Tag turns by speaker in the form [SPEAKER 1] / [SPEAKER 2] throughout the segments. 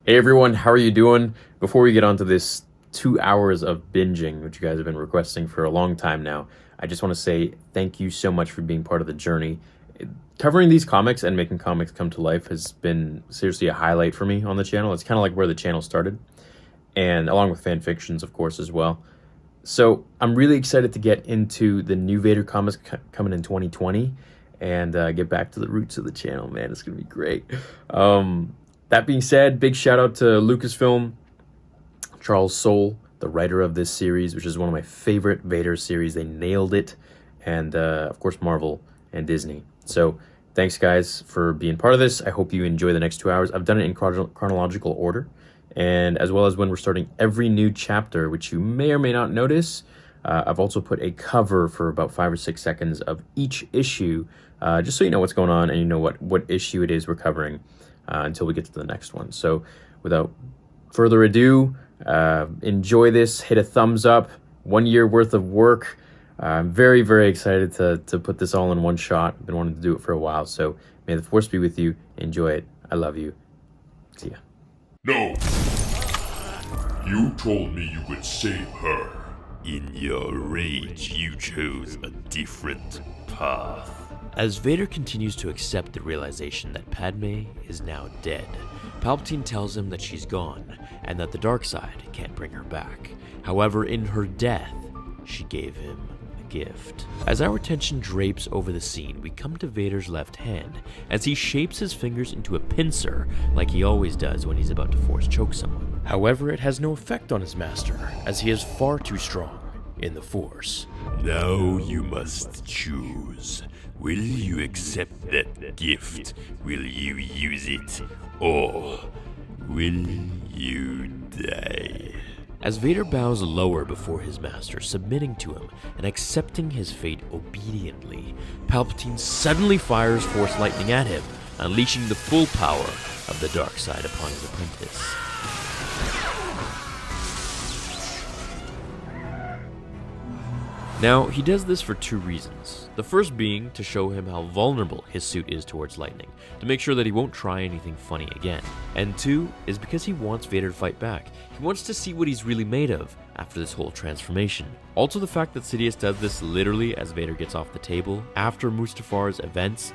[SPEAKER 1] Hey everyone, how are you doing? Before we get on to this 2 hours of binging, which you guys have been requesting for a long time now, I just want to say thank you so much for being part of the journey. Covering these comics and making comics come to life has been seriously a highlight for me on the channel. It's kind of like where the channel started, and along with fan fictions, of course, as well. So I'm really excited to get into the new Vader comics coming in 2020 and get back to the roots of the channel, man. It's going to be great. That being said, big shout out to Lucasfilm, Charles Soule, the writer of this series, which is one of my favorite Vader series. They nailed it. And of course, Marvel and Disney. So thanks, guys, for being part of this. I hope you enjoy the next 2 hours. I've done it in chronological order, and as well as when we're starting every new chapter, which you may or may not notice. I've also put a cover for about 5 or 6 seconds of each issue, just so you know what's going on and you know what issue it is we're covering. Until we get to the next one. So without further ado, enjoy this, hit a thumbs up, 1 year worth of work. I'm very, very excited to put this all in one shot. I've been wanting to do it for a while, so may the force be with you. Enjoy it. I love you. See ya.
[SPEAKER 2] No! You told me you would save her.
[SPEAKER 3] In your rage, you chose a different path. As Vader continues to accept the realization that Padme is now dead, Palpatine tells him that she's gone and that the dark side can't bring her back. However, in her death, she gave him a gift. As our attention drapes over the scene, we come to Vader's left hand as he shapes his fingers into a pincer like he always does when he's about to force choke someone. However, it has no effect on his master as he is far too strong in the Force. Now you must choose. Will you accept that gift? Will you use it? Or will you die? As Vader bows lower before his master, submitting to him and accepting his fate obediently, Palpatine suddenly fires Force lightning at him, unleashing the full power of the dark side upon his apprentice. Now, he does this for two reasons. The first being to show him how vulnerable his suit is towards lightning, to make sure that he won't try anything funny again. And two is because he wants Vader to fight back. He wants to see what he's really made of after this whole transformation. Also, the fact that Sidious does this literally as Vader gets off the table after Mustafar's events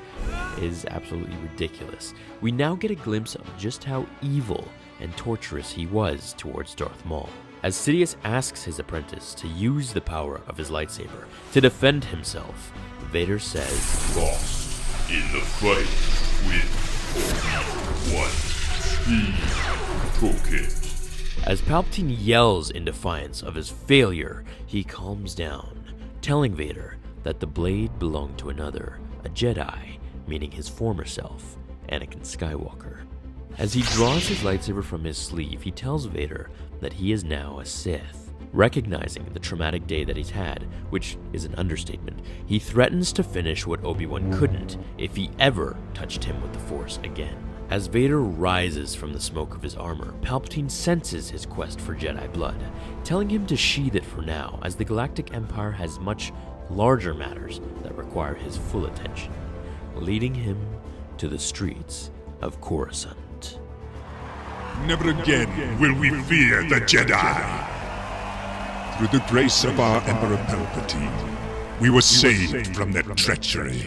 [SPEAKER 3] is absolutely ridiculous. We now get a glimpse of just how evil and torturous he was towards Darth Maul. As Sidious asks his apprentice to use the power of his lightsaber to defend himself, Vader says,
[SPEAKER 2] Lost in the fight with Obi-Wan. He took it.
[SPEAKER 3] As Palpatine yells in defiance of his failure, he calms down, telling Vader that the blade belonged to another, a Jedi, meaning his former self, Anakin Skywalker. As he draws his lightsaber from his sleeve, he tells Vader that he is now a Sith. Recognizing the traumatic day that he's had, which is an understatement, he threatens to finish what Obi-Wan couldn't if he ever touched him with the Force again. As Vader rises from the smoke of his armor, Palpatine senses his quest for Jedi blood, telling him to sheath it for now, as the Galactic Empire has much larger matters that require his full attention, leading him to the streets of Coruscant.
[SPEAKER 2] Never again will we fear the Jedi. Through the grace of our Emperor Palpatine, we were saved from their treachery.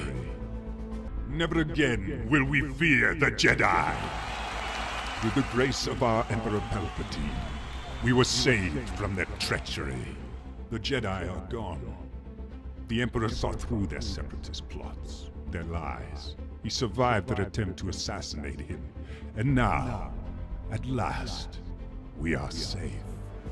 [SPEAKER 2] Never again will we fear the Jedi. Through the grace of our Emperor Palpatine, we were saved from their treachery. The Jedi are gone. The Emperor saw through their separatist plots, their lies. He survived their attempt to assassinate him. And now, at last, we are safe.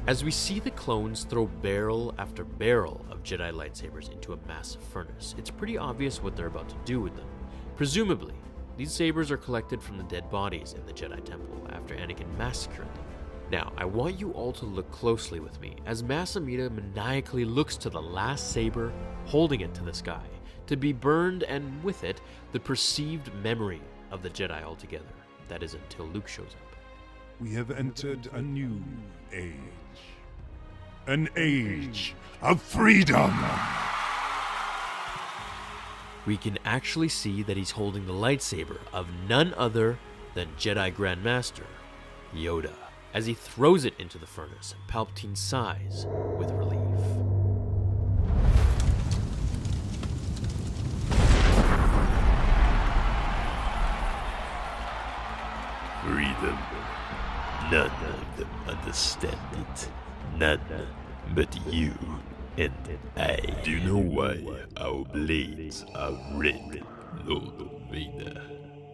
[SPEAKER 3] As we see the clones throw barrel after barrel of Jedi lightsabers into a massive furnace, it's pretty obvious what they're about to do with them. Presumably, these sabers are collected from the dead bodies in the Jedi Temple after Anakin massacred them. Now, I want you all to look closely with me as Mas Amedda maniacally looks to the last saber, holding it to the sky, to be burned, and with it, the perceived memory of the Jedi altogether. That is until Luke shows up.
[SPEAKER 2] We have entered a new age. An age of freedom!
[SPEAKER 3] We can actually see that he's holding the lightsaber of none other than Jedi Grand Master Yoda. As he throws it into the furnace, Palpatine sighs with relief. Freedom. None of them understand it. None but you and I. Do you know why our blades are red, Lord Vader?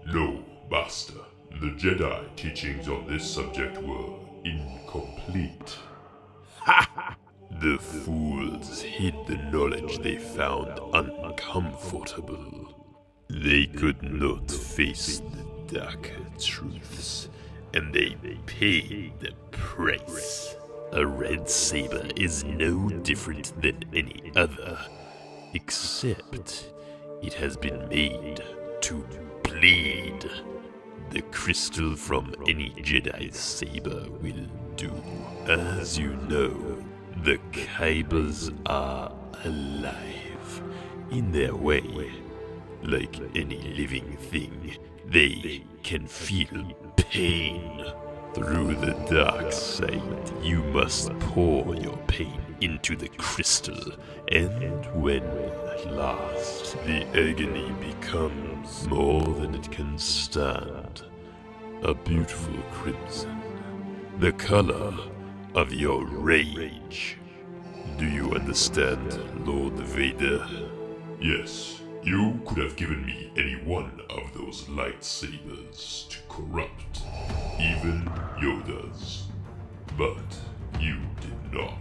[SPEAKER 2] No, Master. The Jedi teachings on this subject were incomplete.
[SPEAKER 3] The fools hid the knowledge they found uncomfortable. They could not face the darker truths, and they paid the price. A red saber is no different than any other, except it has been made to bleed. The crystal from any Jedi's saber will do. As you know, the Kybers are alive in their way. Like any living thing, they can feel pain. Through the dark side, you must pour your pain into the crystal, and when at last the agony becomes more than it can stand, a beautiful crimson, the color of your rage. Do you understand, Lord Vader?
[SPEAKER 2] Yes, you could have given me any one of those lightsabers to corrupt, even Yoda's. But you did not.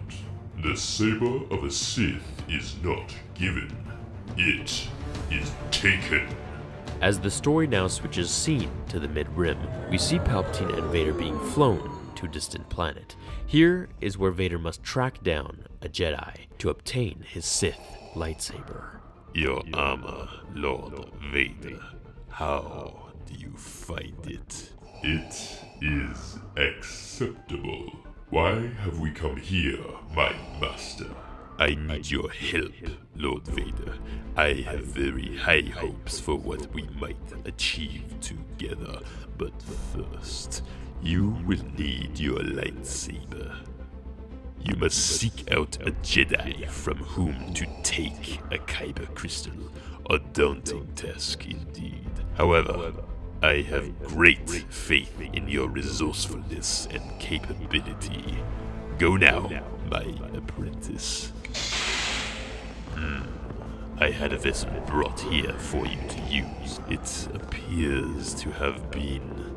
[SPEAKER 2] The saber of a Sith is not given. It is taken.
[SPEAKER 3] As the story now switches scene to the Mid-Rim, we see Palpatine and Vader being flown to a distant planet. Here is where Vader must track down a Jedi to obtain his Sith lightsaber. Your armor, Lord Vader. How do you find it?
[SPEAKER 2] It is acceptable. Why have we come here, my master?
[SPEAKER 3] I need your help, Lord Vader. I have very high hopes for what we might achieve together. But first, you will need your lightsaber. You must seek out a Jedi from whom to take a Kyber crystal. A daunting task indeed. However, I have great faith in your resourcefulness and capability. Go now, my apprentice. I had a vessel brought here for you to use. It appears to have been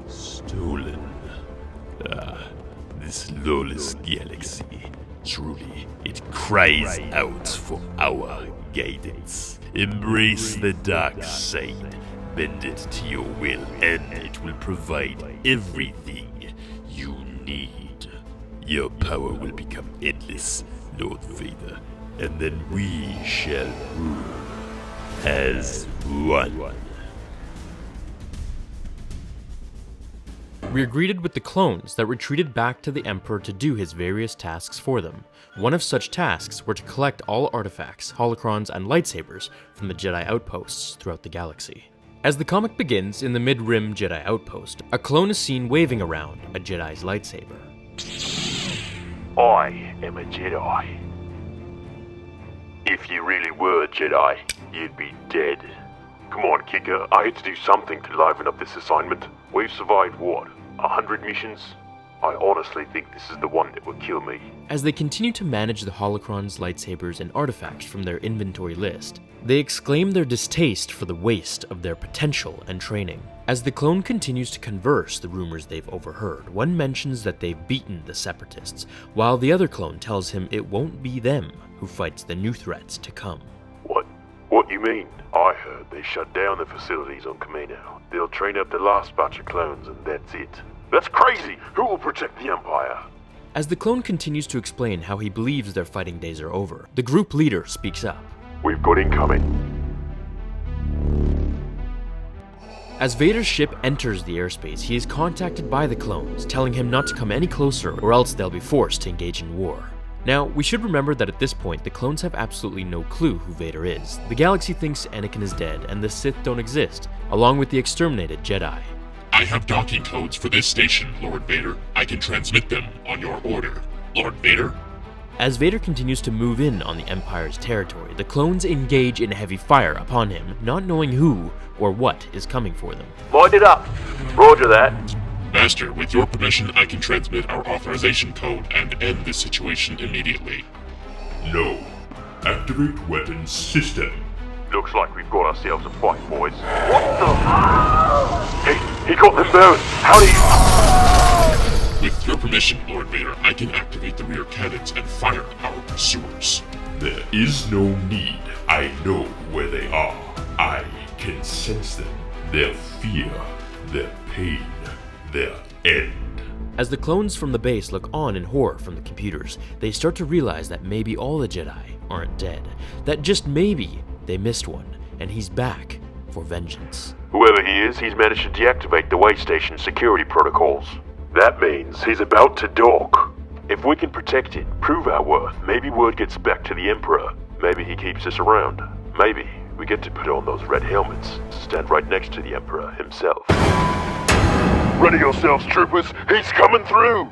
[SPEAKER 3] stolen. This lawless galaxy, truly, it cries out for our guidance. Embrace the dark side, bend it to your will, and it will provide everything you need. Your power will become endless, Lord Vader, and then we shall rule as one. We are greeted with the clones that retreated back to the Emperor to do his various tasks for them. One of such tasks were to collect all artifacts, holocrons, and lightsabers from the Jedi outposts throughout the galaxy. As the comic begins in the Mid-Rim Jedi outpost, a clone is seen waving around a Jedi's lightsaber.
[SPEAKER 4] I am a Jedi. If you really were a Jedi, you'd be dead. Come on, Kicker, I had to do something to liven up this assignment. We've survived, what, 100 missions? I honestly think this is the one that will kill me.
[SPEAKER 3] As they continue to manage the holocrons, lightsabers, and artifacts from their inventory list, they exclaim their distaste for the waste of their potential and training. As the clone continues to converse the rumors they've overheard, one mentions that they've beaten the Separatists, while the other clone tells him it won't be them who fights the new threats to come.
[SPEAKER 4] What you mean? I heard they shut down the facilities on Camino. They'll train up the last batch of clones and that's it. That's crazy! Who will protect the Empire?
[SPEAKER 3] As the clone continues to explain how he believes their fighting days are over, the group leader speaks up.
[SPEAKER 4] We've got incoming.
[SPEAKER 3] As Vader's ship enters the airspace, he is contacted by the clones, telling him not to come any closer or else they'll be forced to engage in war. Now, we should remember that at this point, the clones have absolutely no clue who Vader is. The galaxy thinks Anakin is dead and the Sith don't exist, along with the exterminated Jedi.
[SPEAKER 2] I have docking codes for this station, Lord Vader. I can transmit them on your order. Lord Vader?
[SPEAKER 3] As Vader continues to move in on the Empire's territory, the clones engage in heavy fire upon him, not knowing who or what is coming for them.
[SPEAKER 4] Light it up. Roger that.
[SPEAKER 2] Master, with your permission, I can transmit our authorization code and end this situation immediately.
[SPEAKER 5] No. Activate weapon system.
[SPEAKER 4] Looks like we've got ourselves a fight, boys. What the? He got them both. How do you...
[SPEAKER 2] With your permission, Lord Vader, I can activate the rear cannons and fire our pursuers.
[SPEAKER 5] There is no need. I know where they are. I can sense them. Their fear, their pain, their end.
[SPEAKER 3] As the clones from the base look on in horror from the computers, they start to realize that maybe all the Jedi aren't dead. That just maybe they missed one, and he's back for vengeance.
[SPEAKER 4] Whoever he is, he's managed to deactivate the way station security protocols. That means he's about to dock. If we can protect it, prove our worth, maybe word gets back to the Emperor. Maybe he keeps us around. Maybe we get to put on those red helmets, stand right next to the Emperor himself. Ready yourselves, troopers. He's coming through!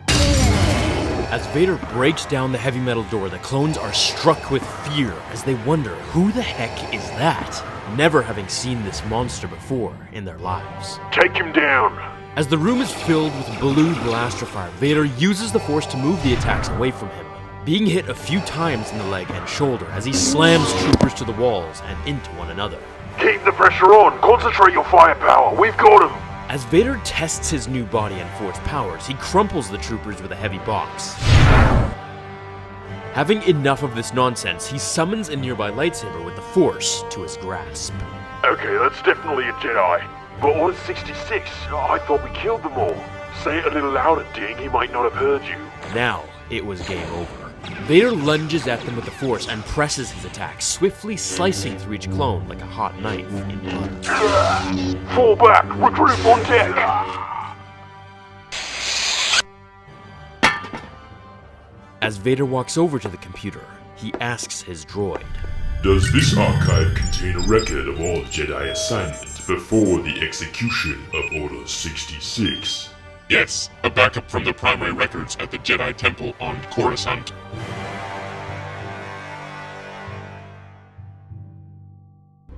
[SPEAKER 3] As Vader breaks down the heavy metal door, the clones are struck with fear as they wonder who the heck is that, never having seen this monster before in their lives.
[SPEAKER 4] Take him down!
[SPEAKER 3] As the room is filled with blue blaster fire, Vader uses the Force to move the attacks away from him, being hit a few times in the leg and shoulder as he slams troopers to the walls and into one another.
[SPEAKER 4] Keep the pressure on! Concentrate your firepower! We've got him!
[SPEAKER 3] As Vader tests his new body and Force powers, he crumples the troopers with a heavy box. Having enough of this nonsense, he summons a nearby lightsaber with the Force to his grasp.
[SPEAKER 4] Okay, that's definitely a Jedi. But Order 66, I thought we killed them all. Say it a little louder, Ding, he might not have heard you.
[SPEAKER 3] Now, it was game over. Vader lunges at them with the Force and presses his attack, swiftly slicing through each clone like a hot knife in butter.
[SPEAKER 4] Fall back! Recruit on deck!
[SPEAKER 3] As Vader walks over to the computer, he asks his droid,
[SPEAKER 5] Does this archive contain a record of all Jedi assignment before the execution of Order 66?
[SPEAKER 2] Yes, a backup from the primary records at the Jedi Temple on Coruscant.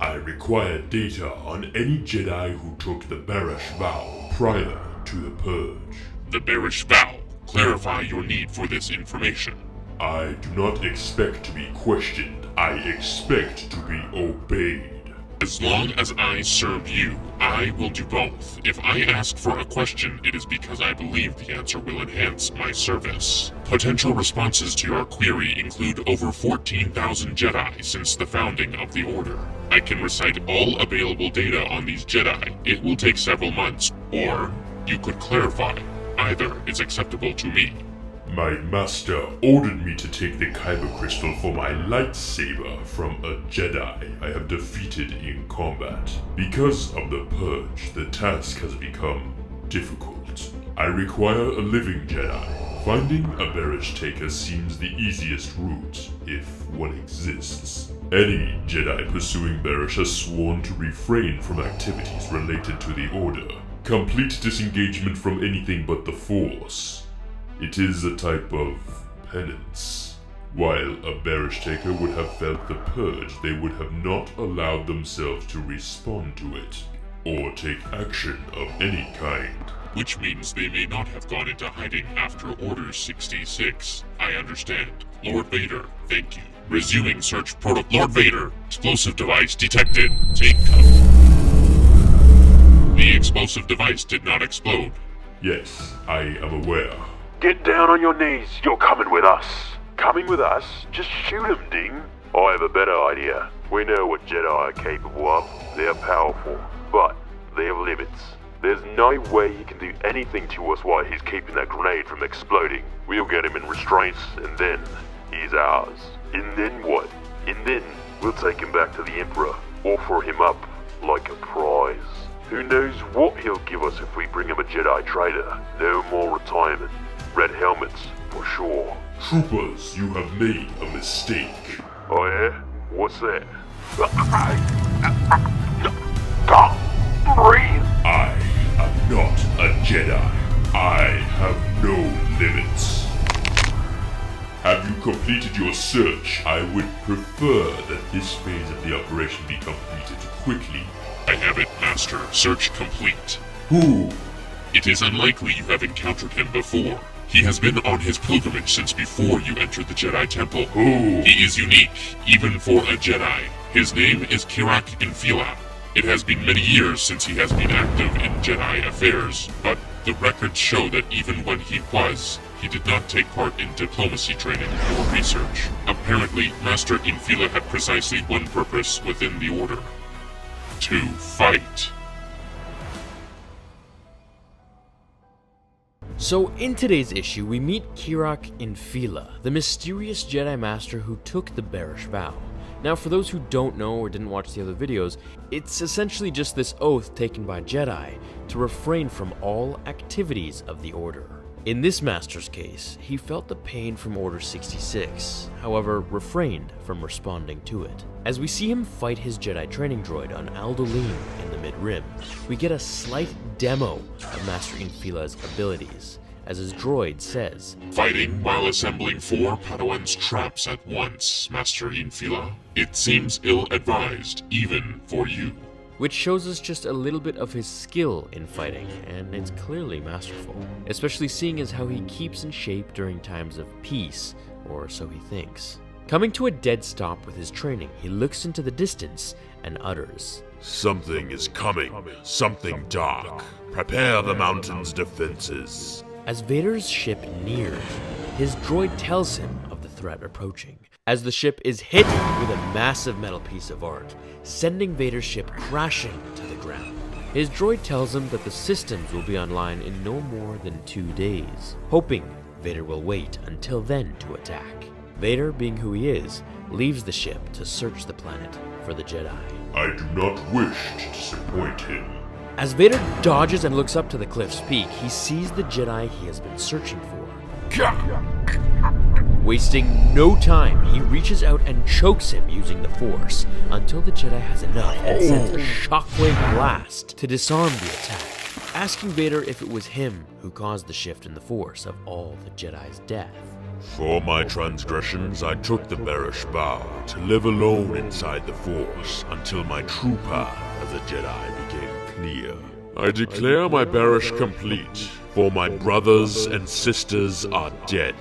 [SPEAKER 5] I require data on any Jedi who took the Barash vow prior to the Purge.
[SPEAKER 2] The Barash vow. Clarify your need for this information.
[SPEAKER 5] I do not expect to be questioned. I expect to be obeyed.
[SPEAKER 2] As long as I serve you, I will do both. If I ask for a question, it is because I believe the answer will enhance my service. Potential responses to your query include over 14,000 Jedi since the founding of the Order. I can recite all available data on these Jedi. It will take several months, or you could clarify. Either is acceptable to me.
[SPEAKER 5] My master ordered me to take the Kyber crystal for my lightsaber from a Jedi I have defeated in combat. Because of the Purge, the task has become difficult. I require a living Jedi. Finding a Barash taker seems the easiest route, if one exists. Any Jedi pursuing Barash has sworn to refrain from activities related to the Order. Complete disengagement from anything but the Force. It is a type of penance. While a Barash taker would have felt the Purge, they would have not allowed themselves to respond to it, or take action of any kind.
[SPEAKER 2] Which means they may not have gone into hiding after Order 66. I understand. Lord Vader, thank you. Resuming search protocol. Lord Vader, explosive device detected. Take cover. The explosive device did not explode.
[SPEAKER 5] Yes, I am aware.
[SPEAKER 4] Get down on your knees, you're coming with us. Coming with us? Just shoot him, Ding. I have a better idea. We know what Jedi are capable of. They're powerful, but they have limits. There's no way he can do anything to us while he's keeping that grenade from exploding. We'll get him in restraints, and then he's ours. And then what? And then we'll take him back to the Emperor, offer him up like a prize. Who knows what he'll give us if we bring him a Jedi traitor. No more retirement. Red helmets, for sure.
[SPEAKER 5] Troopers, you have made a mistake.
[SPEAKER 4] Oh yeah? What's that? Can't breathe.
[SPEAKER 5] I am not completed your search, I would prefer that this phase of the operation be completed quickly.
[SPEAKER 6] I have it, Master. Search complete.
[SPEAKER 5] Who?
[SPEAKER 6] It is unlikely you have encountered him before. He has been on his pilgrimage since before you entered the Jedi Temple.
[SPEAKER 5] Who?
[SPEAKER 6] He is unique, even for a Jedi. His name is Kirak Infila. It has been many years since he has been active in Jedi affairs, but the records show that even when he was, he did not take part in diplomacy training or research. Apparently, Master Infila had precisely one purpose within the Order: to fight.
[SPEAKER 3] So in today's issue, we meet Kirak Infila, the mysterious Jedi Master who took the bearish vow. Now, for those who don't know or didn't watch the other videos, it's essentially just this oath taken by Jedi to refrain from all activities of the Order. In this Master's case, he felt the pain from Order 66, however refrained from responding to it. As we see him fight his Jedi training droid on Aldolim in the Mid-Rim, we get a slight demo of Master Infila's abilities, as his droid says,
[SPEAKER 6] Fighting while assembling 4 Padawans' traps at once, Master Infila. It seems ill-advised, even for you.
[SPEAKER 3] which shows us just a little bit of his skill in fighting, and it's clearly masterful, especially seeing as how he keeps in shape during times of peace, or so he thinks. Coming to a dead stop with his training, he looks into the distance and utters,
[SPEAKER 5] Something is coming. Something dark. Prepare the mountain's defenses.
[SPEAKER 3] As Vader's ship nears, his droid tells him of the threat approaching, as the ship is hit with a massive metal piece of art, sending Vader's ship crashing to the ground. His droid tells him that the systems will be online in no more than 2 days, hoping Vader will wait until then to attack. Vader, being who he is, leaves the ship to search the planet for the Jedi.
[SPEAKER 5] I do not wish to disappoint him.
[SPEAKER 3] As Vader dodges and looks up to the cliff's peak, he sees the Jedi he has been searching for. Wasting no time, he reaches out and chokes him using the Force until the Jedi has enough and sends a shockwave blast to disarm the attack, asking Vader if it was him who caused the shift in the Force of all the Jedi's death.
[SPEAKER 5] For my transgressions, I took the bearish vow to live alone inside the Force until my true path as a Jedi became clear. I declare my bearish complete, for my brothers and sisters are dead,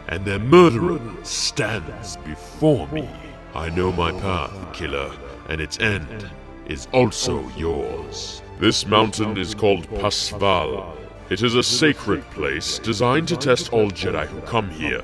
[SPEAKER 5] and their murderer stands before me. I know my path, killer, and its end is also yours. This mountain is called Pasval. It is a sacred place designed to test all Jedi who come here.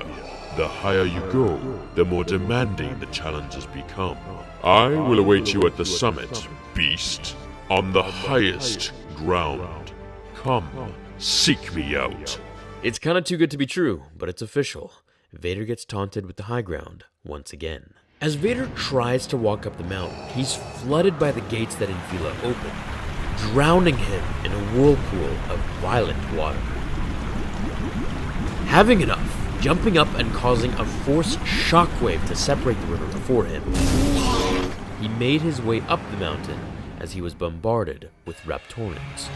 [SPEAKER 5] The higher you go, the more demanding the challenges become. I will await you at the summit, beast, on the highest ground. Come, seek me out.
[SPEAKER 3] It's kinda too good to be true, but it's official. Vader gets taunted with the high ground once again. As Vader tries to walk up the mountain, he's flooded by the gates that Infila opened, drowning him in a whirlpool of violent water. Having enough, jumping up and causing a force shockwave to separate the river before him, he made his way up the mountain as he was bombarded with Raptorans.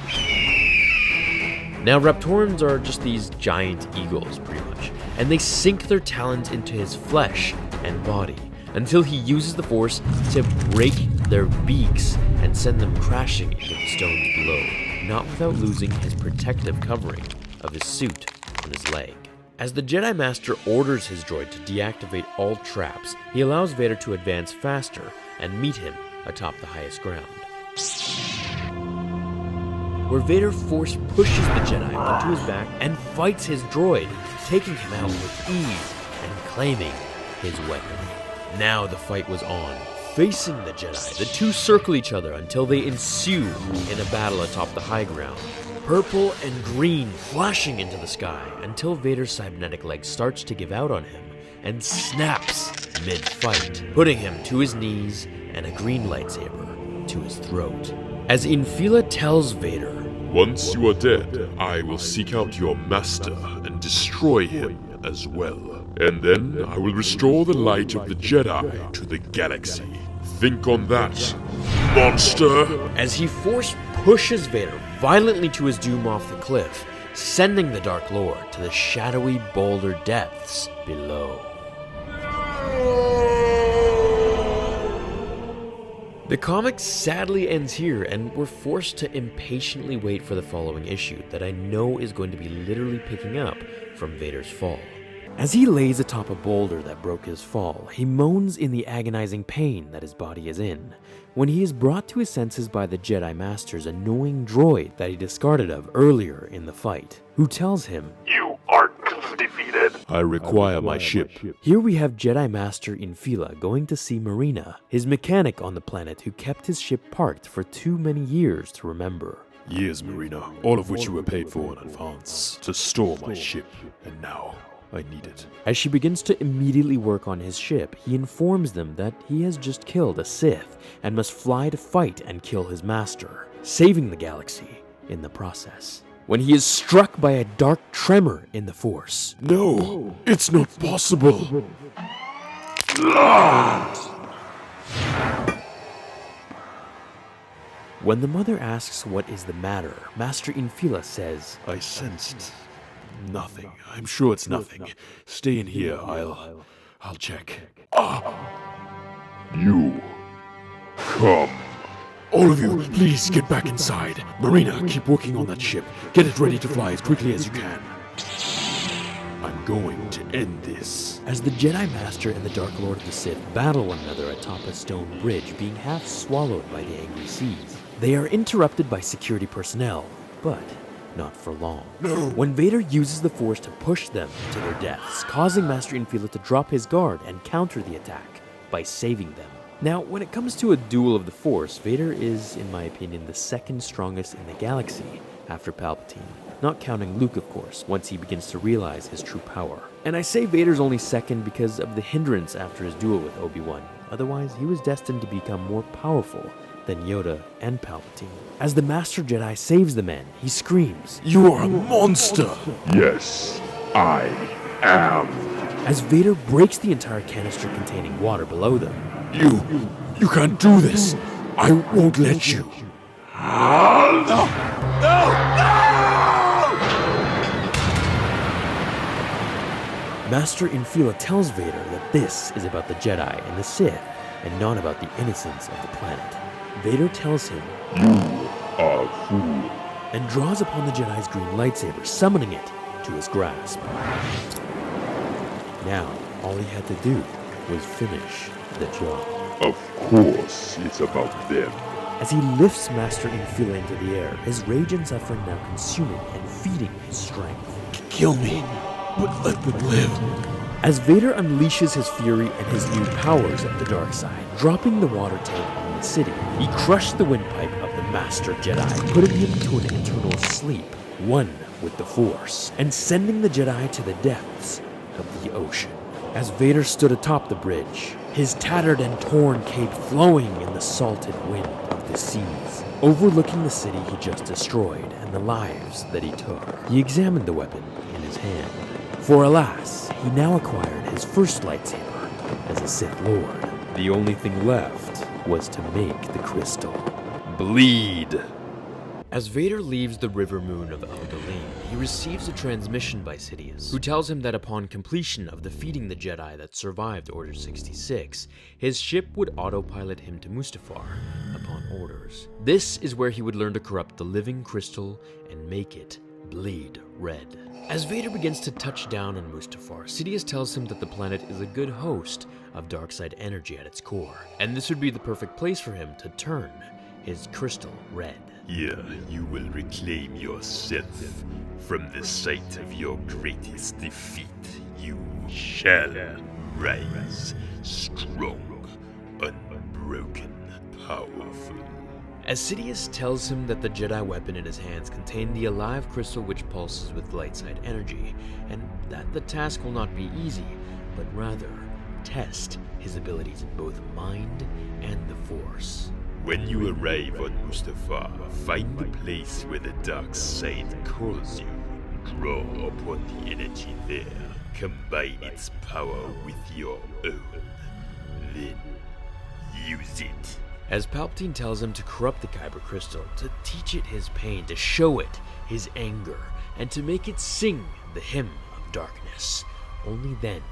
[SPEAKER 3] Now, Raptorans are just these giant eagles, pretty much, and they sink their talons into his flesh and body until he uses the Force to break their beaks and send them crashing into the stones below, not without losing his protective covering of his suit on his leg. As the Jedi Master orders his droid to deactivate all traps, he allows Vader to advance faster and meet him atop the highest ground, where Vader Force pushes the Jedi onto his back and fights his droid, taking him out with ease and claiming his weapon. Now the fight was on. Facing the Jedi, the two circle each other until they ensue in a battle atop the high ground. Purple and green flashing into the sky until Vader's cybernetic leg starts to give out on him and snaps mid-fight, putting him to his knees and a green lightsaber to his throat. As Infila tells Vader,
[SPEAKER 5] Once you are dead, I will seek out your master and destroy him as well. And then I will restore the light of the Jedi to the galaxy. Think on that, monster!
[SPEAKER 3] As he Force pushes Vader violently to his doom off the cliff, sending the Dark Lord to the shadowy boulder depths below. The comic sadly ends here, and we're forced to impatiently wait for the following issue that I know is going to be literally picking up from Vader's fall. As he lays atop a boulder that broke his fall, he moans in the agonizing pain that his body is in, when he is brought to his senses by the Jedi Master's annoying droid that he discarded of earlier in the fight, who tells him,
[SPEAKER 4] You are defeated.
[SPEAKER 5] I require my ship.
[SPEAKER 3] Here we have Jedi Master Infila going to see Marina, his mechanic on the planet who kept his ship parked for too many years to remember.
[SPEAKER 5] Years, Marina, all of which you were paid for in advance, to store my ship, and now I need it.
[SPEAKER 3] As she begins to immediately work on his ship, he informs them that he has just killed a Sith and must fly to fight and kill his master, saving the galaxy in the process. When he is struck by a dark tremor in the Force.
[SPEAKER 5] No, it's not possible.
[SPEAKER 3] When the mother asks what is the matter, Master Infila says,
[SPEAKER 5] I sensed nothing. I'm sure it's nothing. Stay in here. I'll check. You come. All of you, please get back inside. Marina, keep working on that ship. Get it ready to fly as quickly as you can. I'm going to end this.
[SPEAKER 3] As the Jedi Master and the Dark Lord of the Sith battle one another atop a stone bridge being half swallowed by the angry seas, they are interrupted by security personnel, but not for long.
[SPEAKER 5] No.
[SPEAKER 3] When Vader uses the Force to push them to their deaths, causing Master Infila to drop his guard and counter the attack by saving them. Now, when it comes to a duel of the Force, Vader is, in my opinion, the second strongest in the galaxy after Palpatine. Not counting Luke, of course, once he begins to realize his true power. And I say Vader's only second because of the hindrance after his duel with Obi-Wan. Otherwise, he was destined to become more powerful than Yoda and Palpatine. As the Master Jedi saves the men, he screams,
[SPEAKER 5] You are a monster!
[SPEAKER 2] Yes, I am.
[SPEAKER 3] as Vader breaks the entire canister containing water below them.
[SPEAKER 5] You can't do this. I won't let you.
[SPEAKER 3] Master Infila tells Vader that this is about the Jedi and the Sith, and not about the innocence of the planet. Vader tells him,
[SPEAKER 2] A fool.
[SPEAKER 3] and draws upon the Jedi's green lightsaber, summoning it to his grasp. Now, all he had to do was finish the job.
[SPEAKER 2] Of course, it's about them.
[SPEAKER 3] As he lifts Master Infila into the air, his rage and suffering now consuming and feeding his strength.
[SPEAKER 5] Kill me, but let them live.
[SPEAKER 3] As Vader unleashes his fury and his new powers of the dark side, dropping the water tank on the city, he crushed the windpipe of the Master Jedi, putting him to an eternal sleep, one with the Force, and sending the Jedi to the depths of the ocean. As Vader stood atop the bridge, his tattered and torn cape flowing in the salted wind of the seas, overlooking the city he just destroyed and the lives that he took, he examined the weapon in his hand. For alas, he now acquired his first lightsaber as a Sith Lord. The only thing left was to make the crystal bleed. As Vader leaves the river moon of Alderaan, he receives a transmission by Sidious, who tells him that upon completion of defeating the Jedi that survived Order 66, his ship would autopilot him to Mustafar upon orders. This is where he would learn to corrupt the living crystal and make it bleed red. As Vader begins to touch down on Mustafar, Sidious tells him that the planet is a good host of dark-side energy at its core, and this would be the perfect place for him to turn his crystal red.
[SPEAKER 5] Here you will reclaim yourself. From the site of your greatest defeat, you shall rise strong, unbroken, powerful.
[SPEAKER 3] As Sidious tells him that the Jedi weapon in his hands contain the alive crystal which pulses with light side energy, and that the task will not be easy, but rather test his abilities in both mind and the Force.
[SPEAKER 5] When you arrive on Mustafar, find the place where the dark side calls you. Draw upon the energy there. Combine its power with your own. Then use it.
[SPEAKER 3] As Palpatine tells him to corrupt the Kyber crystal, to teach it his pain, to show it his anger, and to make it sing the hymn of darkness. Only then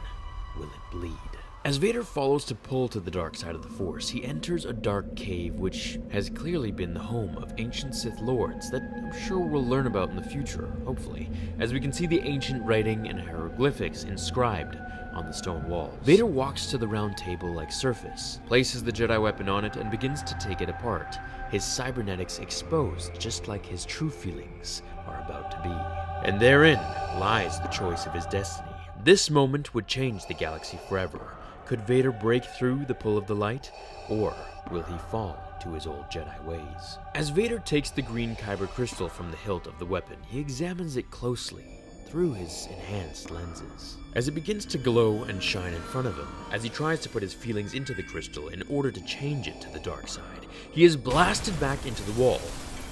[SPEAKER 3] will it bleed. As Vader follows to pull to the dark side of the Force, he enters a dark cave which has clearly been the home of ancient Sith lords that I'm sure we'll learn about in the future, hopefully, as we can see the ancient writing and hieroglyphics inscribed on the stone walls. Vader walks to the round table-like surface, places the Jedi weapon on it, and begins to take it apart, his cybernetics exposed just like his true feelings are about to be. And therein lies the choice of his destiny. This moment would change the galaxy forever. Could Vader break through the pull of the light, or will he fall to his old Jedi ways? As Vader takes the green kyber crystal from the hilt of the weapon, he examines it closely through his enhanced lenses. As it begins to glow and shine in front of him, as he tries to put his feelings into the crystal in order to change it to the dark side, he is blasted back into the wall.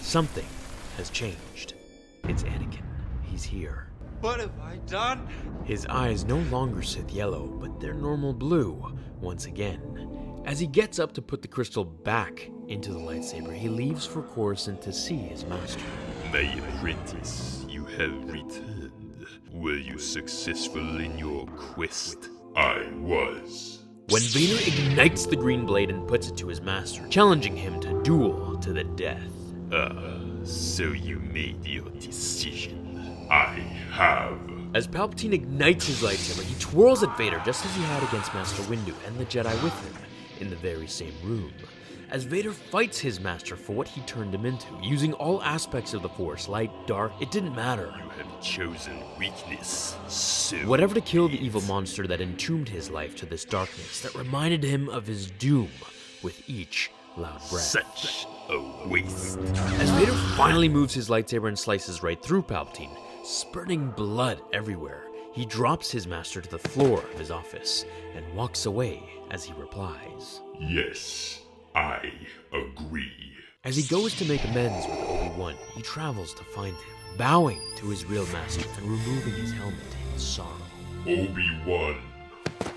[SPEAKER 3] Something has changed. It's Anakin. He's here.
[SPEAKER 7] What have I done?
[SPEAKER 3] His eyes no longer Sith yellow, but they're normal blue once again. As he gets up to put the crystal back into the lightsaber, he leaves for Coruscant to see his master.
[SPEAKER 5] My apprentice, you have returned. Were you successful in your quest? I was.
[SPEAKER 3] When Vader ignites the green blade and puts it to his master, challenging him to duel to the death.
[SPEAKER 5] So you made your decision. I have.
[SPEAKER 3] As Palpatine ignites his lightsaber, he twirls at Vader just as he had against Master Windu and the Jedi with him in the very same room. As Vader fights his master for what he turned him into, using all aspects of the Force, light, dark, it didn't matter.
[SPEAKER 5] You have chosen weakness. So
[SPEAKER 3] Whatever to kill the evil monster that entombed his life to this darkness, that reminded him of his doom with each loud breath.
[SPEAKER 5] Such a waste.
[SPEAKER 3] As Vader finally moves his lightsaber and slices right through Palpatine, spurting blood everywhere, he drops his master to the floor of his office and walks away as he replies.
[SPEAKER 5] Yes, I agree.
[SPEAKER 3] As he goes to make amends with Obi-Wan, he travels to find him, bowing to his real master and removing his helmet in sorrow.
[SPEAKER 5] Obi-Wan,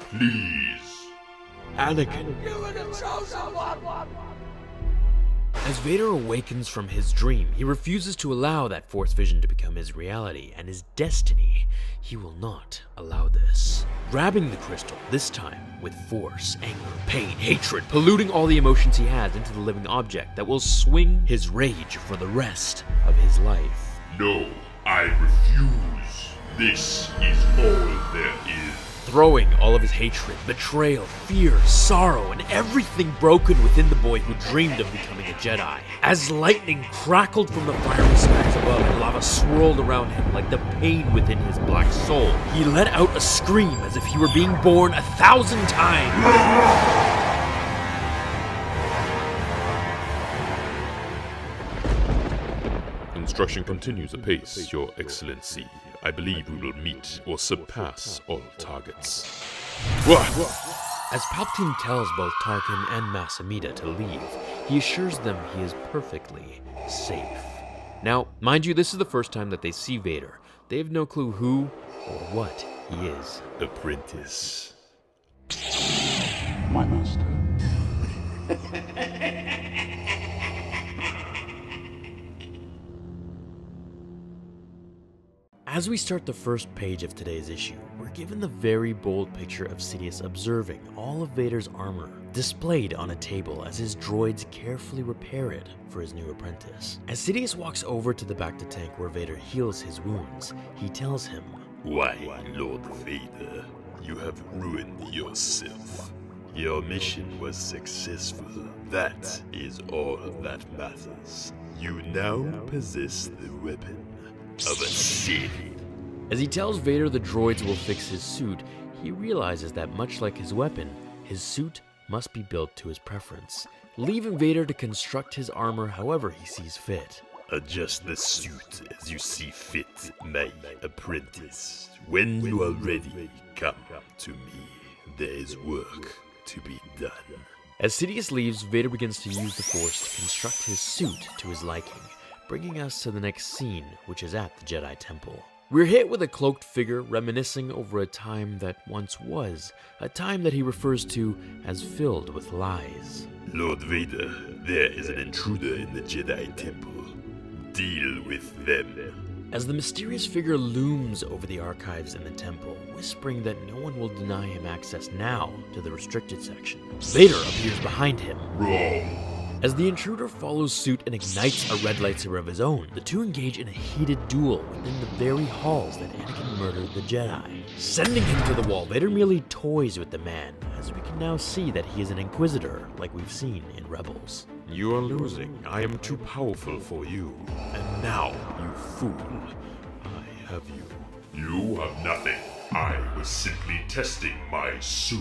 [SPEAKER 5] please.
[SPEAKER 3] Anakin! As Vader awakens from his dream, he refuses to allow that Force vision to become his reality and his destiny. He will not allow this. Grabbing the crystal, this time with force, anger, pain, hatred, polluting all the emotions he has into the living object that will swing his rage for the rest of his life.
[SPEAKER 5] No, I refuse. This is all there is.
[SPEAKER 3] Throwing all of his hatred, betrayal, fear, sorrow, and everything broken within the boy who dreamed of becoming a Jedi. As lightning crackled from the fiery skies above and lava swirled around him like the pain within his black soul, he let out a scream as if he were being born 1,000 times.
[SPEAKER 5] Construction continues apace, Your Excellency. I believe we will meet or surpass all targets. What?
[SPEAKER 3] As Palpatine tells both Tarkin and Mas Amedda to leave, he assures them he is perfectly safe. Now, mind you, this is the first time that they see Vader. They have no clue who or what he is.
[SPEAKER 5] Apprentice.
[SPEAKER 8] My master.
[SPEAKER 3] As we start the first page of today's issue, we're given the very bold picture of Sidious observing all of Vader's armor displayed on a table as his droids carefully repair it for his new apprentice. As Sidious walks over to the bacta tank where Vader heals his wounds, he tells him,
[SPEAKER 5] Why, Lord Vader, you have ruined yourself. Your mission was successful. That is all that matters. You now possess the weapon of a Sith.
[SPEAKER 3] As he tells Vader the droids will fix his suit, he realizes that much like his weapon, his suit must be built to his preference, leaving Vader to construct his armor however he sees fit.
[SPEAKER 5] Adjust the suit as you see fit, my apprentice. When you are ready, come to me. There is work to be done.
[SPEAKER 3] As Sidious leaves, Vader begins to use the Force to construct his suit to his liking, bringing us to the next scene, which is at the Jedi Temple. We're hit with a cloaked figure reminiscing over a time that once was, a time that he refers to as filled with lies.
[SPEAKER 5] Lord Vader, there is an intruder in the Jedi Temple. Deal with them.
[SPEAKER 3] as the mysterious figure looms over the archives in the temple, whispering that no one will deny him access now to the restricted section. Vader appears behind him.
[SPEAKER 5] Wrong.
[SPEAKER 3] As the intruder follows suit and ignites a red lightsaber of his own, the two engage in a heated duel within the very halls that Anakin murdered the Jedi. Sending him to the wall, Vader merely toys with the man, as we can now see that he is an Inquisitor, like we've seen in Rebels.
[SPEAKER 5] You are losing. I am too powerful for you. And now, you fool, I have you. You have nothing. I was simply testing my suit.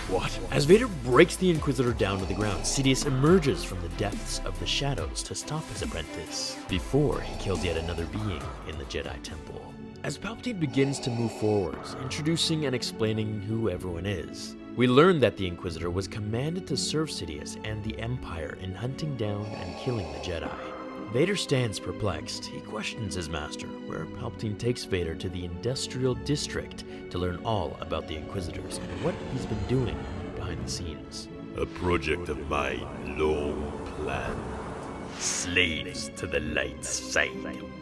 [SPEAKER 3] What? As Vader breaks the Inquisitor down to the ground, Sidious emerges from the depths of the shadows to stop his apprentice, before he kills yet another being in the Jedi Temple. As Palpatine begins to move forwards, introducing and explaining who everyone is, we learn that the Inquisitor was commanded to serve Sidious and the Empire in hunting down and killing the Jedi. Vader stands perplexed. He questions his master, where Palpatine takes Vader to the Industrial District to learn all about the Inquisitors and what he's been doing behind the scenes.
[SPEAKER 5] A project of mine, long planned.
[SPEAKER 3] Slaves to the light side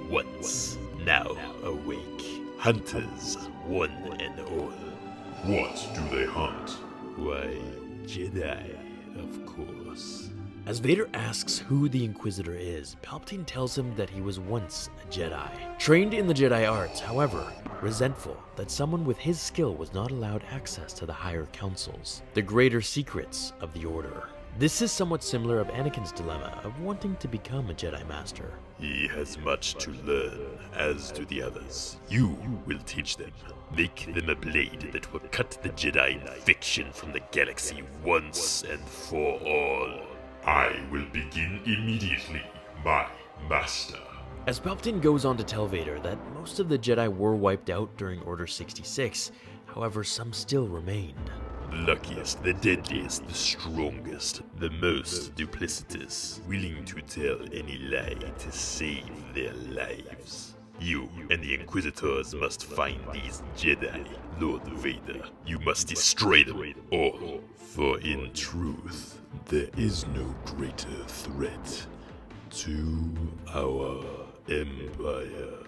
[SPEAKER 3] once, now awake. Hunters, one and all.
[SPEAKER 5] What do they hunt?
[SPEAKER 3] Why, Jedi, of course. As Vader asks who the Inquisitor is, Palpatine tells him that he was once a Jedi. Trained in the Jedi arts, however, resentful that someone with his skill was not allowed access to the higher councils, the greater secrets of the Order. This is somewhat similar of Anakin's dilemma of wanting to become a Jedi Master.
[SPEAKER 5] He has much to learn, as do the others. You will teach them. Make them a blade that will cut the Jedi infection from the galaxy once and for all. I will begin immediately, my master.
[SPEAKER 3] As Palpatine goes on to tell Vader that most of the Jedi were wiped out during Order 66, however, some still remained.
[SPEAKER 5] The luckiest, the deadliest, the strongest, the most duplicitous, willing to tell any lie to save their lives. You and the Inquisitors must find these Jedi, Lord Vader. You must destroy them all, for in truth, there is no greater threat to our Empire.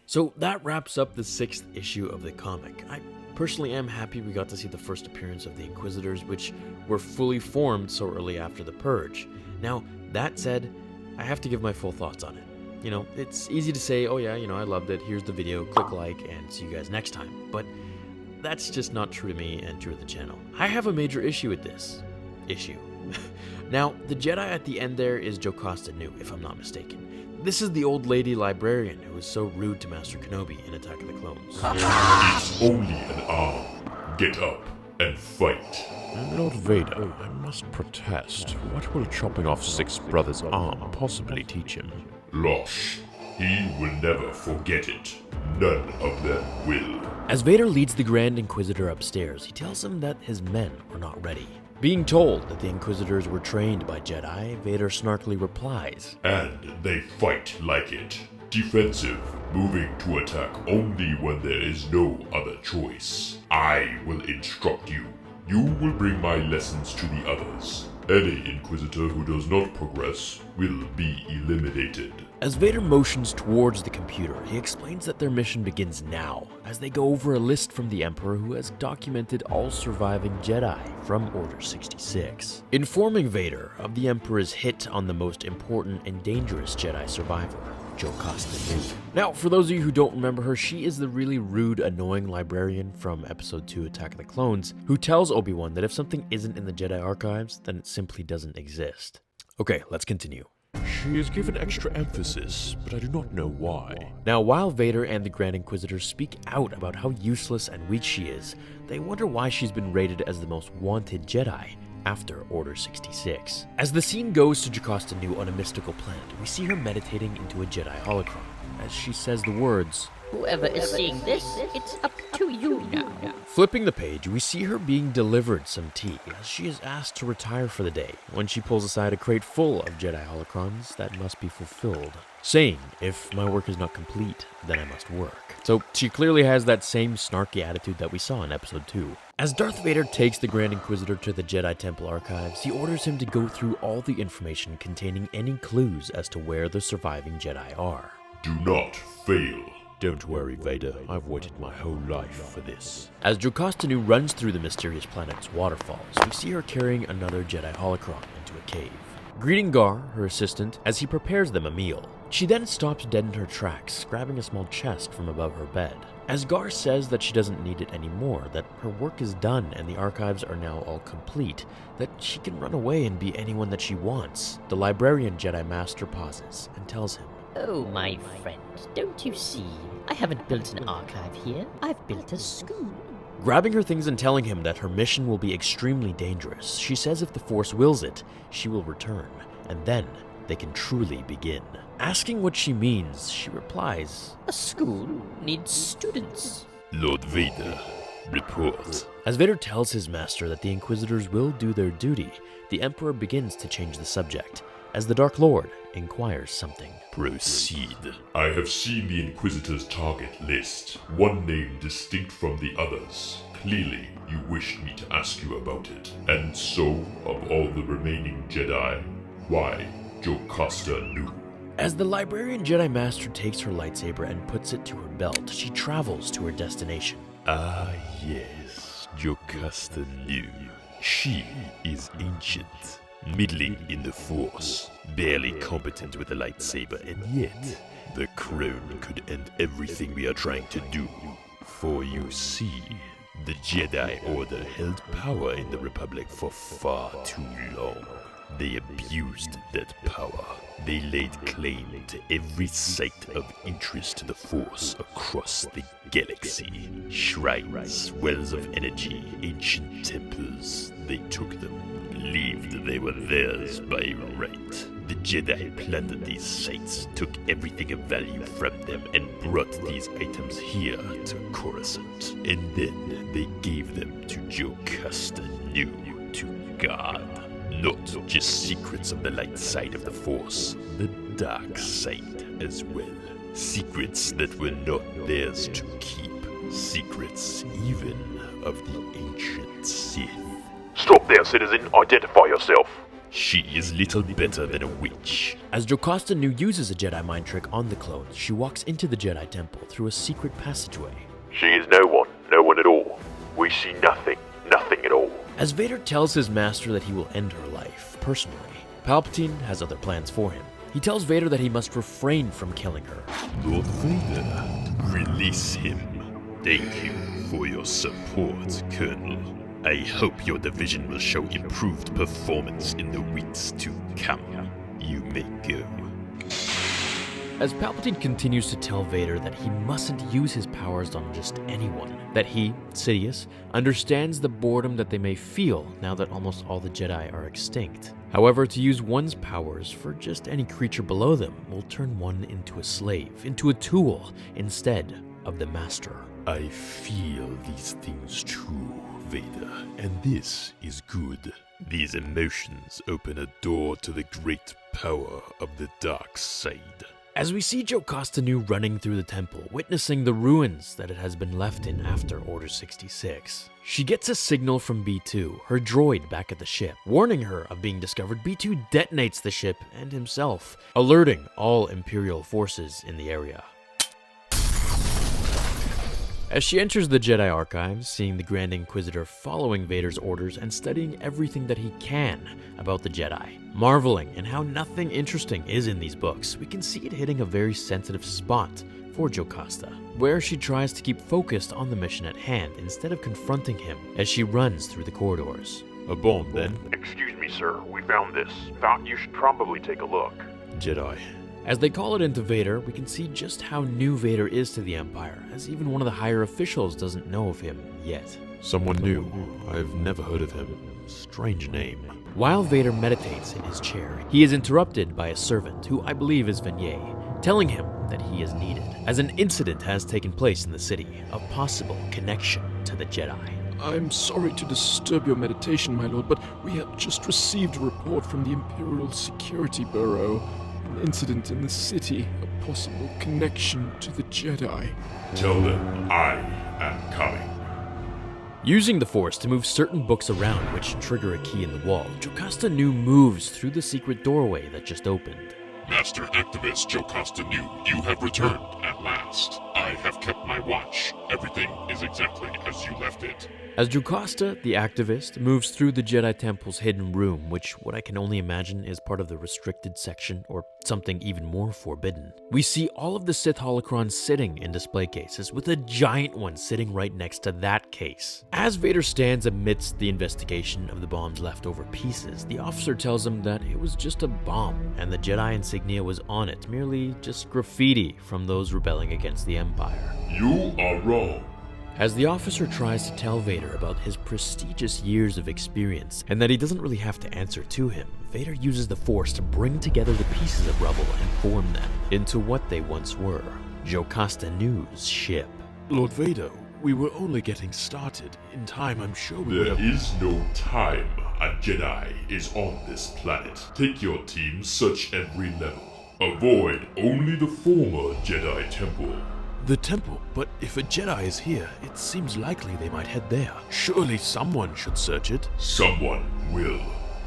[SPEAKER 3] So that wraps up the 6th issue of the comic. I personally am happy we got to see the first appearance of the Inquisitors, which were fully formed so early after the Purge. Now, that said, I have to give my full thoughts on it. You know, it's easy to say, oh yeah, I loved it, here's the video, click like, and see you guys next time. But that's just not true to me and true to the channel. I have a major issue with this. Now, the Jedi at the end there is Jocasta Nu, if I'm not mistaken. This is the old lady librarian who was so rude to Master Kenobi in Attack of the Clones.
[SPEAKER 5] It's only an arm. Get up and fight.
[SPEAKER 8] Lord Vader, I must protest. What will chopping off Six Brothers' arm possibly teach him?
[SPEAKER 5] Losh. He will never forget it. None of them will.
[SPEAKER 3] As Vader leads the Grand Inquisitor upstairs, he tells him that his men were not ready. Being told that the Inquisitors were trained by Jedi, Vader snarkily replies,
[SPEAKER 5] And they fight like it. Defensive, moving to attack only when there is no other choice. I will instruct you. You will bring my lessons to the others. Any Inquisitor who does not progress will be eliminated.
[SPEAKER 3] As Vader motions towards the computer, he explains that their mission begins now, as they go over a list from the Emperor who has documented all surviving Jedi from Order 66, informing Vader of the Emperor's hit on the most important and dangerous Jedi survivor, Jocasta Nu. Now, for those of you who don't remember her, she is the really rude, annoying librarian from Episode 2 Attack of the Clones, who tells Obi-Wan that if something isn't in the Jedi archives, then it simply doesn't exist. Okay, let's continue.
[SPEAKER 8] She is given extra emphasis, but I do not know why.
[SPEAKER 3] Now, while Vader and the Grand Inquisitor speak out about how useless and weak she is, they wonder why she's been rated as the most wanted Jedi after Order 66. As the scene goes to Jocasta Nu on a mystical planet, we see her meditating into a Jedi holocron, as she says the words,
[SPEAKER 9] Whoever is seeing this, it's up to you now.
[SPEAKER 3] Flipping the page, we see her being delivered some tea as she is asked to retire for the day when she pulls aside a crate full of Jedi holocrons that must be fulfilled, saying, if my work is not complete, then I must work. So she clearly has that same snarky attitude that we saw in episode 2. As Darth Vader takes the Grand Inquisitor to the Jedi Temple archives, he orders him to go through all the information containing any clues as to where the surviving Jedi are.
[SPEAKER 5] Do not fail.
[SPEAKER 8] Don't worry, Vader. I've waited my whole life for this.
[SPEAKER 3] As Jocasta Nu runs through the mysterious planet's waterfalls, we see her carrying another Jedi holocron into a cave, greeting Gar, her assistant, as he prepares them a meal. She then stops dead in her tracks, grabbing a small chest from above her bed. As Gar says that she doesn't need it anymore, that her work is done and the archives are now all complete, that she can run away and be anyone that she wants, the librarian Jedi Master pauses and tells him,
[SPEAKER 9] Oh, my friend, don't you see? I haven't built an archive here. I've built a school.
[SPEAKER 3] Grabbing her things and telling him that her mission will be extremely dangerous, she says if the Force wills it, she will return, and then they can truly begin. Asking what she means, she replies,
[SPEAKER 9] A school needs students.
[SPEAKER 5] Lord Vader, report.
[SPEAKER 3] As Vader tells his master that the Inquisitors will do their duty, the Emperor begins to change the subject, as the Dark Lord inquires something.
[SPEAKER 5] Proceed. I have seen the Inquisitor's target list, one name distinct from the others. Clearly, you wished me to ask you about it. And so, of all the remaining Jedi, why Jocasta Nu?
[SPEAKER 3] As the librarian Jedi Master takes her lightsaber and puts it to her belt, she travels to her destination.
[SPEAKER 5] Ah, yes, Jocasta Nu. She is ancient, middling in the Force, barely competent with a lightsaber, and yet the crown could end everything we are trying to do. For you see, the Jedi Order held power in the Republic for far too long. They abused that power. They laid claim to every site of interest to the Force across the galaxy. Shrines, wells of energy, ancient temples. They took them, believed they were theirs by right. The Jedi plundered these sites, took everything of value from them, and brought these items here to Coruscant. And then they gave them to Jocasta Nu to guard. Not just secrets of the light side of the Force, the dark side as well. Secrets that were not theirs to keep. Secrets even of the ancient Sith.
[SPEAKER 4] Stop there, citizen. Identify yourself.
[SPEAKER 5] She is little better than a witch.
[SPEAKER 3] As Jocasta Nu uses a Jedi mind trick on the clones, she walks into the Jedi Temple through a secret passageway.
[SPEAKER 4] She is no one at all. We see nothing at all.
[SPEAKER 3] As Vader tells his master that he will end her life, personally, Palpatine has other plans for him. He tells Vader that he must refrain from killing her.
[SPEAKER 5] Lord Vader, release him. Thank you for your support, Colonel. I hope your division will show improved performance in the weeks to come. You may go.
[SPEAKER 3] As Palpatine continues to tell Vader that he mustn't use his powers on just anyone, that he, Sidious, understands the boredom that they may feel now that almost all the Jedi are extinct. However, to use one's powers for just any creature below them will turn one into a slave, into a tool, instead of the master.
[SPEAKER 5] I feel these things too, Vader, and this is good. These emotions open a door to the great power of the dark side.
[SPEAKER 3] As we see Jocasta Nu running through the temple, witnessing the ruins that it has been left in after Order 66, she gets a signal from B2, her droid back at the ship. Warning her of being discovered, B2 detonates the ship and himself, alerting all Imperial forces in the area. As she enters the Jedi archives, seeing the Grand Inquisitor following Vader's orders and studying everything that he can about the Jedi, marveling in how nothing interesting is in these books, we can see it hitting a very sensitive spot for Jocasta, where she tries to keep focused on the mission at hand instead of confronting him as she runs through the corridors.
[SPEAKER 5] A bomb, then?
[SPEAKER 4] Excuse me, sir. We found this. Thought you should probably take a look.
[SPEAKER 5] Jedi.
[SPEAKER 3] As they call it into Vader, we can see just how new Vader is to the Empire, as even one of the higher officials doesn't know of him yet.
[SPEAKER 8] Someone new. I've never heard of him. Strange name.
[SPEAKER 3] While Vader meditates in his chair, he is interrupted by a servant, who I believe is Venier, telling him that he is needed, as an incident has taken place in the city, a possible connection to the Jedi.
[SPEAKER 8] I'm sorry to disturb your meditation, my lord, but we have just received a report from the Imperial Security Bureau. An incident in the city, a possible connection to the Jedi.
[SPEAKER 5] Tell them I am coming.
[SPEAKER 3] Using the Force to move certain books around which trigger a key in the wall, Jocasta Nu moves through the secret doorway that just opened.
[SPEAKER 6] Master Activist Jocasta Nu, you have returned at last. I have kept my watch. Everything is exactly as you left it.
[SPEAKER 3] As Jocasta, the activist, moves through the Jedi Temple's hidden room, which what I can only imagine is part of the restricted section or something even more forbidden, we see all of the Sith holocrons sitting in display cases, with a giant one sitting right next to that case. As Vader stands amidst the investigation of the bomb's leftover pieces, the officer tells him that it was just a bomb, and the Jedi insignia was on it, merely just graffiti from those rebelling against the Empire.
[SPEAKER 5] You are wrong.
[SPEAKER 3] As the officer tries to tell Vader about his prestigious years of experience and that he doesn't really have to answer to him, Vader uses the Force to bring together the pieces of rubble and form them into what they once were, Jocasta Nu's ship.
[SPEAKER 8] Lord Vader, we were only getting started. In time, I'm sure we would
[SPEAKER 5] There
[SPEAKER 8] have...
[SPEAKER 5] is no time. A Jedi is on this planet. Take your team, search every level. Avoid only the former Jedi Temple.
[SPEAKER 8] The temple, but if a Jedi is here, it seems likely they might head there. Surely someone should search it.
[SPEAKER 5] Someone will.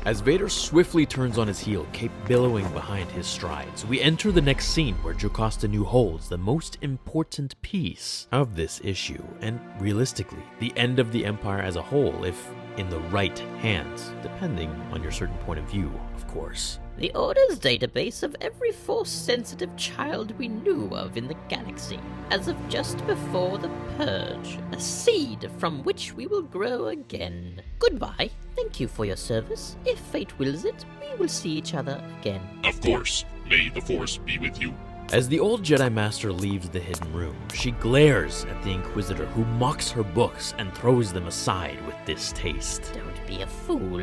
[SPEAKER 3] As Vader swiftly turns on his heel, cape billowing behind his strides, we enter the next scene where Jocasta Nu holds the most important piece of this issue, and realistically, the end of the Empire as a whole, if in the right hands, depending on your certain point of view, of course.
[SPEAKER 9] The Order's database of every Force-sensitive child we knew of in the galaxy, as of just before the Purge, a seed from which we will grow again. Goodbye. Thank you for your service. If fate wills it, we will see each other again.
[SPEAKER 6] Of course. May the Force be with you.
[SPEAKER 3] As the old Jedi Master leaves the hidden room, she glares at the Inquisitor, who mocks her books and throws them aside with distaste.
[SPEAKER 9] Don't be a fool.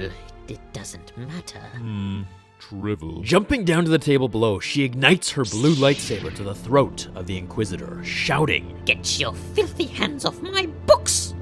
[SPEAKER 9] It doesn't matter.
[SPEAKER 8] Drivel.
[SPEAKER 3] Jumping down to the table below, she ignites her blue lightsaber to the throat of the Inquisitor, shouting,
[SPEAKER 9] Get your filthy hands off my books!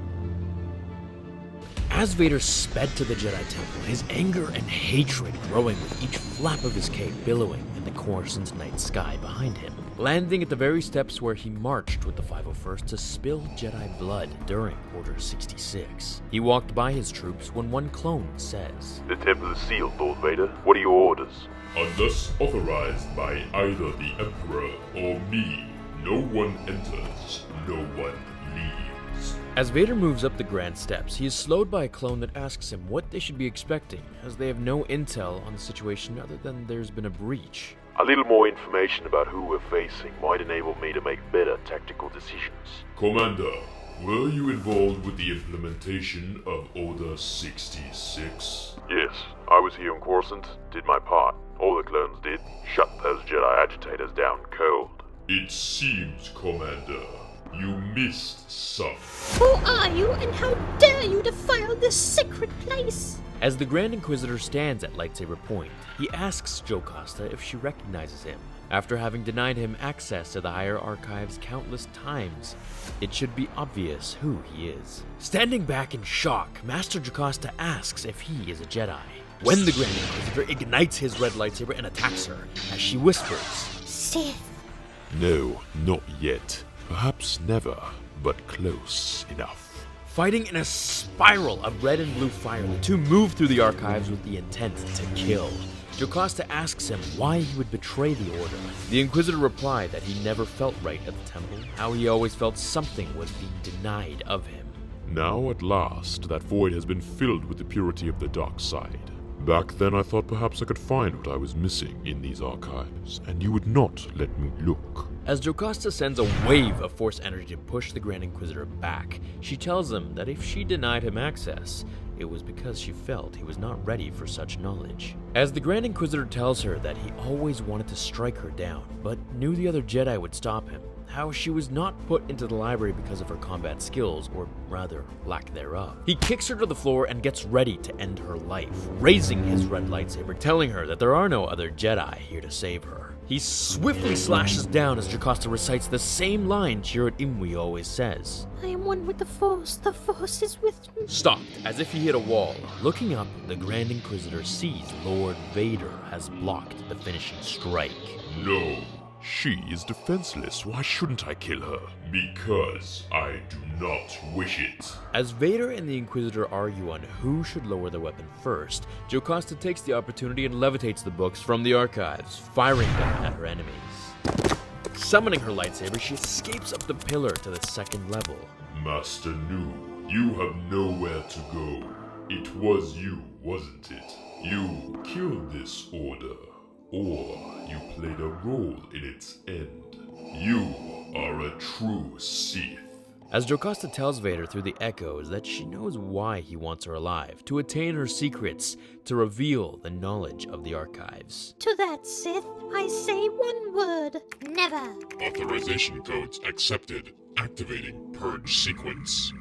[SPEAKER 3] As Vader sped to the Jedi Temple, his anger and hatred growing with each flap of his cape billowing in the Coruscant night sky behind him, landing at the very steps where he marched with the 501st to spill Jedi blood during Order 66. He walked by his troops when one clone says,
[SPEAKER 4] The temple is sealed, Lord Vader. What are your orders?
[SPEAKER 5] Unless authorized by either the Emperor or me, no one enters, no one leaves.
[SPEAKER 3] As Vader moves up the grand steps, he is slowed by a clone that asks him what they should be expecting, as they have no intel on the situation other than there's been a breach.
[SPEAKER 4] A little more information about who we're facing might enable me to make better tactical decisions.
[SPEAKER 5] Commander, were you involved with the implementation of Order 66?
[SPEAKER 4] Yes, I was here in Coruscant, did my part. All the clones did. Shut those Jedi agitators down cold.
[SPEAKER 5] It seems, Commander, you missed some.
[SPEAKER 9] Who are you, and how dare you defile this sacred place?
[SPEAKER 3] As the Grand Inquisitor stands at lightsaber point, he asks Jocasta if she recognizes him. After having denied him access to the higher archives countless times, it should be obvious who he is. Standing back in shock, Master Jocasta asks if he is a Jedi, when the Grand Inquisitor ignites his red lightsaber and attacks her, as she whispers,
[SPEAKER 9] Sith.
[SPEAKER 8] No, not yet. Perhaps never, but close enough.
[SPEAKER 3] Fighting in a spiral of red and blue fire, the two move through the archives with the intent to kill. Jocasta asks him why he would betray the Order. The Inquisitor replied that he never felt right at the temple, how he always felt something was being denied of him.
[SPEAKER 8] Now at last, that void has been filled with the purity of the dark side. Back then I thought perhaps I could find what I was missing in these archives, and you would not let me look.
[SPEAKER 3] As Jocasta sends a wave of Force energy to push the Grand Inquisitor back, she tells him that if she denied him access, it was because she felt he was not ready for such knowledge. As the Grand Inquisitor tells her that he always wanted to strike her down, but knew the other Jedi would stop him, how she was not put into the library because of her combat skills, or rather, lack thereof. He kicks her to the floor and gets ready to end her life, raising his red lightsaber, telling her that there are no other Jedi here to save her. He swiftly slashes down as Jocasta recites the same line Chirrut Imwe always says.
[SPEAKER 9] I am one with the Force is with me.
[SPEAKER 3] Stopped, as if he hit a wall. Looking up, the Grand Inquisitor sees Lord Vader has blocked the finishing strike.
[SPEAKER 5] No, she is defenseless. Why shouldn't I kill her? Because I do not wish it.
[SPEAKER 3] As Vader and the Inquisitor argue on who should lower their weapon first, Jocasta takes the opportunity and levitates the books from the archives, firing them at her enemies. Summoning her lightsaber, she escapes up the pillar to the second level.
[SPEAKER 5] Master Nu, you have nowhere to go. It was you, wasn't it? You killed this order, or you played a role in its end. You are a true Sith.
[SPEAKER 3] As Jocasta tells Vader through the echoes that she knows why he wants her alive, to attain her secrets, to reveal the knowledge of the archives.
[SPEAKER 9] To that, Sith, I say one word. Never.
[SPEAKER 6] Authorization codes accepted. Activating purge sequence.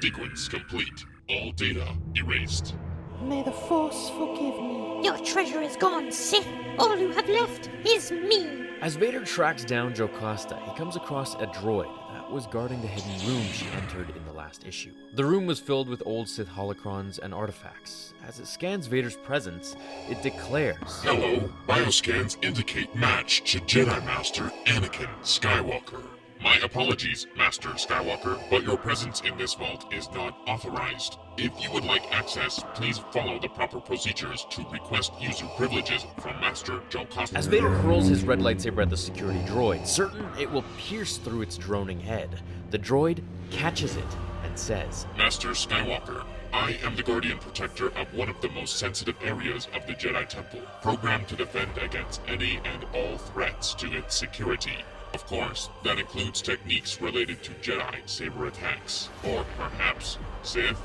[SPEAKER 6] Sequence complete. All data erased.
[SPEAKER 9] May the Force forgive me. Your treasure is gone, Sith. All you have left is me.
[SPEAKER 3] As Vader tracks down Jocasta, he comes across a droid that was guarding the hidden room she entered in the last issue. The room was filled with old Sith holocrons and artifacts. As it scans Vader's presence, it declares,
[SPEAKER 6] Hello, bioscans indicate match to Jedi Master Anakin Skywalker. My apologies, Master Skywalker, but your presence in this vault is not authorized. If you would like access, please follow the proper procedures to request user privileges from Master Jocasta.
[SPEAKER 3] As Vader hurls his red lightsaber at the security droid, certain it will pierce through its droning head, the droid catches it and says,
[SPEAKER 6] Master Skywalker, I am the Guardian Protector of one of the most sensitive areas of the Jedi Temple, programmed to defend against any and all threats to its security. Of course, that includes techniques related to Jedi saber attacks, or perhaps Sith.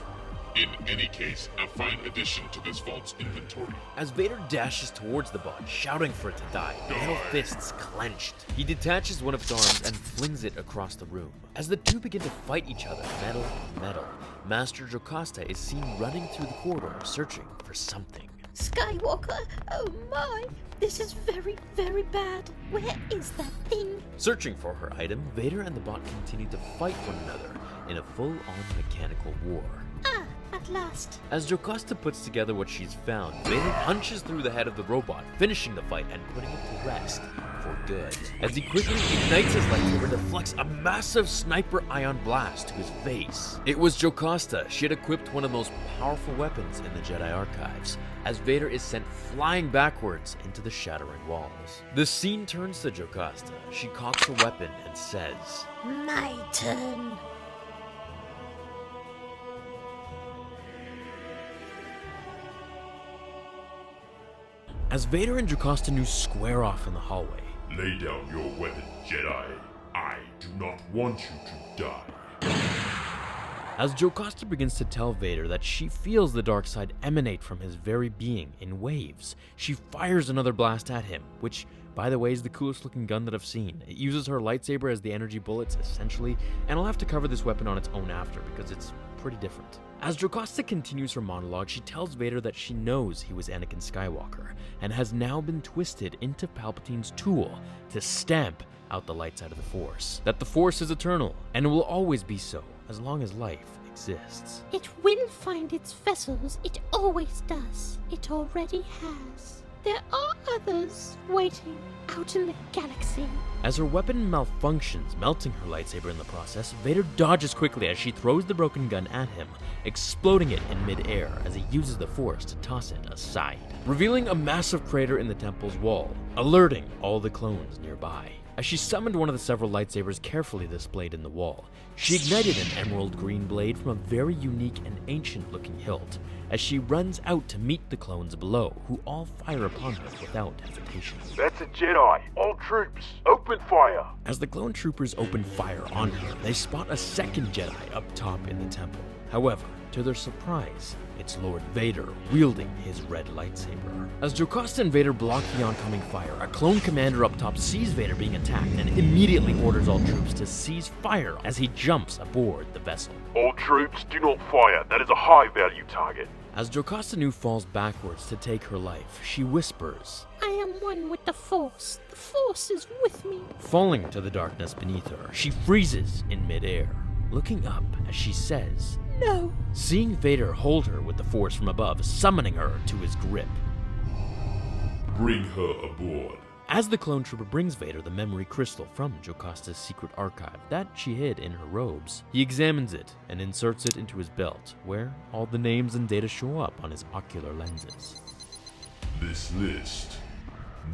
[SPEAKER 6] In any case, a fine addition to this vault's inventory.
[SPEAKER 3] As Vader dashes towards the bot, shouting for it to die, metal fists clenched. He detaches one of its arms and flings it across the room. As the two begin to fight each other, metal to metal, Master Jocasta is seen running through the corridor, searching for something.
[SPEAKER 9] Skywalker, oh my, this is very, very bad. Where is that thing?
[SPEAKER 3] Searching for her item, Vader and the bot continue to fight one another in a full-on mechanical war.
[SPEAKER 9] Ah, at last.
[SPEAKER 3] As Jocasta puts together what she's found, Vader punches through the head of the robot, finishing the fight and putting it to rest for good. As he quickly ignites his lightsaber and deflects a massive sniper ion blast to his face. It was Jocasta. She had equipped one of the most powerful weapons in the Jedi archives, as Vader is sent flying backwards into the shattering walls. The scene turns to Jocasta. She cocks her weapon and says,
[SPEAKER 9] My turn.
[SPEAKER 3] As Vader and Jocasta Nu square off in the hallway.
[SPEAKER 5] Lay down your weapon, Jedi. I do not want you to die.
[SPEAKER 3] As Jocasta begins to tell Vader that she feels the dark side emanate from his very being in waves, she fires another blast at him, which, by the way, is the coolest looking gun that I've seen. It uses her lightsaber as the energy bullets, essentially, and I'll have to cover this weapon on its own after, because it's pretty different. As Jocasta continues her monologue, she tells Vader that she knows he was Anakin Skywalker, and has now been twisted into Palpatine's tool to stamp out the light side of the Force. That the Force is eternal, and will always be so, as long as life exists.
[SPEAKER 9] It will find its vessels. It always does. It already has. There are others waiting out in the galaxy.
[SPEAKER 3] As her weapon malfunctions, melting her lightsaber in the process, Vader dodges quickly as she throws the broken gun at him, exploding it in midair as he uses the Force to toss it aside, revealing a massive crater in the temple's wall, alerting all the clones nearby. As she summoned one of the several lightsabers carefully displayed in the wall, she ignited an emerald green blade from a very unique and ancient-looking hilt, as she runs out to meet the clones below, who all fire upon her without hesitation.
[SPEAKER 4] That's a Jedi. All troops, open fire.
[SPEAKER 3] As the clone troopers open fire on her, they spot a second Jedi up top in the temple. However, to their surprise, it's Lord Vader wielding his red lightsaber. As Jocasta and Vader block the oncoming fire, a clone commander up top sees Vader being attacked and immediately orders all troops to cease fire as he jumps aboard the vessel.
[SPEAKER 4] All troops, do not fire. That is a high-value target.
[SPEAKER 3] As Jocasta Nu falls backwards to take her life, she whispers,
[SPEAKER 9] I am one with the Force. The Force is with me.
[SPEAKER 3] Falling to the darkness beneath her, she freezes in midair, looking up as she says,
[SPEAKER 9] No.
[SPEAKER 3] seeing Vader hold her with the Force from above, summoning her to his grip.
[SPEAKER 5] Bring her aboard.
[SPEAKER 3] As the clone trooper brings Vader the memory crystal from Jocasta's secret archive that she hid in her robes, he examines it and inserts it into his belt, where all the names and data show up on his ocular lenses.
[SPEAKER 5] This list: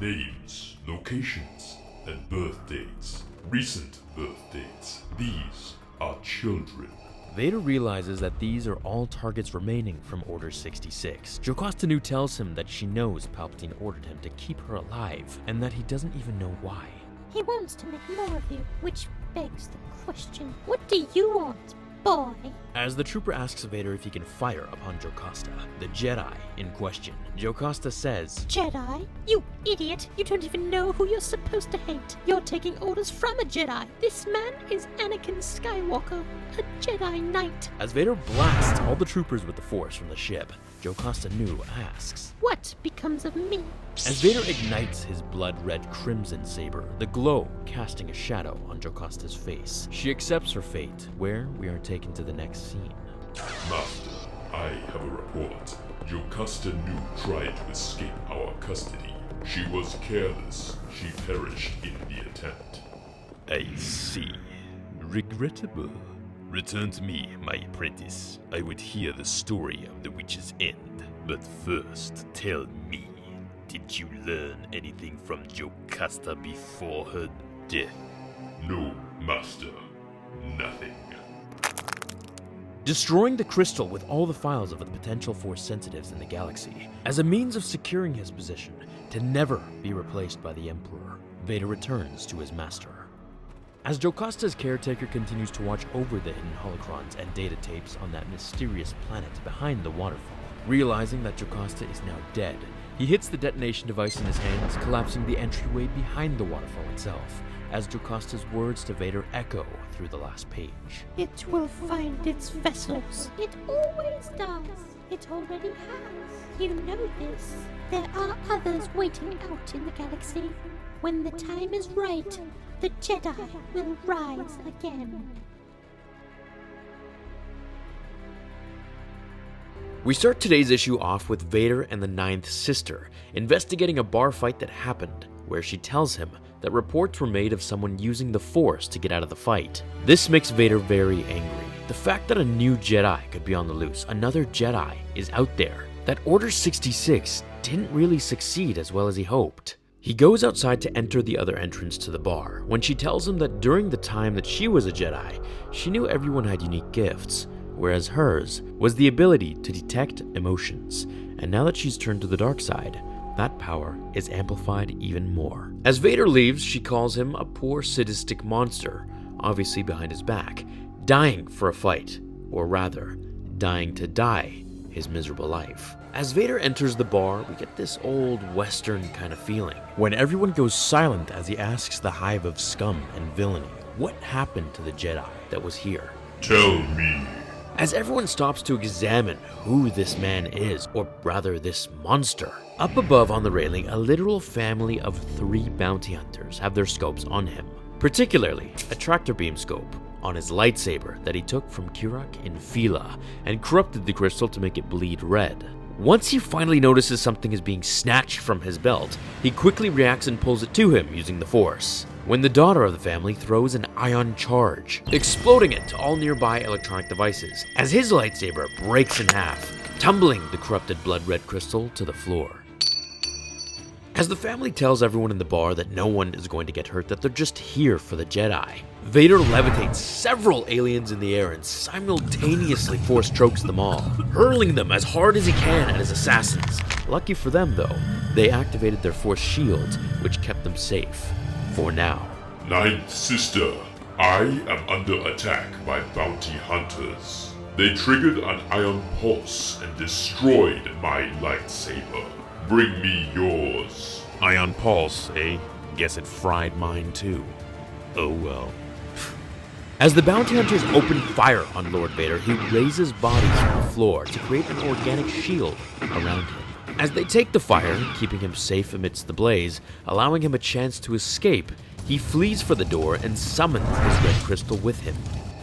[SPEAKER 5] names, locations, and birth dates. Recent birth dates. These are children.
[SPEAKER 3] Vader realizes that these are all targets remaining from Order 66. Jocasta Nu tells him that she knows Palpatine ordered him to keep her alive, and that he doesn't even know why.
[SPEAKER 9] He wants to make more of you, which begs the question, what do you want, boy?
[SPEAKER 3] As the trooper asks Vader if he can fire upon Jocasta, the Jedi in question, Jocasta says,
[SPEAKER 9] Jedi? You idiot! You don't even know who you're supposed to hate. You're taking orders from a Jedi. This man is Anakin Skywalker, a Jedi Knight.
[SPEAKER 3] As Vader blasts all the troopers with the Force from the ship, Jocasta Nu asks,
[SPEAKER 9] What becomes of me?
[SPEAKER 3] As Vader ignites his blood-red crimson saber, the glow casting a shadow on Jocasta's face. She accepts her fate, where we are taken to the next scene.
[SPEAKER 5] Master, I have a report. Jocasta Nu tried to escape our custody. She was careless. She perished in the attempt.
[SPEAKER 10] I see. Regrettable. Return to me, my apprentice. I would hear the story of the witch's end. But first, tell me, did you learn anything from Jocasta before her death?
[SPEAKER 5] No, Master. Nothing.
[SPEAKER 3] Destroying the crystal with all the files of the potential Force sensitives in the galaxy, as a means of securing his position to never be replaced by the Emperor, Vader returns to his master. As Jocasta's caretaker continues to watch over the hidden holocrons and data tapes on that mysterious planet behind the waterfall, realizing that Jocasta is now dead, he hits the detonation device in his hands, collapsing the entryway behind the waterfall itself, as Jocasta's words to Vader echo through the last page.
[SPEAKER 9] It will find its vessels. It always does. It already has. You know this. There are others waiting out in the galaxy. When the time is right, the Jedi will rise again.
[SPEAKER 3] We start today's issue off with Vader and the Ninth Sister investigating a bar fight that happened, where she tells him that reports were made of someone using the Force to get out of the fight. This makes Vader very angry. The fact that a new Jedi could be on the loose, another Jedi is out there, that Order 66 didn't really succeed as well as he hoped. He goes outside to enter the other entrance to the bar, when she tells him that during the time that she was a Jedi, she knew everyone had unique gifts, whereas hers was the ability to detect emotions, and now that she's turned to the dark side, that power is amplified even more. As Vader leaves, she calls him a poor sadistic monster, obviously behind his back, dying for a fight, or rather, dying to die his miserable life. As Vader enters the bar, we get this old Western kind of feeling, when everyone goes silent as he asks the hive of scum and villainy, what happened to the Jedi that was here?
[SPEAKER 5] Tell me.
[SPEAKER 3] As everyone stops to examine who this man is, or rather this monster, up above on the railing, a literal family of 3 bounty hunters have their scopes on him, particularly a tractor beam scope on his lightsaber that he took from Kirak in Phila and corrupted the crystal to make it bleed red. Once he finally notices something is being snatched from his belt, he quickly reacts and pulls it to him using the Force, when the daughter of the family throws an ion charge, exploding it to all nearby electronic devices, as his lightsaber breaks in half, tumbling the corrupted blood-red crystal to the floor. As the family tells everyone in the bar that no one is going to get hurt, that they're just here for the Jedi, Vader levitates several aliens in the air and simultaneously Force chokes them all, hurling them as hard as he can at his assassins. Lucky for them though, they activated their Force shields, which kept them safe. For now.
[SPEAKER 5] Ninth Sister, I am under attack by bounty hunters. They triggered an ion pulse and destroyed my lightsaber. Bring me yours.
[SPEAKER 10] Ion pulse, eh? Guess it fried mine too. Oh well.
[SPEAKER 3] As the bounty hunters open fire on Lord Vader, he raises bodies from the floor to create an organic shield around him. As they take the fire, keeping him safe amidst the blaze, allowing him a chance to escape, he flees for the door and summons his red crystal with him.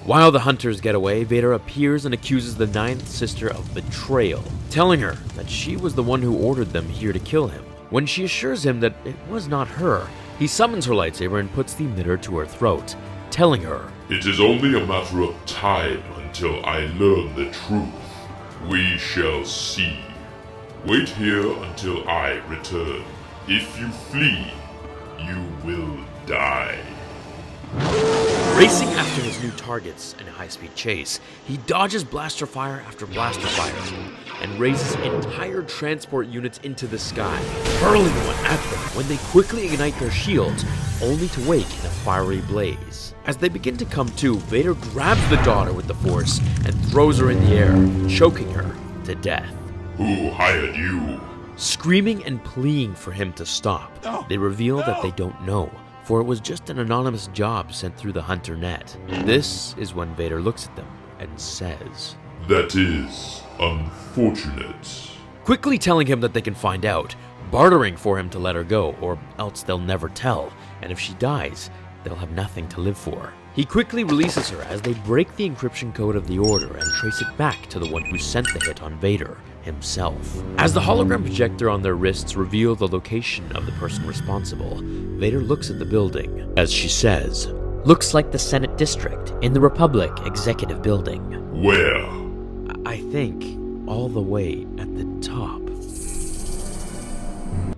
[SPEAKER 3] While the hunters get away, Vader appears and accuses the ninth sister of betrayal, telling her that she was the one who ordered them here to kill him. When she assures him that it was not her, he summons her lightsaber and puts the emitter to her throat, telling her,
[SPEAKER 5] "It is only a matter of time until I learn the truth. We shall see. Wait here until I return. If you flee, you will die."
[SPEAKER 3] Racing after his new targets in a high-speed chase, he dodges blaster fire after blaster fire and raises entire transport units into the sky, hurling one at them when they quickly ignite their shields, only to wake in a fiery blaze. As they begin to come to, Vader grabs the daughter with the Force and throws her in the air, choking her to death.
[SPEAKER 5] "Who hired you?"
[SPEAKER 3] Screaming and pleading for him to stop, they reveal that they don't know, for it was just an anonymous job sent through the hunter net. This is when Vader looks at them and says,
[SPEAKER 5] "That is unfortunate."
[SPEAKER 3] Quickly telling him that they can find out, bartering for him to let her go, or else they'll never tell, and if she dies, they'll have nothing to live for. He quickly releases her as they break the encryption code of the Order and trace it back to the one who sent the hit on Vader himself. As the hologram projector on their wrists reveal the location of the person responsible, Vader looks at the building as she says,
[SPEAKER 9] "Looks like the Senate District in the Republic Executive Building."
[SPEAKER 5] "Where?"
[SPEAKER 3] "I think all the way at the top."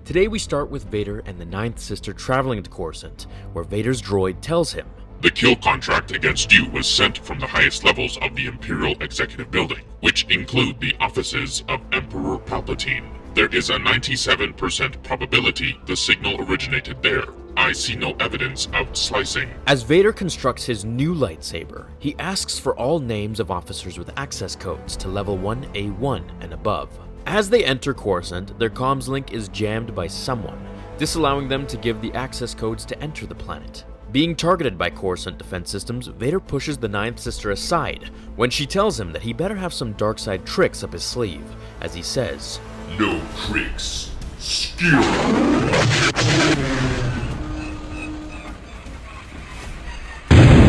[SPEAKER 3] Today we start with Vader and the ninth sister traveling to Coruscant, where Vader's droid tells him,
[SPEAKER 6] "The kill contract against you was sent from the highest levels of the Imperial Executive Building, which include the offices of Emperor Palpatine. There is a 97% probability the signal originated there. I see no evidence of slicing."
[SPEAKER 3] As Vader constructs his new lightsaber, he asks for all names of officers with access codes to level 1A1 and above. As they enter Coruscant, their comms link is jammed by someone, disallowing them to give the access codes to enter the planet. Being targeted by Coruscant defense systems, Vader pushes the ninth sister aside when she tells him that he better have some dark side tricks up his sleeve, as he says,
[SPEAKER 5] "No tricks. Skill."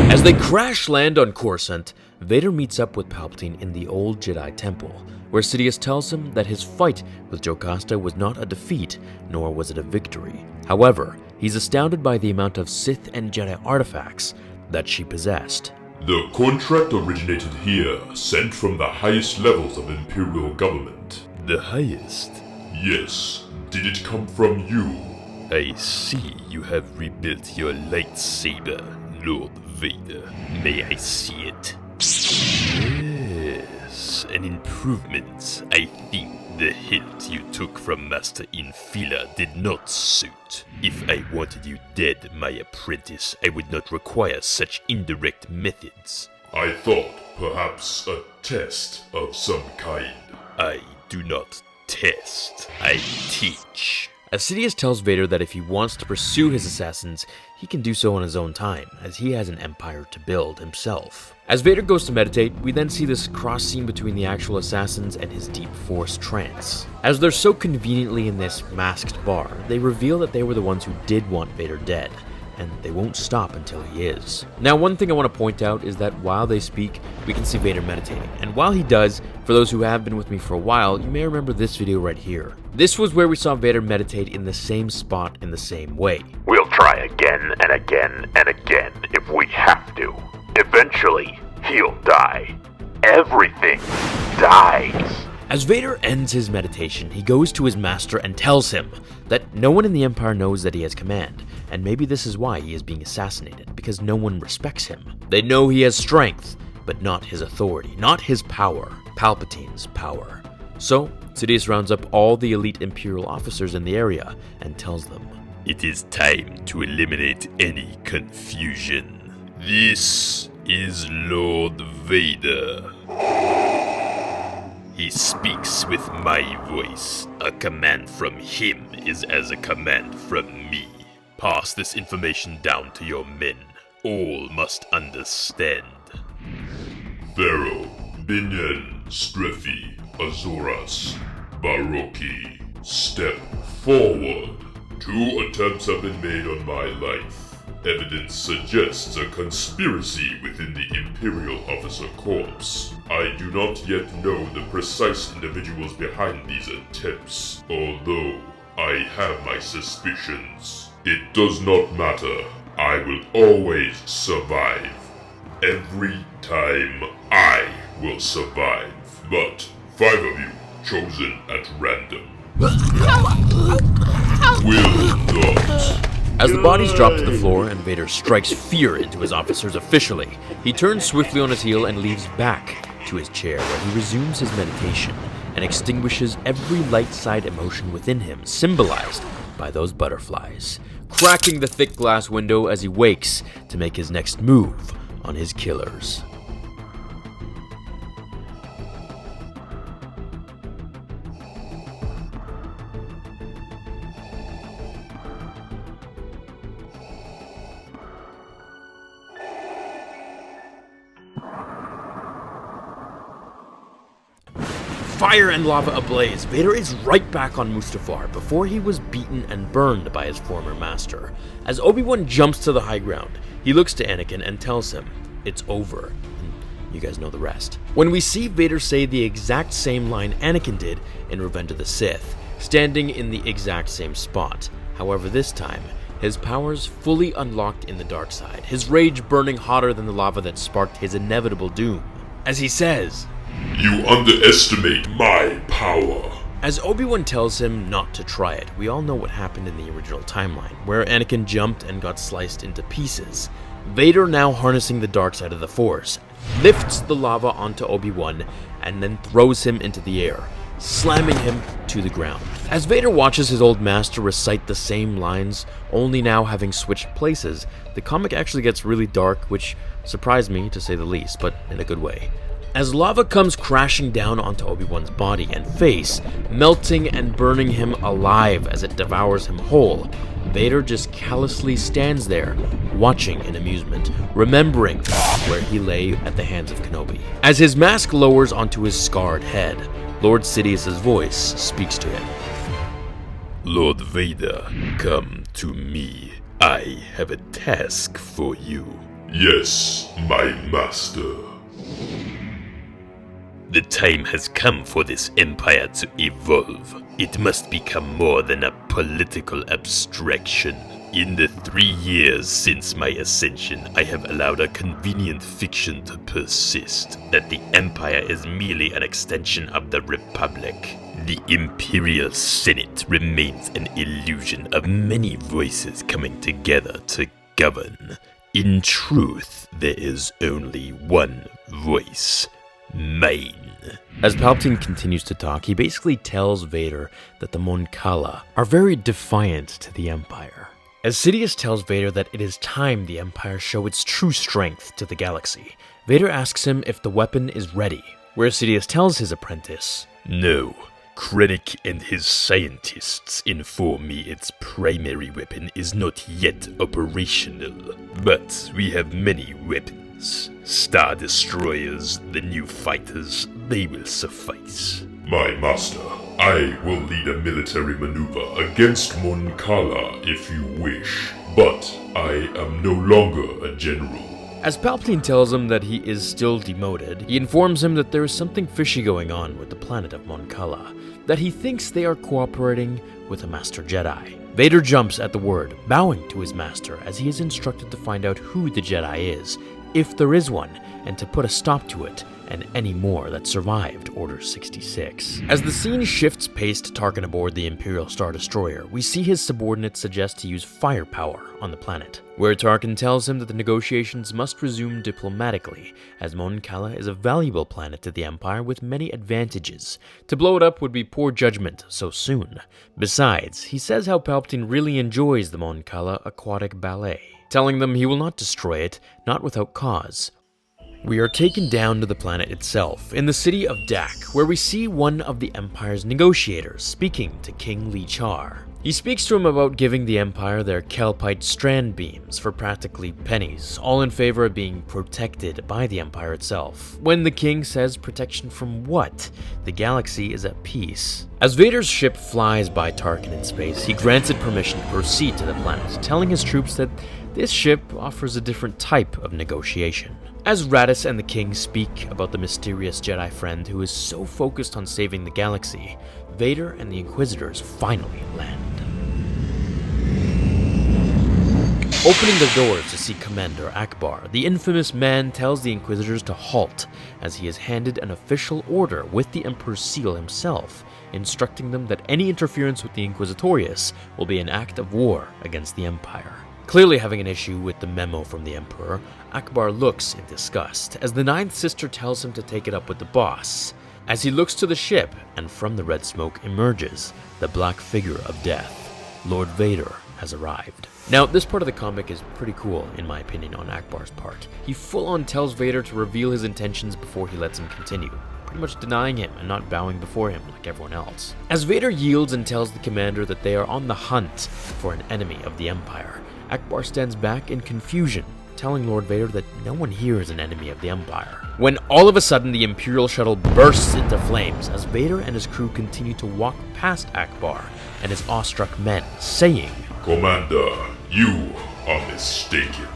[SPEAKER 3] As they crash land on Coruscant, Vader meets up with Palpatine in the old Jedi Temple, where Sidious tells him that his fight with Jocasta was not a defeat, nor was it a victory. However, he's astounded by the amount of Sith and Jedi artifacts that she possessed.
[SPEAKER 5] "The contract originated here, sent from the highest levels of Imperial government."
[SPEAKER 10] The highest?
[SPEAKER 5] "Yes. Did it come from you?"
[SPEAKER 10] I see you have rebuilt your lightsaber, Lord Vader. May I see it? Yes, an improvement. I think the hilt you took from Master Infila did not suit. If I wanted you dead, my apprentice, I would not require such indirect methods.
[SPEAKER 5] "I thought perhaps a test of some kind."
[SPEAKER 10] I do not test, I teach.
[SPEAKER 3] As Sidious tells Vader that if he wants to pursue his assassins, he can do so on his own time, as he has an empire to build himself. As Vader goes to meditate, we then see this cross scene between the actual assassins and his deep Force trance. As they're so conveniently in this masked bar, they reveal that they were the ones who did want Vader dead, and they won't stop until he is. Now, one thing I want to point out is that while they speak, we can see Vader meditating. And while he does, for those who have been with me for a while, you may remember this video right here. This was where we saw Vader meditate in the same spot in the same way.
[SPEAKER 4] We'll try again and again and again if we have to. Eventually, he'll die. Everything dies.
[SPEAKER 3] As Vader ends his meditation, he goes to his master and tells him that no one in the Empire knows that he has command, and maybe this is why he is being assassinated, because no one respects him. They know he has strength, but not his authority, not his power, Palpatine's power. So, Sidious rounds up all the elite Imperial officers in the area and tells them,
[SPEAKER 10] It is time to eliminate any confusion. This is Lord Vader. He speaks with my voice. A command from him is as a command from me. Pass this information down to your men. All must understand.
[SPEAKER 5] Pharaoh, Binyan, Strefi, Azoras, Baroki. Step forward. 2 attempts have been made on my life. Evidence suggests a conspiracy within the Imperial Officer Corps. I do not yet know the precise individuals behind these attempts, although I have my suspicions. It does not matter. I will always survive. Every time I will survive. But 5 of you chosen at random will not.
[SPEAKER 3] As the bodies drop to the floor and Vader strikes fear into his officers officially, he turns swiftly on his heel and leaves back to his chair where he resumes his meditation and extinguishes every light side emotion within him, symbolized by those butterflies, cracking the thick glass window as he wakes to make his next move on his killers. Fire and lava ablaze, Vader is right back on Mustafar before he was beaten and burned by his former master. As Obi-Wan jumps to the high ground, he looks to Anakin and tells him, "It's over." And you guys know the rest. When we see Vader say the exact same line Anakin did in Revenge of the Sith, standing in the exact same spot. However, this time, his powers fully unlocked in the dark side, his rage burning hotter than the lava that sparked his inevitable doom. As he says,
[SPEAKER 5] "You underestimate my power."
[SPEAKER 3] As Obi-Wan tells him not to try it, we all know what happened in the original timeline, where Anakin jumped and got sliced into pieces. Vader, now harnessing the dark side of the Force, lifts the lava onto Obi-Wan and then throws him into the air, slamming him to the ground. As Vader watches his old master recite the same lines, only now having switched places, the comic actually gets really dark, which surprised me to say the least, but in a good way. As lava comes crashing down onto Obi-Wan's body and face, melting and burning him alive as it devours him whole, Vader just callously stands there, watching in amusement, remembering where he lay at the hands of Kenobi. As his mask lowers onto his scarred head, Lord Sidious's voice speaks to him.
[SPEAKER 10] Lord Vader, come to me. I have a task for you.
[SPEAKER 5] Yes, my master.
[SPEAKER 10] The time has come for this empire to evolve. It must become more than a political abstraction. In the 3 years since my ascension, I have allowed a convenient fiction to persist, that the Empire is merely an extension of the Republic. The Imperial Senate remains an illusion of many voices coming together to govern. In truth, there is only one voice. Mine.
[SPEAKER 3] As Palpatine continues to talk, he basically tells Vader that the Mon Cala are very defiant to the Empire. As Sidious tells Vader that it is time the Empire show its true strength to the galaxy, Vader asks him if the weapon is ready, where Sidious tells his apprentice,
[SPEAKER 10] "No. Krennic and his scientists inform me its primary weapon is not yet operational, but we have many weapons. Star Destroyers, the new fighters, they will suffice."
[SPEAKER 5] My master, I will lead a military maneuver against Mon Cala if you wish, but I am no longer a general.
[SPEAKER 3] As Palpatine tells him that he is still demoted, he informs him that there is something fishy going on with the planet of Mon Cala, that he thinks they are cooperating with a Master Jedi. Vader jumps at the word, bowing to his master as he is instructed to find out who the Jedi is, if there is one, and to put a stop to it and any more that survived Order 66. As the scene shifts pace to Tarkin aboard the Imperial Star Destroyer, we see his subordinates suggest to use firepower on the planet, where Tarkin tells him that the negotiations must resume diplomatically, as Mon Cala is a valuable planet to the Empire with many advantages. To blow it up would be poor judgment so soon. Besides, he says how Palpatine really enjoys the Mon Cala aquatic ballet, telling them he will not destroy it, not without cause. We are taken down to the planet itself, in the city of Dak, where we see one of the Empire's negotiators speaking to King Lee Char. He speaks to him about giving the Empire their Kelpite strand beams for practically pennies, all in favor of being protected by the Empire itself. When the king says protection from what? The galaxy is at peace. As Vader's ship flies by Tarkin in space, he grants it permission to proceed to the planet, telling his troops that this ship offers a different type of negotiation. As Radis and the king speak about the mysterious Jedi friend who is so focused on saving the galaxy, Vader and the Inquisitors finally land. Opening the doors to see Commander Akbar, the infamous man tells the Inquisitors to halt, as he is handed an official order with the Emperor's seal himself, instructing them that any interference with the Inquisitorius will be an act of war against the Empire. Clearly having an issue with the memo from the Emperor, Akbar looks in disgust, as the Ninth Sister tells him to take it up with the boss. As he looks to the ship, and from the red smoke emerges the black figure of death. Lord Vader has arrived. Now, this part of the comic is pretty cool, in my opinion, on Akbar's part. He full-on tells Vader to reveal his intentions before he lets him continue, pretty much denying him and not bowing before him like everyone else. As Vader yields and tells the commander that they are on the hunt for an enemy of the Empire, Akbar stands back in confusion, telling Lord Vader that no one here is an enemy of the Empire. When all of a sudden the Imperial shuttle bursts into flames as Vader and his crew continue to walk past Akbar and his awestruck men, saying,
[SPEAKER 5] Commander, you are mistaken.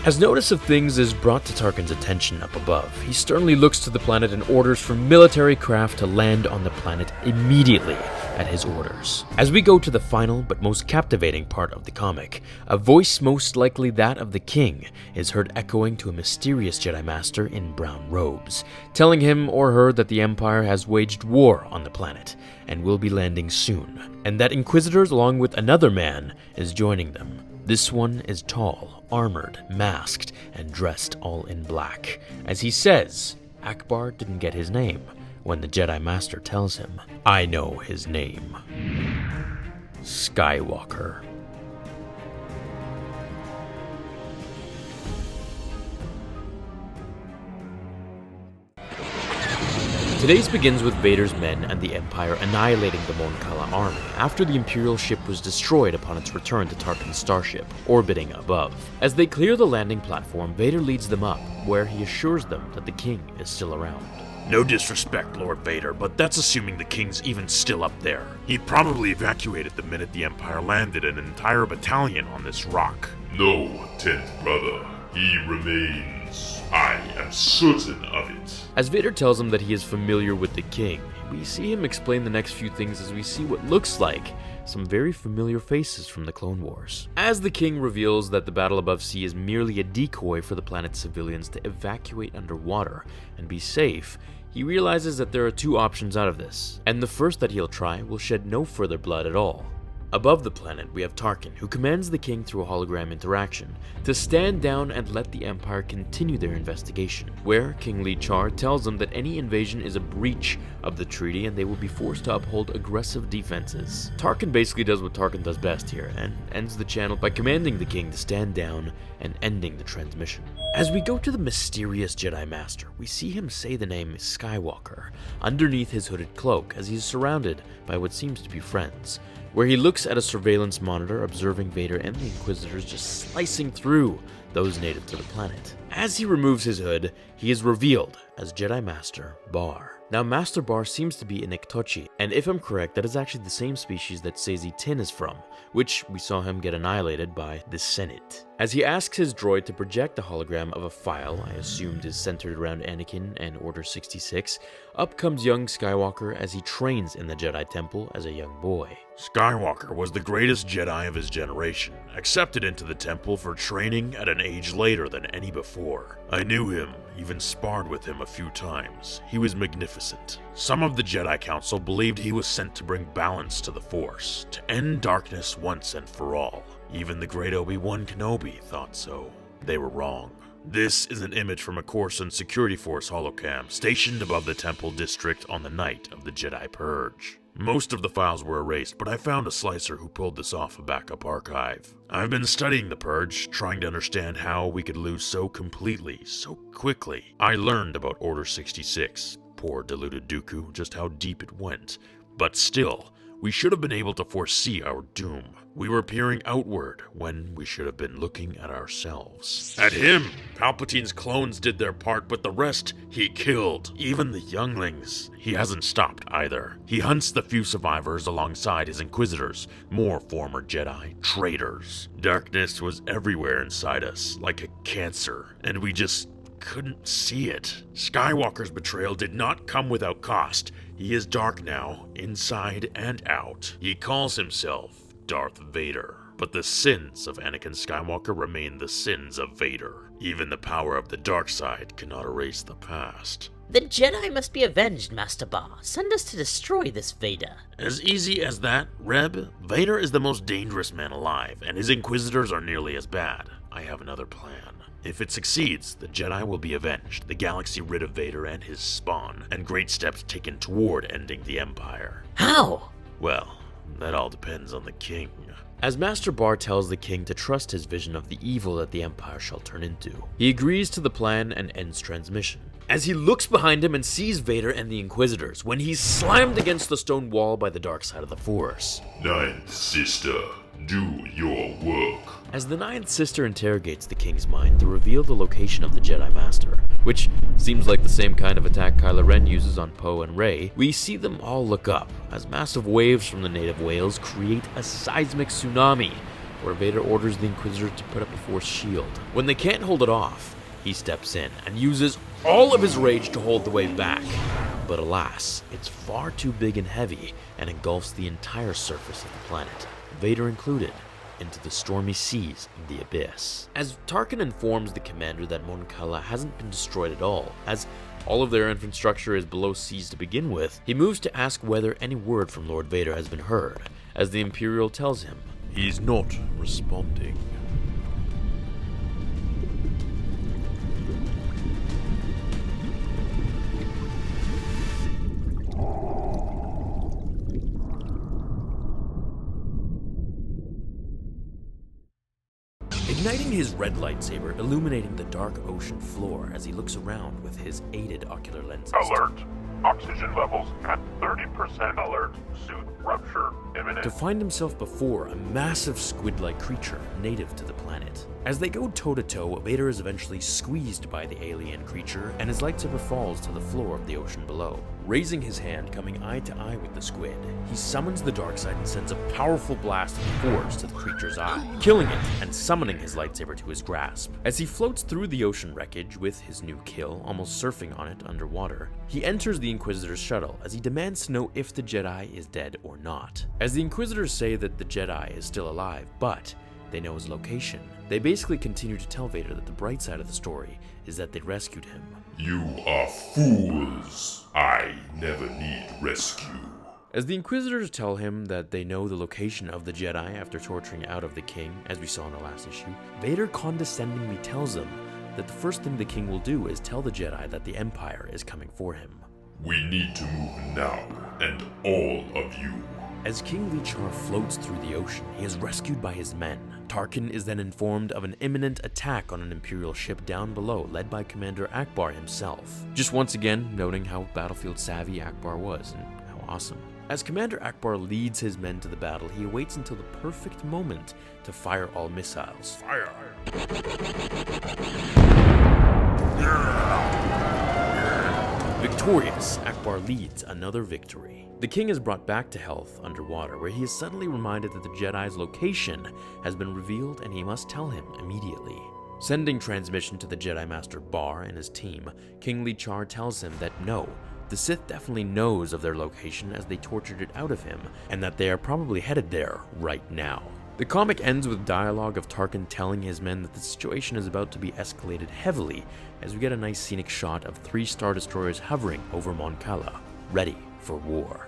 [SPEAKER 3] As notice of things is brought to Tarkin's attention up above, he sternly looks to the planet and orders for military craft to land on the planet immediately at his orders. As we go to the final but most captivating part of the comic, a voice most likely that of the king is heard echoing to a mysterious Jedi Master in brown robes, telling him or her that the Empire has waged war on the planet and will be landing soon, and that Inquisitors along with another man is joining them. This one is tall, armored, masked, and dressed all in black. As he says, Akbar didn't get his name, when the Jedi Master tells him, I know his name. Skywalker. Today's begins with Vader's men and the Empire annihilating the Mon Cala army after the Imperial ship was destroyed upon its return to Tarkin's starship, orbiting above. As they clear the landing platform, Vader leads them up, where he assures them that the king is still around.
[SPEAKER 10] No disrespect, Lord Vader, but that's assuming the king's even still up there. He probably evacuated the minute the Empire landed an entire battalion on this rock.
[SPEAKER 5] No, 10th brother. He remains. I am certain of it.
[SPEAKER 3] As Vader tells him that he is familiar with the king, we see him explain the next few things as we see what looks like some very familiar faces from the Clone Wars. As the king reveals that the battle above sea is merely a decoy for the planet's civilians to evacuate underwater and be safe, he realizes that there are two options out of this, and the first that he'll try will shed no further blood at all. Above the planet, we have Tarkin, who commands the king through a hologram interaction to stand down and let the Empire continue their investigation, where King Lee Char tells them that any invasion is a breach of the treaty and they will be forced to uphold aggressive defenses. Tarkin basically does what Tarkin does best here, and ends the channel by commanding the king to stand down and ending the transmission. As we go to the mysterious Jedi Master, we see him say the name Skywalker underneath his hooded cloak as he is surrounded by what seems to be friends, where he looks at a surveillance monitor observing Vader and the Inquisitors just slicing through those native to the planet. As he removes his hood, he is revealed as Jedi Master Bar. Now, Master Bar seems to be an Iktochi, and if I'm correct, that is actually the same species that Sazy Tin is from, which we saw him get annihilated by the Senate. As he asks his droid to project a hologram of a file I assumed is centered around Anakin and Order 66, up comes young Skywalker as he trains in the Jedi Temple as a young boy.
[SPEAKER 10] Skywalker was the greatest Jedi of his generation, accepted into the temple for training at an age later than any before. I knew him, even sparred with him a few times. He was magnificent. Some of the Jedi Council believed he was sent to bring balance to the Force, to end darkness once and for all. Even the great Obi-Wan Kenobi thought so. They were wrong. This is an image from a Coruscant Security Force holocam stationed above the Temple District on the night of the Jedi Purge.
[SPEAKER 3] Most of the files were erased, but I found a slicer who pulled this off a backup archive. I've been studying the Purge, trying to understand how we could lose so completely, so quickly. I learned about Order 66. Poor deluded Dooku, just how deep it went. But still, we should have been able to foresee our doom. We were peering outward when we should have been looking at ourselves. At him! Palpatine's clones did their part, but the rest he killed. Even the younglings. He hasn't stopped either. He hunts the few survivors alongside his Inquisitors, more former Jedi, traitors. Darkness was everywhere inside us, like a cancer, and we just couldn't see it. Skywalker's betrayal did not come without cost. He is dark now, inside and out. He calls himself Darth Vader. But the sins of Anakin Skywalker remain the sins of Vader. Even the power of the dark side cannot erase the past.
[SPEAKER 9] The Jedi must be avenged, Master Bar. Send us to destroy this Vader.
[SPEAKER 3] As easy as that, Reb. Vader is the most dangerous man alive, and his Inquisitors are nearly as bad. I have another plan. If it succeeds, the Jedi will be avenged, the galaxy rid of Vader and his spawn, and great steps taken toward ending the Empire.
[SPEAKER 9] How?
[SPEAKER 3] Well, that all depends on the King. As Master Bar tells the King to trust his vision of the evil that the Empire shall turn into, he agrees to the plan and ends transmission. As he looks behind him and sees Vader and the Inquisitors, when he's slammed against the stone wall by the dark side of the Force.
[SPEAKER 5] Ninth Sister, do your work.
[SPEAKER 3] As the Ninth Sister interrogates the King's mind to reveal the location of the Jedi Master, which seems like the same kind of attack Kylo Ren uses on Poe and Rey, we see them all look up as massive waves from the native whales create a seismic tsunami, where Vader orders the Inquisitor to put up a Force shield. When they can't hold it off, he steps in and uses all of his rage to hold the wave back. But alas, it's far too big and heavy and engulfs the entire surface of the planet, Vader included, into the stormy seas of the abyss. As Tarkin informs the commander that Mon Cala hasn't been destroyed at all, as all of their infrastructure is below seas to begin with, he moves to ask whether any word from Lord Vader has been heard, as the Imperial tells him he's not responding. Igniting his red lightsaber, illuminating the dark ocean floor as he looks around with his aided ocular lenses.
[SPEAKER 6] Alert! Oxygen levels at 30%. Alert! Suit rupture imminent.
[SPEAKER 3] To find himself before a massive squid-like creature native to the planet. As they go toe-to-toe, Vader is eventually squeezed by the alien creature, and his lightsaber falls to the floor of the ocean below. Raising his hand, coming eye to eye with the squid, he summons the dark side and sends a powerful blast of force to the creature's eye, killing it and summoning his lightsaber to his grasp. As he floats through the ocean wreckage with his new kill, almost surfing on it underwater, he enters the Inquisitor's shuttle as he demands to know if the Jedi is dead or not. As the Inquisitors say that the Jedi is still alive, but they know his location, they basically continue to tell Vader that the bright side of the story is that they rescued him.
[SPEAKER 5] You are fools. I never need rescue.
[SPEAKER 3] As the Inquisitors tell him that they know the location of the Jedi after torturing out of the King, as we saw in the last issue, Vader condescendingly tells them that the first thing the King will do is tell the Jedi that the Empire is coming for him.
[SPEAKER 5] We need to move now, and all of you.
[SPEAKER 3] As King Lichar floats through the ocean, he is rescued by his men. Tarkin is then informed of an imminent attack on an Imperial ship down below, led by Commander Akbar himself. Just once again, noting how battlefield savvy Akbar was, and how awesome. As Commander Akbar leads his men to the battle, he awaits until the perfect moment to fire all missiles. Fire! Victorious, Akbar leads another victory. The King is brought back to health underwater, where he is suddenly reminded that the Jedi's location has been revealed and he must tell him immediately. Sending transmission to the Jedi Master Bar and his team, King Lichar tells him that no, the Sith definitely knows of their location as they tortured it out of him, and that they are probably headed there right now. The comic ends with dialogue of Tarkin telling his men that the situation is about to be escalated heavily, as we get a nice scenic shot of 3 Star Destroyers hovering over Mon Cala, ready for war.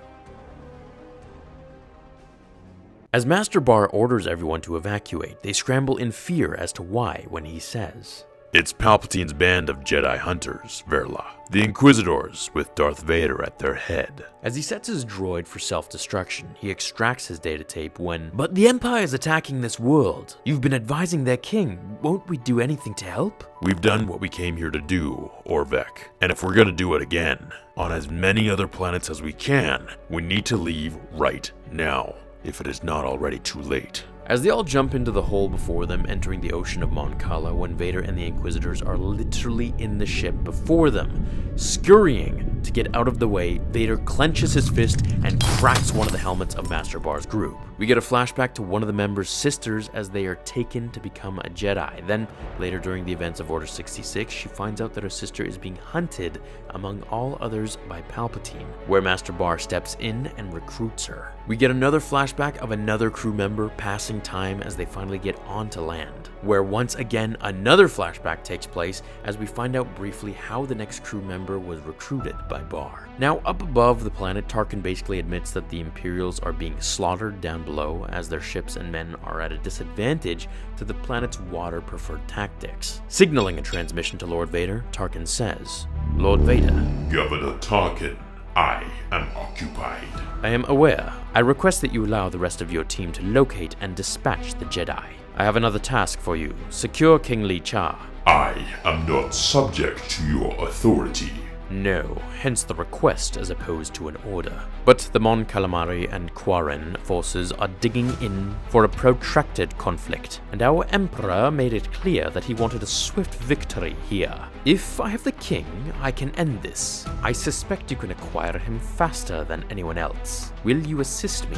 [SPEAKER 3] As Master Bar orders everyone to evacuate, they scramble in fear as to why when he says,
[SPEAKER 10] It's Palpatine's band of Jedi hunters, Verla. The Inquisitors, with Darth Vader at their head.
[SPEAKER 3] As he sets his droid for self-destruction, he extracts his data tape when, "But the Empire is attacking this world. You've been advising their king. Won't we do anything to help?"
[SPEAKER 10] We've done what we came here to do, Orvek. And if we're gonna do it again, on as many other planets as we can, we need to leave right now, if it is not already too late.
[SPEAKER 3] As they all jump into the hole before them, entering the ocean of Mon Cala, when Vader and the Inquisitors are literally in the ship before them, scurrying to get out of the way, Vader clenches his fist and cracks one of the helmets of Master Bar's group. We get a flashback to one of the members' sisters as they are taken to become a Jedi. Then, later during the events of Order 66, she finds out that her sister is being hunted, among all others, by Palpatine, where Master Bar steps in and recruits her. We get another flashback of another crew member passing time as they finally get onto land, where once again another flashback takes place as we find out briefly how the next crew member was recruited by Bar. Now, up above the planet, Tarkin basically admits that the Imperials are being slaughtered down below as their ships and men are at a disadvantage to the planet's water-preferred tactics. Signaling a transmission to Lord Vader, Tarkin says, "Lord Vader,
[SPEAKER 5] Governor Tarkin, I am occupied.
[SPEAKER 3] I am aware. I request that you allow the rest of your team to locate and dispatch the Jedi. I have another task for you. Secure King Li Cha."
[SPEAKER 5] I am not subject to your authority.
[SPEAKER 3] No, hence the request as opposed to an order. But the Mon Calamari and Quarren forces are digging in for a protracted conflict, and our Emperor made it clear that he wanted a swift victory here. If I have the king, I can end this. I suspect you can acquire him faster than anyone else. Will you assist me?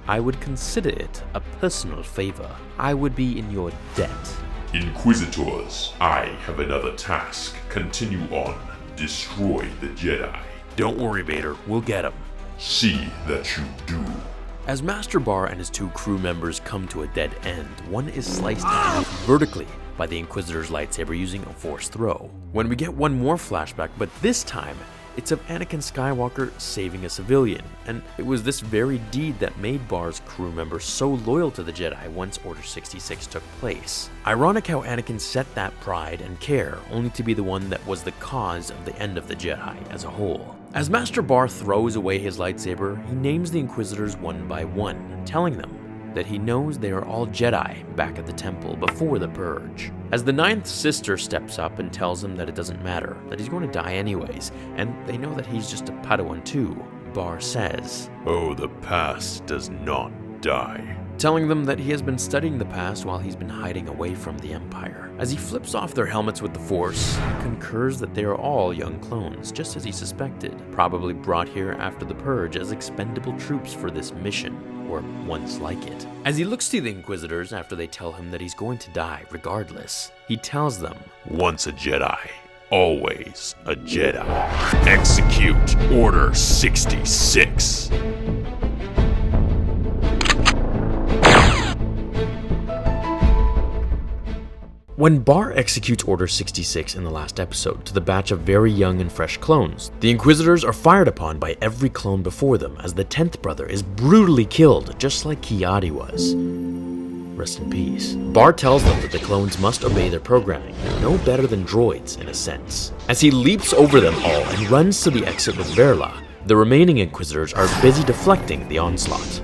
[SPEAKER 3] I would consider it a personal favor. I would be in your debt.
[SPEAKER 5] Inquisitors, I have another task. Continue on. Destroy the Jedi.
[SPEAKER 3] Don't worry, Vader. We'll get him.
[SPEAKER 5] See that you do.
[SPEAKER 3] As Master Bar and his two crew members come to a dead end, one is sliced in half vertically by the Inquisitor's lightsaber using a Force throw. When we get one more flashback, but this time, it's of Anakin Skywalker saving a civilian, and it was this very deed that made Bar's crew members so loyal to the Jedi once Order 66 took place. Ironic how Anakin set that pride and care only to be the one that was the cause of the end of the Jedi as a whole. As Master Bar throws away his lightsaber, he names the Inquisitors one by one, telling them that he knows they are all Jedi back at the temple before the Purge. As the ninth sister steps up and tells him that it doesn't matter, that he's going to die anyways, and they know that he's just a Padawan too, Bar says,
[SPEAKER 10] "Oh, the past does not die."
[SPEAKER 3] Telling them that he has been studying the past while he's been hiding away from the Empire. As he flips off their helmets with the Force, he concurs that they are all young clones, just as he suspected, probably brought here after the Purge as expendable troops for this mission, or ones like it. As he looks to the Inquisitors after they tell him that he's going to die regardless, he tells them,
[SPEAKER 10] "Once a Jedi, always a Jedi. Execute Order 66.
[SPEAKER 3] When Bar executes Order 66 in the last episode to the batch of very young and fresh clones, the Inquisitors are fired upon by every clone before them as the 10th brother is brutally killed, just like Ki-Adi was. Rest in peace. Bar tells them that the clones must obey their programming, no better than droids in a sense. As he leaps over them all and runs to the exit with Verla, the remaining Inquisitors are busy deflecting the onslaught.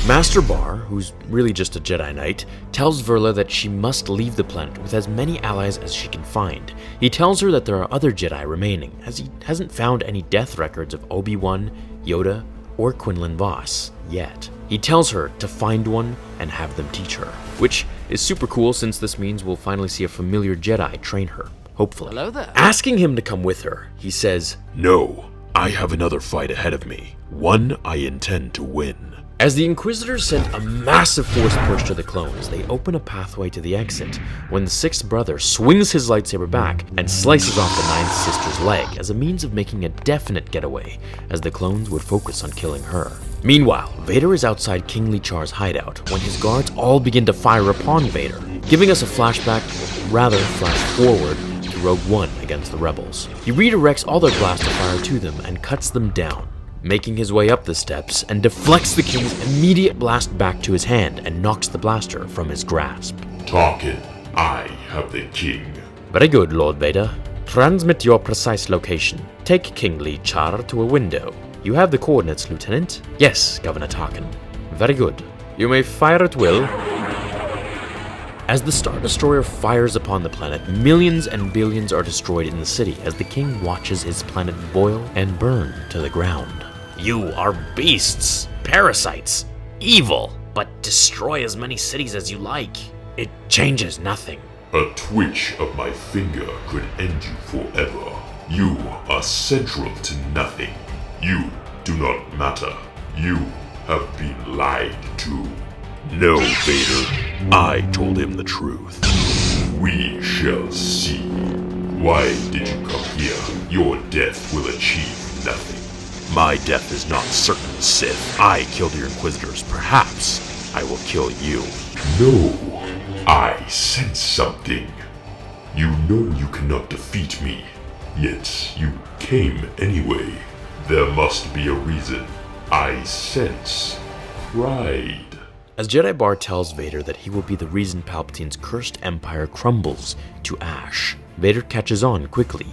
[SPEAKER 3] Master Bar, who's really just a Jedi Knight, tells Verla that she must leave the planet with as many allies as she can find. He tells her that there are other Jedi remaining, as he hasn't found any death records of Obi-Wan, Yoda, or Quinlan Vos yet. He tells her to find one and have them teach her, which is super cool since this means we'll finally see a familiar Jedi train her, hopefully.
[SPEAKER 9] Hello there.
[SPEAKER 3] Asking him to come with her, he says,
[SPEAKER 10] No, I have another fight ahead of me, one I intend to win.
[SPEAKER 3] As the Inquisitors send a massive force push to the clones, they open a pathway to the exit, when the sixth brother swings his lightsaber back and slices off the ninth sister's leg as a means of making a definite getaway, as the clones would focus on killing her. Meanwhile, Vader is outside King Li Char's hideout when his guards all begin to fire upon Vader, giving us a flashback, rather flash forward, to Rogue One against the rebels. He redirects all their blaster fire to them and cuts them down, making his way up the steps and deflects the king's immediate blast back to his hand and knocks the blaster from his grasp.
[SPEAKER 5] Tarkin, I have the king.
[SPEAKER 3] Very good, Lord Vader. Transmit your precise location. Take King Lee Char to a window. You have the coordinates, Lieutenant? Yes, Governor Tarkin. Very good. You may fire at will. As the Star Destroyer fires upon the planet, millions and billions are destroyed in the city as the King watches his planet boil and burn to the ground. You are beasts, parasites, evil, but destroy as many cities as you like. It changes nothing.
[SPEAKER 5] A twitch of my finger could end you forever. You are central to nothing. You do not matter. You have been lied to.
[SPEAKER 10] No, Vader. I told him the truth.
[SPEAKER 5] We shall see. Why did you come here? Your death will achieve nothing.
[SPEAKER 10] My death is not certain, Sith. I killed your Inquisitors. Perhaps I will kill you.
[SPEAKER 5] No. I sense something. You know you cannot defeat me, yet you came anyway. There must be a reason. I sense pride.
[SPEAKER 3] As Jedi Bar tells Vader that he will be the reason Palpatine's cursed empire crumbles to ash, Vader catches on quickly.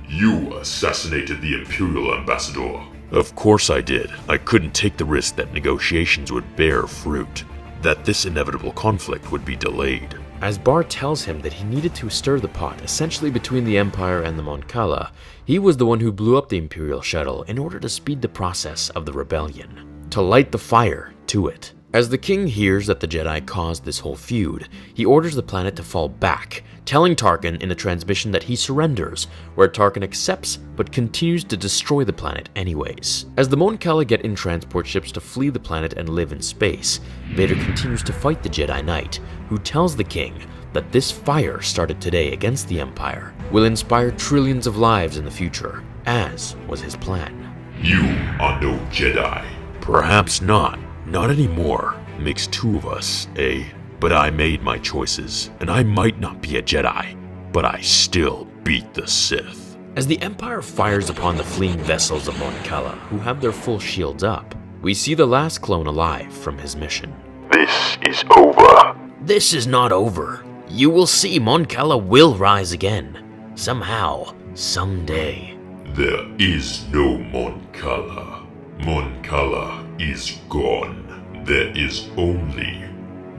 [SPEAKER 5] You assassinated the Imperial Ambassador.
[SPEAKER 10] Of course I did. I couldn't take the risk that negotiations would bear fruit, that this inevitable conflict would be delayed.
[SPEAKER 3] As Bar tells him that he needed to stir the pot, essentially between the Empire and the Mon Cala, he was the one who blew up the Imperial shuttle in order to speed the process of the rebellion, to light the fire to it. As the King hears that the Jedi caused this whole feud, he orders the planet to fall back, telling Tarkin in a transmission that he surrenders, where Tarkin accepts but continues to destroy the planet anyways. As the Mon Cala get in transport ships to flee the planet and live in space, Vader continues to fight the Jedi Knight, who tells the King that this fire started today against the Empire will inspire trillions of lives in the future, as was his plan.
[SPEAKER 5] You are no Jedi.
[SPEAKER 10] Perhaps not. Not anymore. Makes two of us, eh? But I made my choices, and I might not be a Jedi, but I still beat the Sith.
[SPEAKER 3] As the Empire fires upon the fleeing vessels of Mon Cala, who have their full shields up, we see the last clone alive from his mission.
[SPEAKER 4] This is over.
[SPEAKER 9] This is not over. You will see Mon Cala will rise again. Somehow, someday.
[SPEAKER 5] There is no Mon Cala. Mon Cala is gone. There is only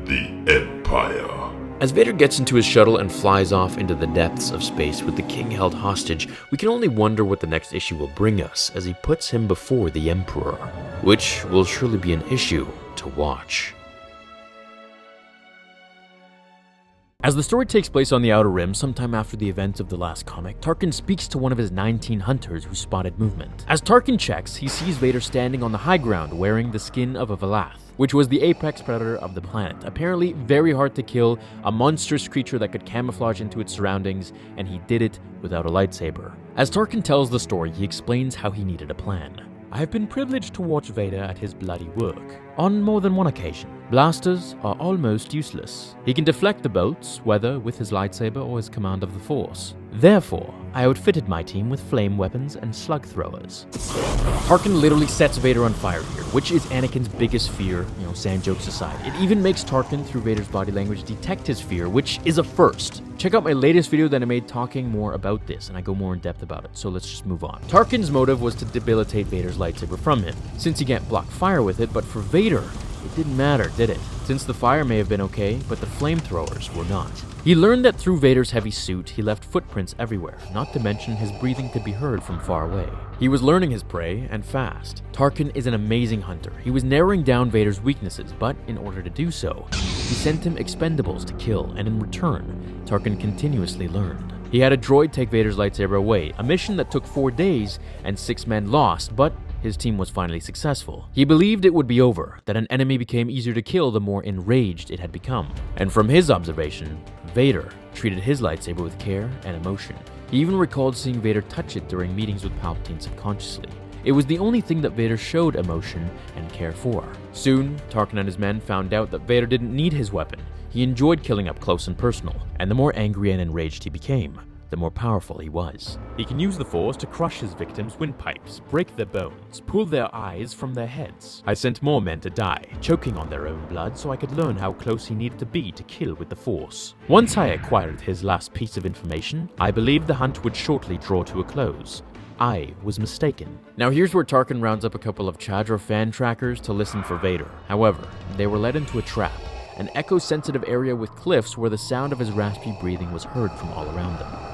[SPEAKER 5] the Empire.
[SPEAKER 3] As Vader gets into his shuttle and flies off into the depths of space with the King held hostage, we can only wonder what the next issue will bring us as he puts him before the Emperor, which will surely be an issue to watch. As the story takes place on the Outer Rim, sometime after the events of the last comic, Tarkin speaks to one of his 19 hunters who spotted movement. As Tarkin checks, he sees Vader standing on the high ground wearing the skin of a Valath, which was the apex predator of the planet. Apparently very hard to kill, a monstrous creature that could camouflage into its surroundings, and he did it without a lightsaber. As Tarkin tells the story, he explains how he needed a plan. I have been privileged to watch Vader at his bloody work on more than one occasion. Blasters are almost useless. He can deflect the bolts, whether with his lightsaber or his command of the Force. Therefore, I outfitted my team with flame weapons and slug throwers. Tarkin literally sets Vader on fire here, which is Anakin's biggest fear, sand jokes aside. It even makes Tarkin, through Vader's body language, detect his fear, which is a first. Check out my latest video that I made talking more about this, and I go more in depth about it, so let's just move on. Tarkin's motive was to debilitate Vader's lightsaber from him, since he can't block fire with it, but for Vader, it didn't matter, did it? Since the fire may have been okay, but the flamethrowers were not. He learned that through Vader's heavy suit, he left footprints everywhere, not to mention his breathing could be heard from far away. He was learning his prey, and fast. Tarkin is an amazing hunter. He was narrowing down Vader's weaknesses, but in order to do so, he sent him expendables to kill, and in return, Tarkin continuously learned. He had a droid take Vader's lightsaber away, a mission that took 4 days and 6 men lost, but his team was finally successful. He believed it would be over, that an enemy became easier to kill the more enraged it had become. And from his observation, Vader treated his lightsaber with care and emotion. He even recalled seeing Vader touch it during meetings with Palpatine subconsciously. It was the only thing that Vader showed emotion and care for. Soon, Tarkin and his men found out that Vader didn't need his weapon. He enjoyed killing up close and personal, and the more angry and enraged he became, the
[SPEAKER 1] the more powerful he was. He can use the Force to crush his victims' windpipes, break their bones, pull their eyes from their heads. I sent more men to die, choking on their own blood so I could learn how close he needed to be to kill with the Force. Once I acquired his last piece of information, I believed the hunt would shortly draw to a close. I was mistaken. Now here's where Tarkin rounds up a couple of Chadra fan trackers to listen for Vader. However, they were led into a trap, an echo-sensitive area with cliffs where the sound of his raspy breathing was heard from all around them.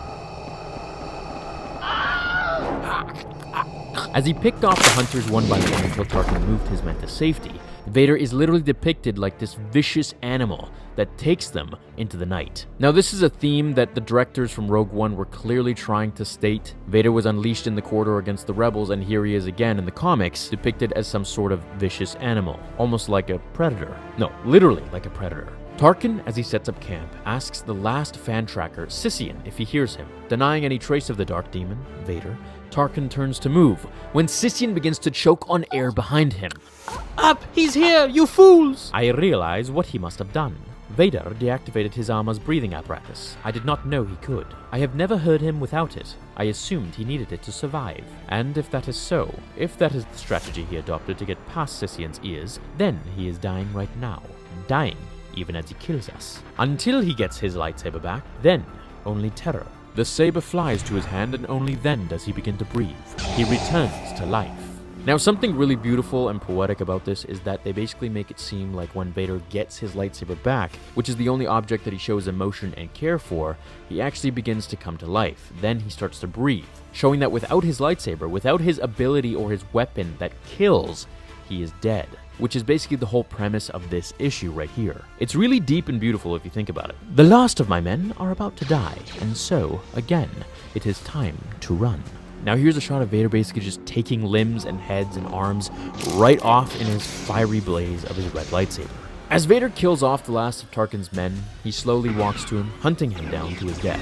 [SPEAKER 1] As he picked off the hunters one by one until Tarkin moved his men to safety, Vader is literally depicted like this vicious animal that takes them into the night. Now this is a theme that the directors from Rogue One were clearly trying to state. Vader was unleashed in the corridor against the rebels, and here he is again in the comics, depicted as some sort of vicious animal, almost like a predator. No, literally like a predator. Tarkin, as he sets up camp, asks the last fan tracker, Sissian, if he hears him. Denying any trace of the Dark Demon, Vader, Tarkin turns to move, when Sissian begins to choke on air behind him.
[SPEAKER 9] Up! He's here, you fools!
[SPEAKER 1] I realize what he must have done. Vader deactivated his armor's breathing apparatus. I did not know he could. I have never heard him without it. I assumed he needed it to survive. And if that is so, if that is the strategy he adopted to get past Sissian's ears, then he is dying right now. Dying even as he kills us. Until he gets his lightsaber back, then only terror. The saber flies to his hand, and only then does he begin to breathe. He returns to life. Now, something really beautiful and poetic about this is that they basically make it seem like when Vader gets his lightsaber back, which is the only object that he shows emotion and care for, he actually begins to come to life. Then he starts to breathe, showing that without his lightsaber, without his ability or his weapon that kills, he is dead, which is basically the whole premise of this issue right here. It's really deep and beautiful if you think about it. The last of my men are about to die, and so, again, it is time to run. Now here's a shot of Vader basically just taking limbs and heads and arms right off in his fiery blaze of his red lightsaber. As Vader kills off the last of Tarkin's men, he slowly walks to him, hunting him down to his death.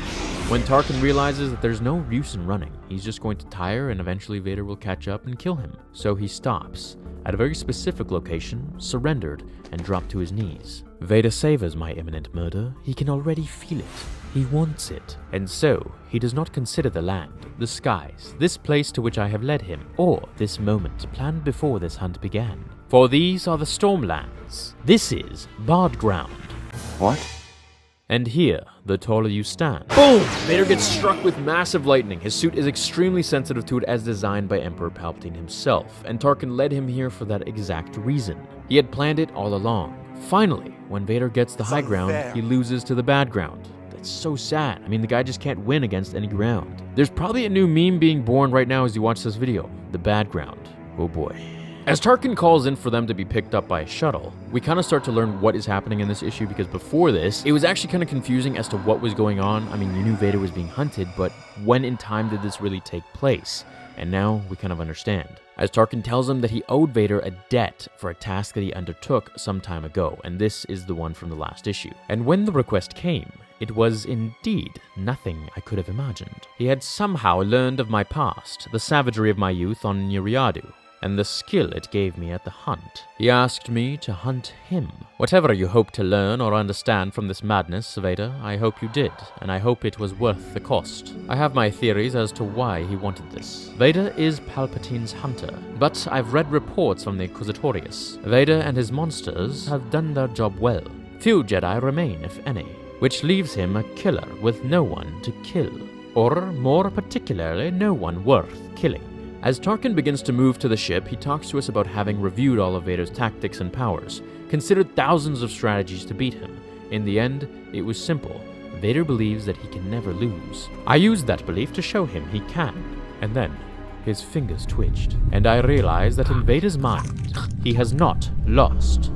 [SPEAKER 1] When Tarkin realizes that there's no use in running, he's just going to tire and eventually Vader will catch up and kill him. So he stops, at a very specific location, surrendered, and dropped to his knees. Vader savors my imminent murder. He can already feel it. He wants it. And so, he does not consider the land, the skies, this place to which I have led him, or this moment planned before this hunt began. For these are the Stormlands. This is Barred Ground.
[SPEAKER 11] What?
[SPEAKER 1] And here, the taller you stand. Boom! Vader gets struck with massive lightning. His suit is extremely sensitive to it as designed by Emperor Palpatine himself, and Tarkin led him here for that exact reason. He had planned it all along. Finally, when Vader gets the high ground, he loses to the bad ground. That's so sad. I mean, the guy just can't win against any ground. There's probably a new meme being born right now as you watch this video. The bad ground. Oh boy. As Tarkin calls in for them to be picked up by a shuttle, we kind of start to learn what is happening in this issue, because before this, it was actually kind of confusing as to what was going on. I mean, you knew Vader was being hunted, but when in time did this really take place? And now we kind of understand. As Tarkin tells him that he owed Vader a debt for a task that he undertook some time ago, and this is the one from the last issue. And when the request came, it was indeed nothing I could have imagined. He had somehow learned of my past, the savagery of my youth on Nuriadu, and the skill it gave me at the hunt. He asked me to hunt him. Whatever you hope to learn or understand from this madness, Vader, I hope you did, and I hope it was worth the cost. I have my theories as to why he wanted this. Vader is Palpatine's hunter, but I've read reports from the Inquisitorius. Vader and his monsters have done their job well. Few Jedi remain, if any, which leaves him a killer with no one to kill, or more particularly, no one worth killing. As Tarkin begins to move to the ship, he talks to us about having reviewed all of Vader's tactics and powers, considered thousands of strategies to beat him. In the end, it was simple. Vader believes that he can never lose. I used that belief to show him he can. And then, his fingers twitched, and I realized that in Vader's mind, he has not lost.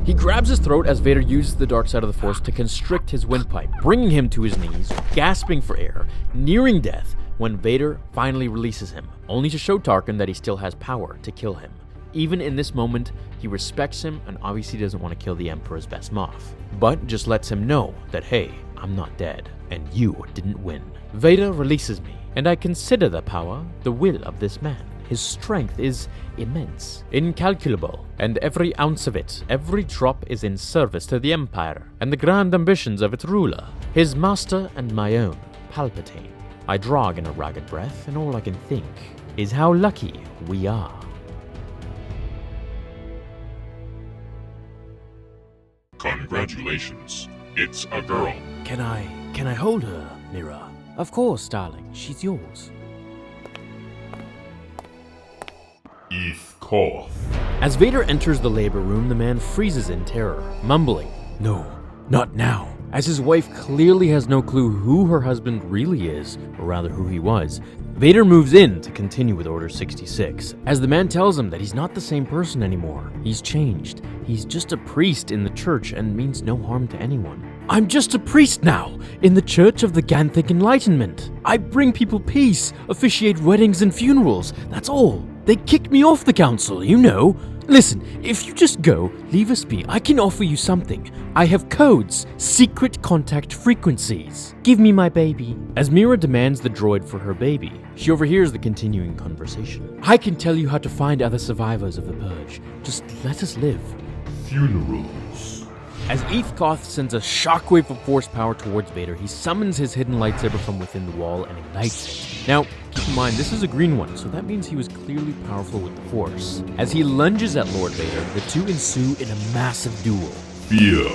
[SPEAKER 1] He grabs his throat as Vader uses the dark side of the Force to constrict his windpipe, bringing him to his knees, gasping for air, nearing death, when Vader finally releases him, only to show Tarkin that he still has power to kill him. Even in this moment, he respects him and obviously doesn't want to kill the Emperor's best Moff, but just lets him know that, hey, I'm not dead, and you didn't win. Vader releases me, and I consider the power, the will of this man. His strength is immense, incalculable, and every ounce of it, every drop is in service to the Empire and the grand ambitions of its ruler, his master and my own. Palpatine. I drog in a ragged breath, and all I can think is how lucky we are.
[SPEAKER 6] Congratulations. It's a girl.
[SPEAKER 1] Can I hold her, Mira? Of course, darling. She's yours.
[SPEAKER 5] Eth Koth.
[SPEAKER 1] As Vader enters the labor room, the man freezes in terror, mumbling, "No, not now." As his wife clearly has no clue who her husband really is, or rather who he was, Vader moves in to continue with Order 66, as the man tells him that he's not the same person anymore. He's changed. He's just a priest in the church and means no harm to anyone. "I'm just a priest now, in the Church of the Ganthic Enlightenment. I bring people peace, officiate weddings and funerals, that's all. They kicked me off the council, you know. Listen, if you just go, leave us be, I can offer you something. I have codes, secret contact frequencies. Give me my baby." As Mira demands the droid for her baby, she overhears the continuing conversation. "I can tell you how to find other survivors of the Purge. Just let us live."
[SPEAKER 5] Funerals.
[SPEAKER 1] As Eth Koth sends a shockwave of force power towards Vader, he summons his hidden lightsaber from within the wall and ignites it. Now, keep in mind, this is a green one, so that means he was clearly powerful with the Force. As he lunges at Lord Vader, the two ensue in a massive duel.
[SPEAKER 5] Fear,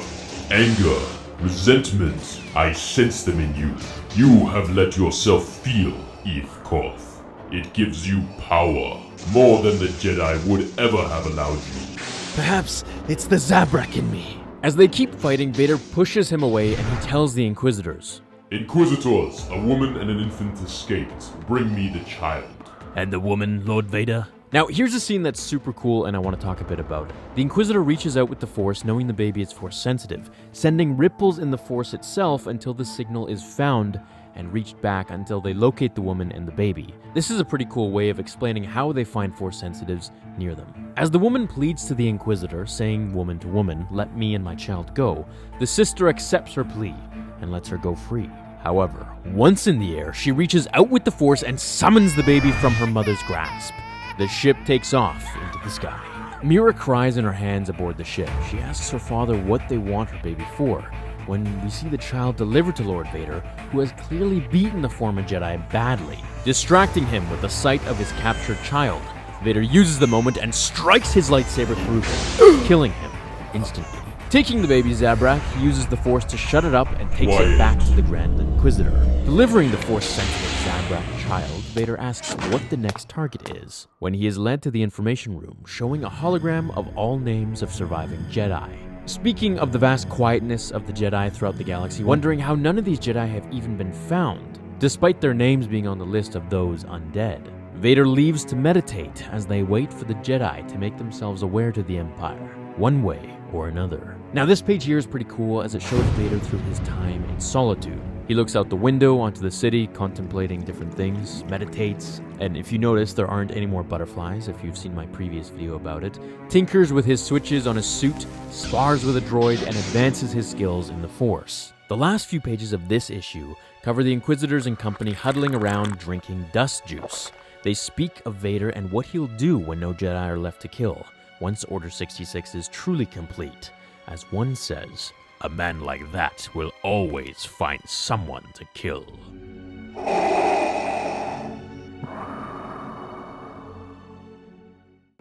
[SPEAKER 5] anger, resentment. I sense them in you. You have let yourself feel, Eth Koth. It gives you power, more than the Jedi would ever have allowed you.
[SPEAKER 1] Perhaps it's the Zabrak in me. As they keep fighting, Vader pushes him away and he tells the Inquisitors,
[SPEAKER 5] Inquisitors, a woman and an infant escaped. Bring me the child.
[SPEAKER 1] "And the woman, Lord Vader?" Now, here's a scene that's super cool and I want to talk a bit about it. The Inquisitor reaches out with the Force, knowing the baby is Force sensitive, sending ripples in the Force itself until the signal is found and reached back until they locate the woman and the baby. This is a pretty cool way of explaining how they find Force sensitives near them. As the woman pleads to the Inquisitor, saying woman to woman, "Let me and my child go," the sister accepts her plea and lets her go free. However, once in the air, she reaches out with the Force and summons the baby from her mother's grasp. The ship takes off into the sky. Mira cries in her hands aboard the ship. She asks her father what they want her baby for, when we see the child delivered to Lord Vader, who has clearly beaten the former Jedi badly, distracting him with the sight of his captured child. Vader uses the moment and strikes his lightsaber through him, killing him instantly. Taking the baby Zabrak, he uses the Force to shut it up and takes it back to the Grand Inquisitor. Delivering the Force-sensitive Zabrak child, Vader asks what the next target is, when he is led to the information room, showing a hologram of all names of surviving Jedi. Speaking of the vast quietness of the Jedi throughout the galaxy, wondering how none of these Jedi have even been found, despite their names being on the list of those undead. Vader leaves to meditate as they wait for the Jedi to make themselves aware to the Empire, one way or another. Now this page here is pretty cool as it shows Vader through his time in solitude. He looks out the window onto the city, contemplating different things, meditates, and if you notice, there aren't any more butterflies if you've seen my previous video about it, tinkers with his switches on his suit, spars with a droid, and advances his skills in the Force. The last few pages of this issue cover the Inquisitors and company huddling around drinking dust juice. They speak of Vader and what he'll do when no Jedi are left to kill, once Order 66 is truly complete. As one says,
[SPEAKER 10] "A man like that will always find someone to kill."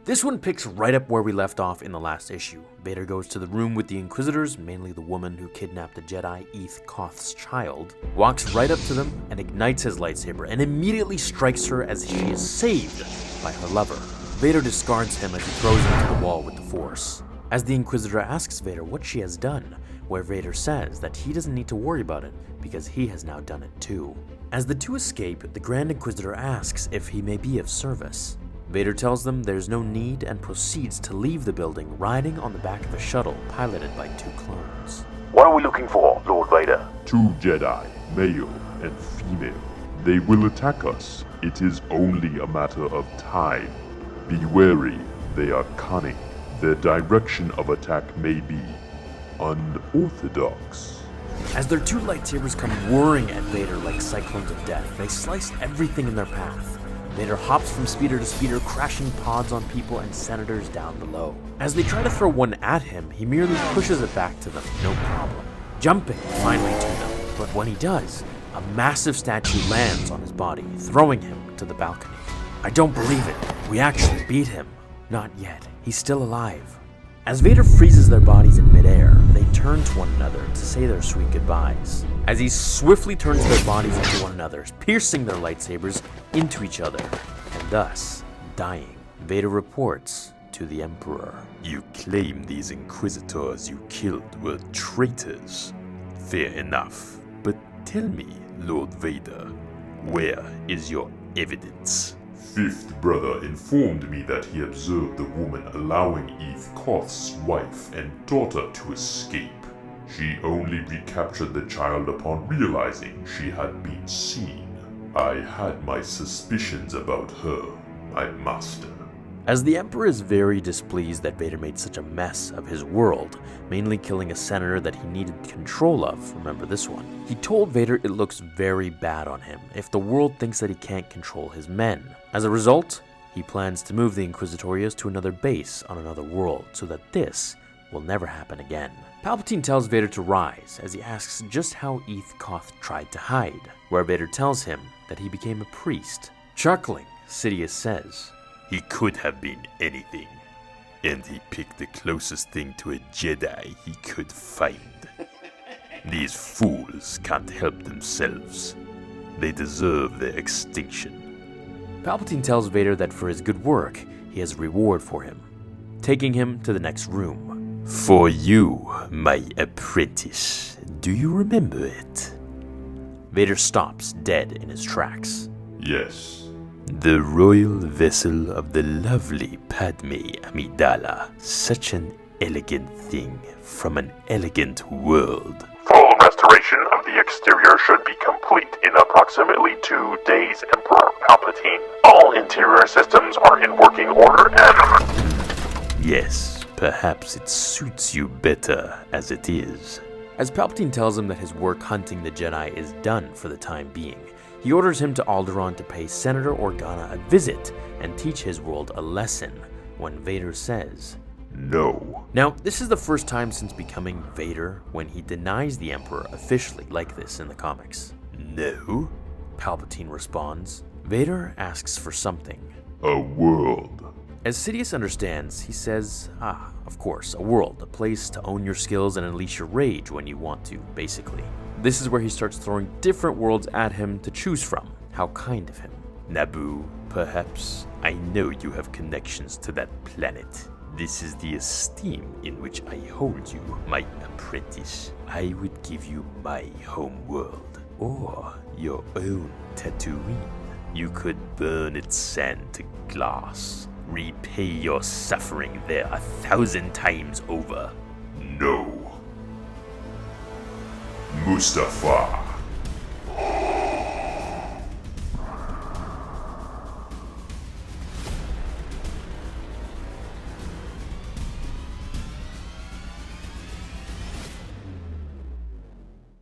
[SPEAKER 1] This one picks right up where we left off in the last issue. Vader goes to the room with the Inquisitors, mainly the woman who kidnapped the Jedi Eth Koth's child, walks right up to them and ignites his lightsaber and immediately strikes her as she is saved by her lover. Vader discards him as he throws him to the wall with the Force. As the Inquisitor asks Vader what she has done, where Vader says that he doesn't need to worry about it because he has now done it too. As the two escape, the Grand Inquisitor asks if he may be of service. Vader tells them there's no need and proceeds to leave the building riding on the back of a shuttle piloted by two clones.
[SPEAKER 4] What are we looking for, Lord Vader?
[SPEAKER 2] 2 Jedi, male and female. They will attack us. It is only a matter of time. Be wary, they are cunning. Their direction of attack may be unorthodox.
[SPEAKER 1] As their two lightsabers come whirring at Vader like cyclones of death, they slice everything in their path. Vader hops from speeder to speeder, crashing pods on people and senators down below. As they try to throw one at him, he merely pushes it back to them, no problem, jumping finally to them. But when he does, a
[SPEAKER 3] a massive statue lands on his body, throwing him to the balcony. I don't believe it. We actually beat him. Not yet. He's still alive. As Vader freezes their bodies in midair, they turn to one another to say their sweet goodbyes. As he swiftly turns their bodies into one another, piercing their lightsabers into each other, and thus dying. Vader reports to the Emperor.
[SPEAKER 10] You claim these Inquisitors you killed were traitors. Fair enough. But tell me, Lord Vader, where is your evidence?
[SPEAKER 5] Fifth brother informed me that he observed the woman allowing Eve Koth's wife and daughter to escape. She only recaptured the child upon realizing she had been seen. I had my suspicions about her, my master.
[SPEAKER 3] As the Emperor is very displeased that Vader made such a mess of his world, mainly killing a senator that he needed control of, remember this one, he told Vader it looks very bad on him if the world thinks that he can't control his men. As a result, he plans to move the Inquisitorios to another base on another world so that this will never happen again. Palpatine tells Vader to rise as he asks just how Eve Koth tried to hide, where Vader tells him that he became a priest. Chuckling, Sidious says,
[SPEAKER 10] He could have been anything, and he picked the closest thing to a Jedi he could find. These fools can't help themselves. They deserve their extinction.
[SPEAKER 3] Palpatine tells Vader that for his good work, he has a reward for him, taking him to the next room.
[SPEAKER 10] For you, my apprentice, do you remember it?
[SPEAKER 3] Vader stops dead in his tracks.
[SPEAKER 5] Yes.
[SPEAKER 10] The royal vessel of the lovely Padme Amidala. Such an elegant thing from an elegant world.
[SPEAKER 4] Full restoration of the exterior should be complete in approximately 2 days, Emperor Palpatine. All interior systems are in working order and...
[SPEAKER 10] Yes, perhaps it suits you better as it is.
[SPEAKER 3] As Palpatine tells him that his work hunting the Jedi is done for the time being, he orders him to Alderaan to pay Senator Organa a visit and teach his world a lesson, when Vader says,
[SPEAKER 5] No.
[SPEAKER 3] Now, this is the first time since becoming Vader when he denies the Emperor officially like this in the comics.
[SPEAKER 10] No?
[SPEAKER 3] Palpatine responds. Vader asks for something.
[SPEAKER 5] A world.
[SPEAKER 3] As Sidious understands, he says, of course, a world, a place to own your skills and unleash your rage when you want to, basically. This is where he starts throwing different worlds at him to choose from. How kind of him.
[SPEAKER 10] Naboo, perhaps. I know you have connections to that planet. This is the esteem in which I hold you, my apprentice. I would give you my home world, or your own Tatooine. You could burn its sand to glass. Repay your suffering there 1,000 times over.
[SPEAKER 5] No. Mustafa.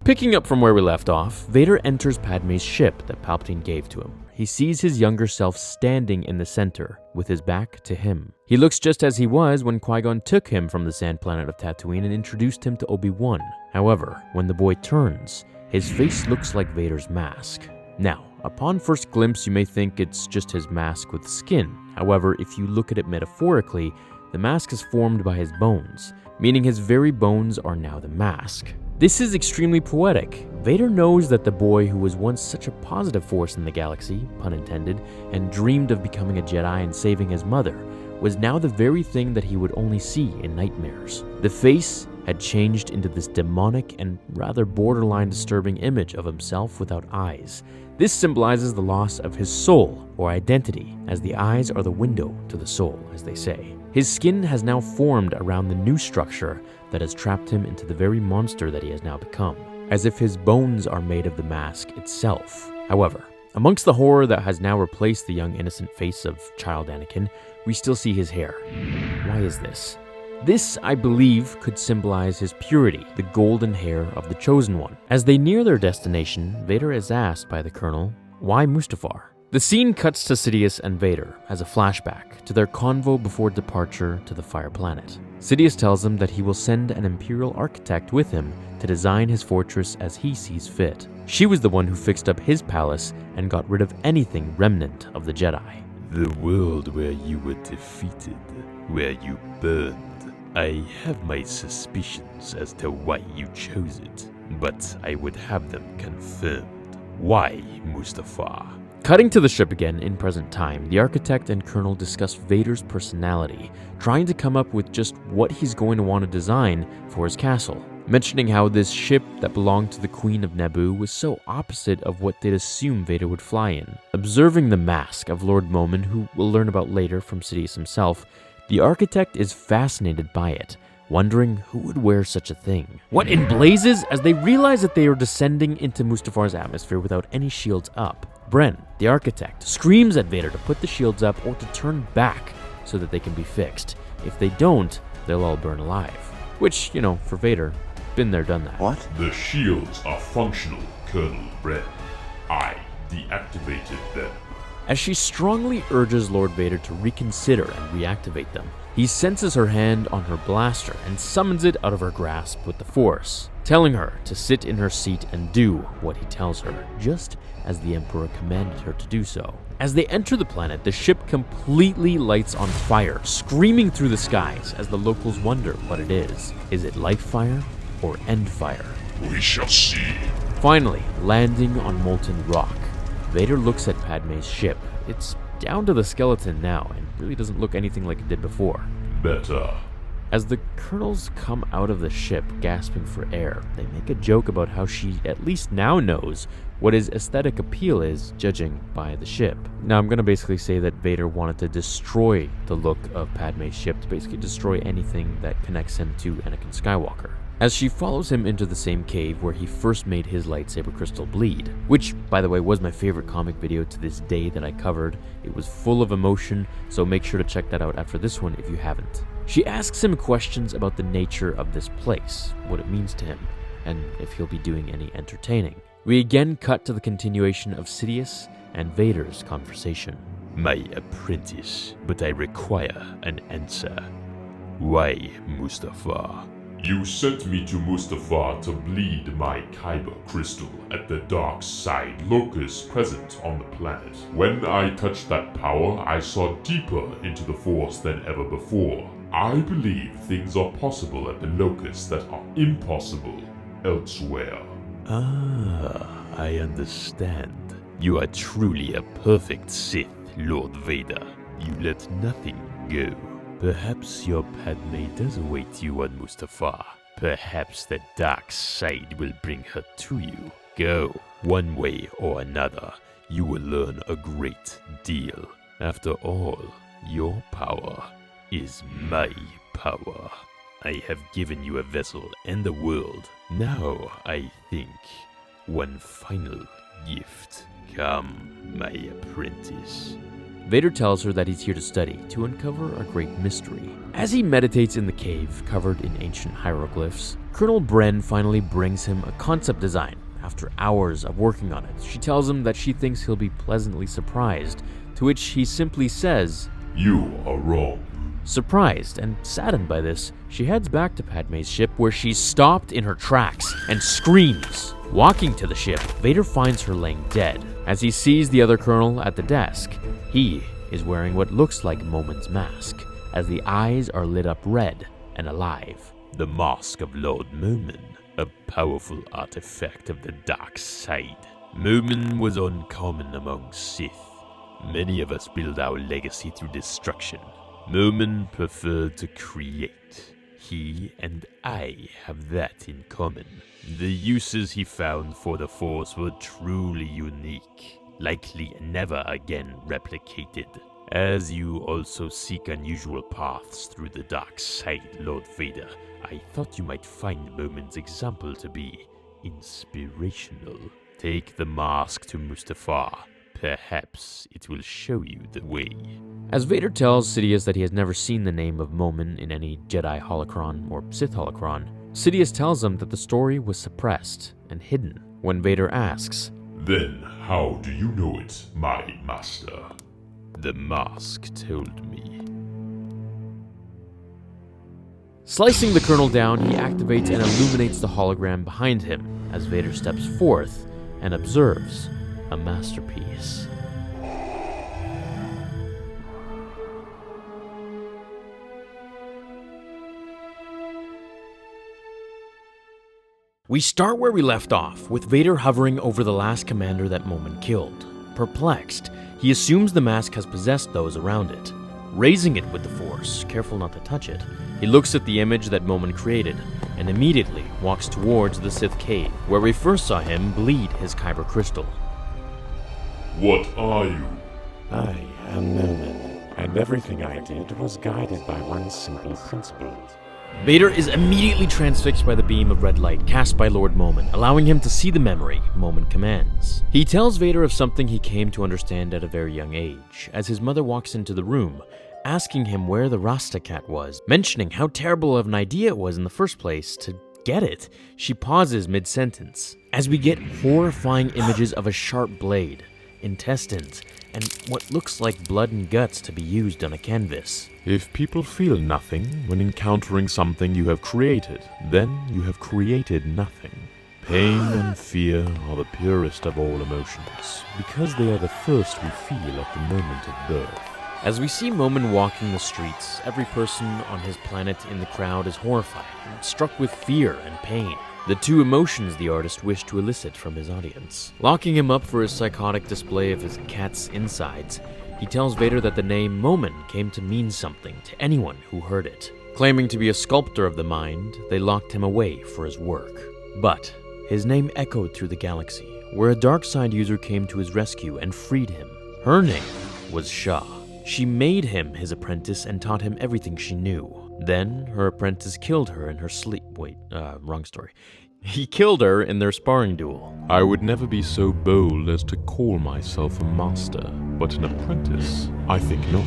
[SPEAKER 1] Picking up from where we left off, Vader enters Padme's ship that Palpatine gave to him. He sees his younger self standing in the center, with his back to him. He looks just as he was when Qui-Gon took him from the sand planet of Tatooine and introduced him to Obi-Wan. However, when the boy turns, his face looks like Vader's mask. Now, upon first glimpse, you may think it's just his mask with skin. However, if you look at it metaphorically, the mask is formed by his bones, meaning his very bones are now the mask. This is extremely poetic. Vader knows that the boy who was once such a positive force in the galaxy, pun intended, and dreamed of becoming a Jedi and saving his mother, was now the very thing that he would only see in nightmares. The face had changed into this demonic and rather borderline disturbing image of himself without eyes. This symbolizes the loss of his soul, or identity, as the eyes are the window to the soul, as they say. His skin has now formed around the new structure that has trapped him into the very monster that he has now become, as if his bones are made of the mask itself. However, amongst the horror that has now replaced the young innocent face of child Anakin, we still see his hair. Why is this? This, I believe, could symbolize his purity, the golden hair of the Chosen One. As they near their destination, Vader is asked by the Colonel, why Mustafar? The scene cuts to Sidious and Vader as a flashback to their convo before departure to the Fire Planet. Sidious tells him that he will send an Imperial architect with him to design his fortress as he sees fit. She was the one who fixed up his palace and got rid of anything remnant of the Jedi.
[SPEAKER 10] The world where you were defeated, where you burned. I have my suspicions as to why you chose it, but I would have them confirmed. Why, Mustafar?
[SPEAKER 1] Cutting to the ship again in present time, the architect and Colonel discuss Vader's personality, trying to come up with just what he's going to want to design for his castle, mentioning how this ship that belonged to the Queen of Naboo was so opposite of what they'd assume Vader would fly in. Observing the mask of Lord Momin, who we'll learn about later from Sidious himself, the architect is fascinated by it, wondering who would wear such a thing. What in blazes? As they realize that they are descending into Mustafar's atmosphere without any shields up, Bren, the architect, screams at Vader to put the shields up or to turn back so that they can be fixed. If they don't, they'll all burn alive. Which, you know, for Vader, been there, done that.
[SPEAKER 5] What? The shields are functional, Colonel Bren. I deactivated them.
[SPEAKER 1] As she strongly urges Lord Vader to reconsider and reactivate them, he senses her hand on her blaster and summons it out of her grasp with the Force, telling her to sit in her seat and do what he tells her, just as the Emperor commanded her to do so. As they enter the planet, the ship completely lights on fire, screaming through the skies as the locals wonder what it is. Is it light fire or end fire?
[SPEAKER 6] We shall see.
[SPEAKER 1] Finally, landing on molten rock, Vader looks at Padme's ship. It's down to the skeleton now and really doesn't look anything like it did before.
[SPEAKER 5] Better.
[SPEAKER 1] As the colonels come out of the ship gasping for air, they make a joke about how she at least now knows what his aesthetic appeal is, judging by the ship. Now I'm going to basically say that Vader wanted to destroy the look of Padme's ship, to basically destroy anything that connects him to Anakin Skywalker. As she follows him into the same cave where he first made his lightsaber crystal bleed, which, by the way, was my favorite comic video to this day that I covered. It was full of emotion, so make sure to check that out after this one if you haven't. She asks him questions about the nature of this place, what it means to him, and if he'll be doing any entertaining. We again cut to the continuation of Sidious and Vader's conversation.
[SPEAKER 10] My apprentice, but I require an answer. Why, Mustafar?
[SPEAKER 5] You sent me to Mustafar to bleed my kyber crystal at the dark side locus present on the planet. When I touched that power, I saw deeper into the Force than ever before. I believe things are possible at the locus that are impossible elsewhere.
[SPEAKER 10] Ah, I understand. You are truly a perfect Sith, Lord Vader. You let nothing go. Perhaps your Padme does await you on Mustafar. Perhaps the dark side will bring her to you. Go, one way or another, you will learn a great deal. After all, your power is my power. I have given you a vessel and a world. Now, I think, one final gift. Come, my apprentice.
[SPEAKER 1] Vader tells her that he's here to study, to uncover a great mystery. As he meditates in the cave covered in ancient hieroglyphs, Colonel Bren finally brings him a concept design. After hours of working on it, she tells him that she thinks he'll be pleasantly surprised, to which he simply says,
[SPEAKER 5] You are wrong.
[SPEAKER 1] Surprised and saddened by this, she heads back to Padme's ship where she's stopped in her tracks and screams. Walking to the ship, Vader finds her laying dead. As he sees the other colonel at the desk, he is wearing what looks like Momin's mask, as the eyes are lit up red and alive.
[SPEAKER 10] The mask of Lord Momin, a powerful artifact of the dark side. Momin was uncommon among Sith. Many of us build our legacy through destruction. Momin preferred to create. He and I have that in common. The uses he found for the Force were truly unique, likely never again replicated. As you also seek unusual paths through the dark side, Lord Vader, I thought you might find Momin's example to be inspirational. Take the mask to Mustafar. Perhaps it will show you the way.
[SPEAKER 1] As Vader tells Sidious that he has never seen the name of Momin in any Jedi holocron or Sith holocron, Sidious tells him that the story was suppressed and hidden. When Vader asks,
[SPEAKER 5] Then how do you know it, my master?
[SPEAKER 10] The mask told me.
[SPEAKER 1] Slicing the Colonel down, he activates and illuminates the hologram behind him as Vader steps forth and observes a masterpiece. We start where we left off, with Vader hovering over the last commander that Momin killed. Perplexed, he assumes the mask has possessed those around it. Raising it with the Force, careful not to touch it, he looks at the image that Momin created, and immediately walks towards the Sith cave, where we first saw him bleed his kyber crystal.
[SPEAKER 5] What are you?
[SPEAKER 11] I am Momin, and everything I did was guided by one simple principle.
[SPEAKER 1] Vader is immediately transfixed by the beam of red light cast by Lord Momin, allowing him to see the memory Momin commands. He tells Vader of something he came to understand at a very young age, as his mother walks into the room, asking him where the Rasta cat was, mentioning how terrible of an idea it was in the first place to get it. She pauses mid-sentence, as we get horrifying images of a sharp blade, intestines, and what looks like blood and guts to be used on a canvas.
[SPEAKER 10] If people feel nothing when encountering something you have created, then you have created nothing. Pain and fear are the purest of all emotions, because they are the first we feel at the moment of birth.
[SPEAKER 1] As we see Momin walking the streets, every person on his planet in the crowd is horrified and struck with fear and pain, the two emotions the artist wished to elicit from his audience. Locking him up for his psychotic display of his cat's insides, he tells Vader that the name Momin came to mean something to anyone who heard it. Claiming to be a sculptor of the mind, they locked him away for his work. But his name echoed through the galaxy, where a dark side user came to his rescue and freed him. Her name was Shah. She made him his apprentice and taught him everything she knew. Then, her apprentice killed her in her sleep. Wrong story. He killed her in their sparring duel.
[SPEAKER 10] I would never be so bold as to call myself a master, but an apprentice? I think not.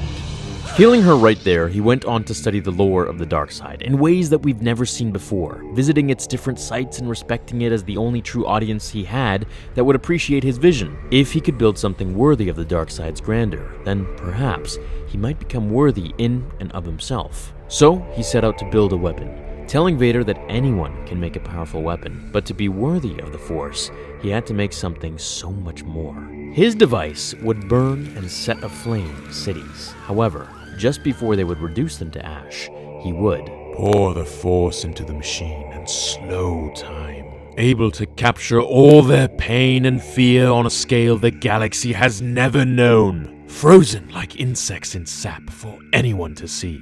[SPEAKER 1] Killing her right there, he went on to study the lore of the dark side in ways that we've never seen before, visiting its different sites and respecting it as the only true audience he had that would appreciate his vision. If he could build something worthy of the dark side's grandeur, then perhaps he might become worthy in and of himself. So he set out to build a weapon, telling Vader that anyone can make a powerful weapon, but to be worthy of the Force, he had to make something so much more. His device would burn and set aflame cities. However, just before they would reduce them to ash, he would
[SPEAKER 10] pour the Force into the machine and slow time, able to capture all their pain and fear on a scale the galaxy has never known, frozen like insects in sap for anyone to see.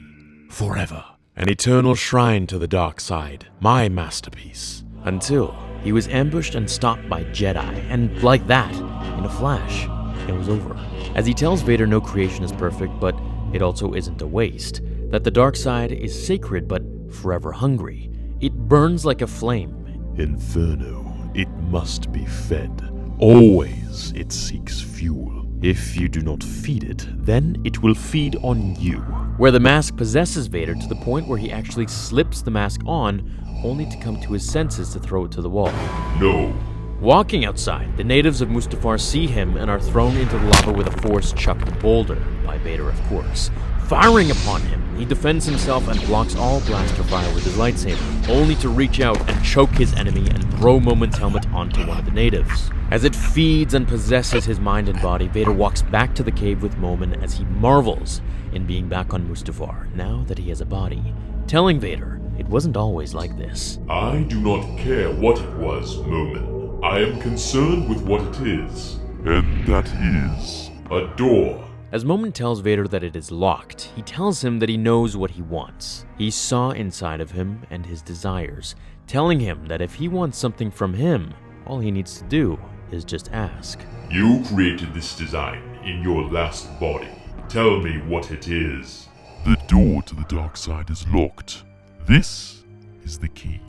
[SPEAKER 10] Forever. An eternal shrine to the dark side, my masterpiece.
[SPEAKER 1] Until he was ambushed and stopped by Jedi, and like that, in a flash, it was over. As he tells Vader no creation is perfect, but it also isn't a waste, that the dark side is sacred but forever hungry. It burns like a flame.
[SPEAKER 10] Inferno, it must be fed. Always it seeks fuel. If you do not feed it, then it will feed on you.
[SPEAKER 1] Where the mask possesses Vader to the point where he actually slips the mask on, only to come to his senses to throw it to the wall.
[SPEAKER 5] No.
[SPEAKER 1] Walking outside, the natives of Mustafar see him and are thrown into the lava with a Force-chucked boulder, by Vader of course. Firing upon him, he defends himself and blocks all blaster fire with his lightsaber, only to reach out and choke his enemy and throw Momin's helmet onto one of the natives. As it feeds and possesses his mind and body, Vader walks back to the cave with Momin as he marvels in being back on Mustafar, now that he has a body, telling Vader it wasn't always like this.
[SPEAKER 5] I do not care what it was, Momin. I am concerned with what it is.
[SPEAKER 6] And that is
[SPEAKER 5] a door.
[SPEAKER 1] As Momin tells Vader that it is locked, he tells him that he knows what he wants. He saw inside of him and his desires, telling him that if he wants something from him, all he needs to do is just ask.
[SPEAKER 5] You created this design in your last body. Tell me what it is.
[SPEAKER 6] The door to the dark side is locked. This is the key.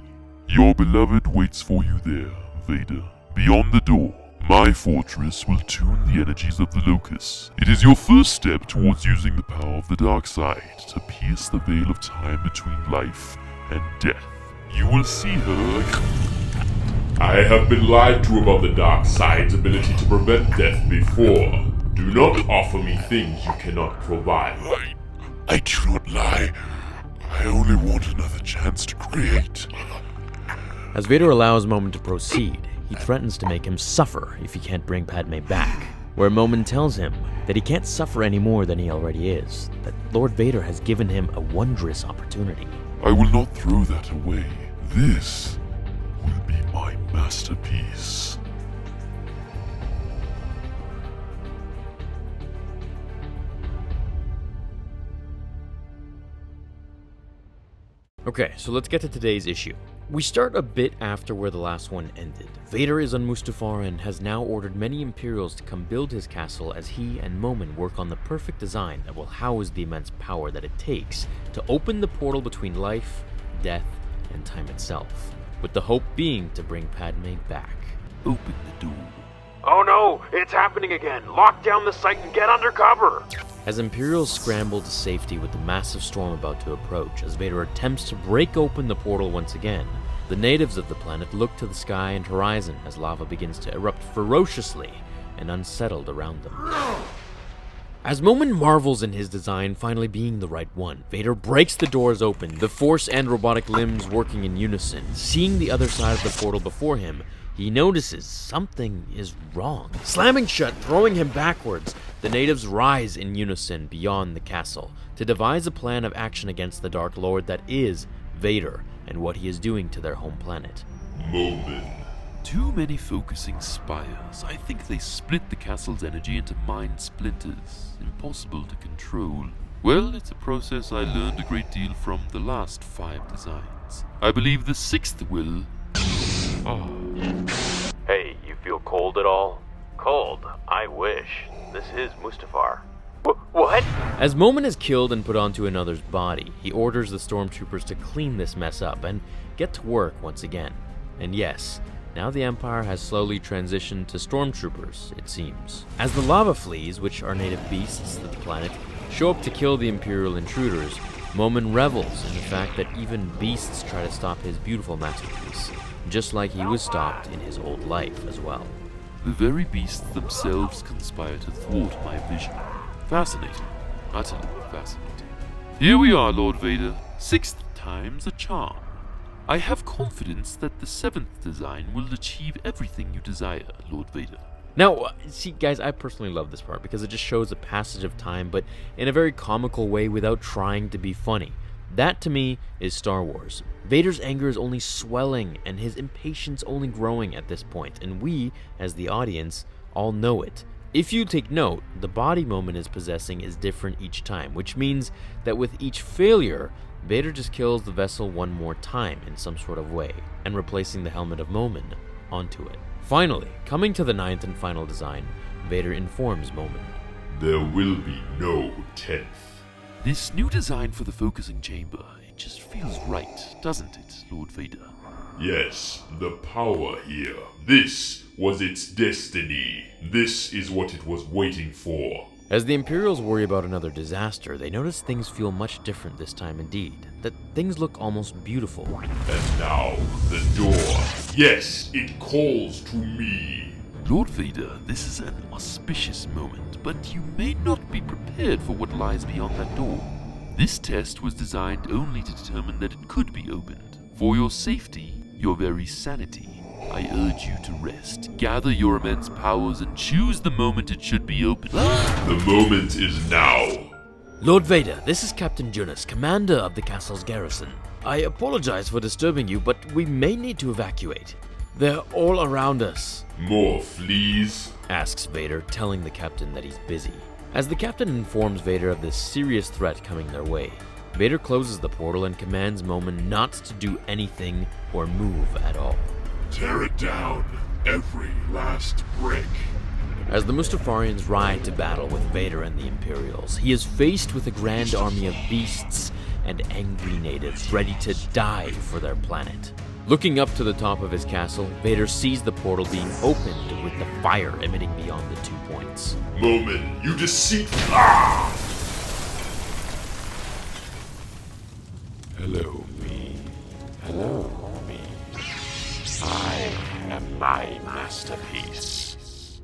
[SPEAKER 6] Your beloved waits for you there, Vader. Beyond the door, my fortress will tune the energies of the Locust. It is your first step towards using the power of the dark side to pierce the veil of time between life and death. You will see her.
[SPEAKER 5] I have been lied to about the dark side's ability to prevent death before. Do not offer me things you cannot provide.
[SPEAKER 6] I do not lie. I only want another chance to create.
[SPEAKER 3] As Vader allows Momin to proceed, he threatens to make him suffer if he can't bring Padme back, where Momin tells him that he can't suffer any more than he already is, that Lord Vader has given him a wondrous opportunity.
[SPEAKER 6] I will not throw that away. This will be my masterpiece.
[SPEAKER 3] Okay, so let's get to today's issue. We start a bit after where the last one ended. Vader is on Mustafar and has now ordered many Imperials to come build his castle as he and Momin work on the perfect design that will house the immense power that it takes to open the portal between life, death, and time itself, with the hope being to bring Padme back.
[SPEAKER 10] Open the door.
[SPEAKER 4] Oh no, it's happening again. Lock down the site and get under cover.
[SPEAKER 3] As Imperials scramble to safety with the massive storm about to approach, as Vader attempts to break open the portal once again, the natives of the planet look to the sky and horizon as lava begins to erupt ferociously and unsettled around them. As Momin marvels in his design finally being the right one, Vader breaks the doors open, the Force and robotic limbs working in unison. Seeing the other side of the portal before him, he notices something is wrong. Slamming shut, throwing him backwards, the natives rise in unison beyond the castle to devise a plan of action against the Dark Lord that is Vader and what he is doing to their home planet.
[SPEAKER 10] Momin. Too many focusing spires. I think they split the castle's energy into mind splinters. Impossible to control. Well, it's a process I learned a great deal from the last 5 designs. I believe the 6th will...
[SPEAKER 4] Hey, you feel cold at all? Cold? I wish. This is Mustafar. What?
[SPEAKER 3] As Momin is killed and put onto another's body, he orders the stormtroopers to clean this mess up and get to work once again. And yes, now the Empire has slowly transitioned to stormtroopers, it seems. As the lava fleas, which are native beasts of the planet, show up to kill the Imperial intruders, Momin revels in the fact that even beasts try to stop his beautiful masterpiece, just like he was stopped in his old life as well.
[SPEAKER 10] The very beasts themselves conspire to thwart my vision. Fascinating. Utterly fascinating. Here we are, Lord Vader. 6th time's a charm. I have confidence that the 7th design will achieve everything you desire, Lord Vader.
[SPEAKER 3] Now, see, guys, I personally love this part because it just shows the passage of time, but in a very comical way without trying to be funny. That, to me, is Star Wars. Vader's anger is only swelling, and his impatience only growing at this point, and we, as the audience, all know it. If you take note, the body Momin is possessing is different each time, which means that with each failure, Vader just kills the vessel one more time in some sort of way, and replacing the helmet of Momin onto it. Finally, coming to the 9th and final design, Vader informs Momin.
[SPEAKER 5] There will be no 10th.
[SPEAKER 10] This new design for the focusing chamber, it just feels right, doesn't it, Lord Vader?
[SPEAKER 5] Yes, the power here. This was its destiny. This is what it was waiting for.
[SPEAKER 3] As the Imperials worry about another disaster, they notice things feel much different this time indeed, that things look almost beautiful.
[SPEAKER 5] And now, the door. Yes, it calls to me.
[SPEAKER 10] Lord Vader, this is an auspicious moment, but you may not be prepared for what lies beyond that door. This test was designed only to determine that it could be opened. For your safety, your very sanity, I urge you to rest, gather your immense powers, and choose the moment it should be opened.
[SPEAKER 5] The moment is now.
[SPEAKER 3] Lord Vader, this is Captain Jonas, commander of the castle's garrison. I apologize for disturbing you, but we may need to evacuate. They're all around us.
[SPEAKER 5] More fleas?
[SPEAKER 3] Asks Vader, telling the captain that he's busy. As the captain informs Vader of this serious threat coming their way, Vader closes the portal and commands Momin not to do anything or move at all.
[SPEAKER 6] Tear it down, every last brick.
[SPEAKER 3] As the Mustafarians ride to battle with Vader and the Imperials, he is faced with a grand army of beasts and angry natives ready to die for their planet. Looking up to the top of his castle, Vader sees the portal being opened with the fire emitting beyond the 2 points.
[SPEAKER 5] Momin, you deceitful!
[SPEAKER 6] Hello, me.
[SPEAKER 11] Hello, me. I am my masterpiece.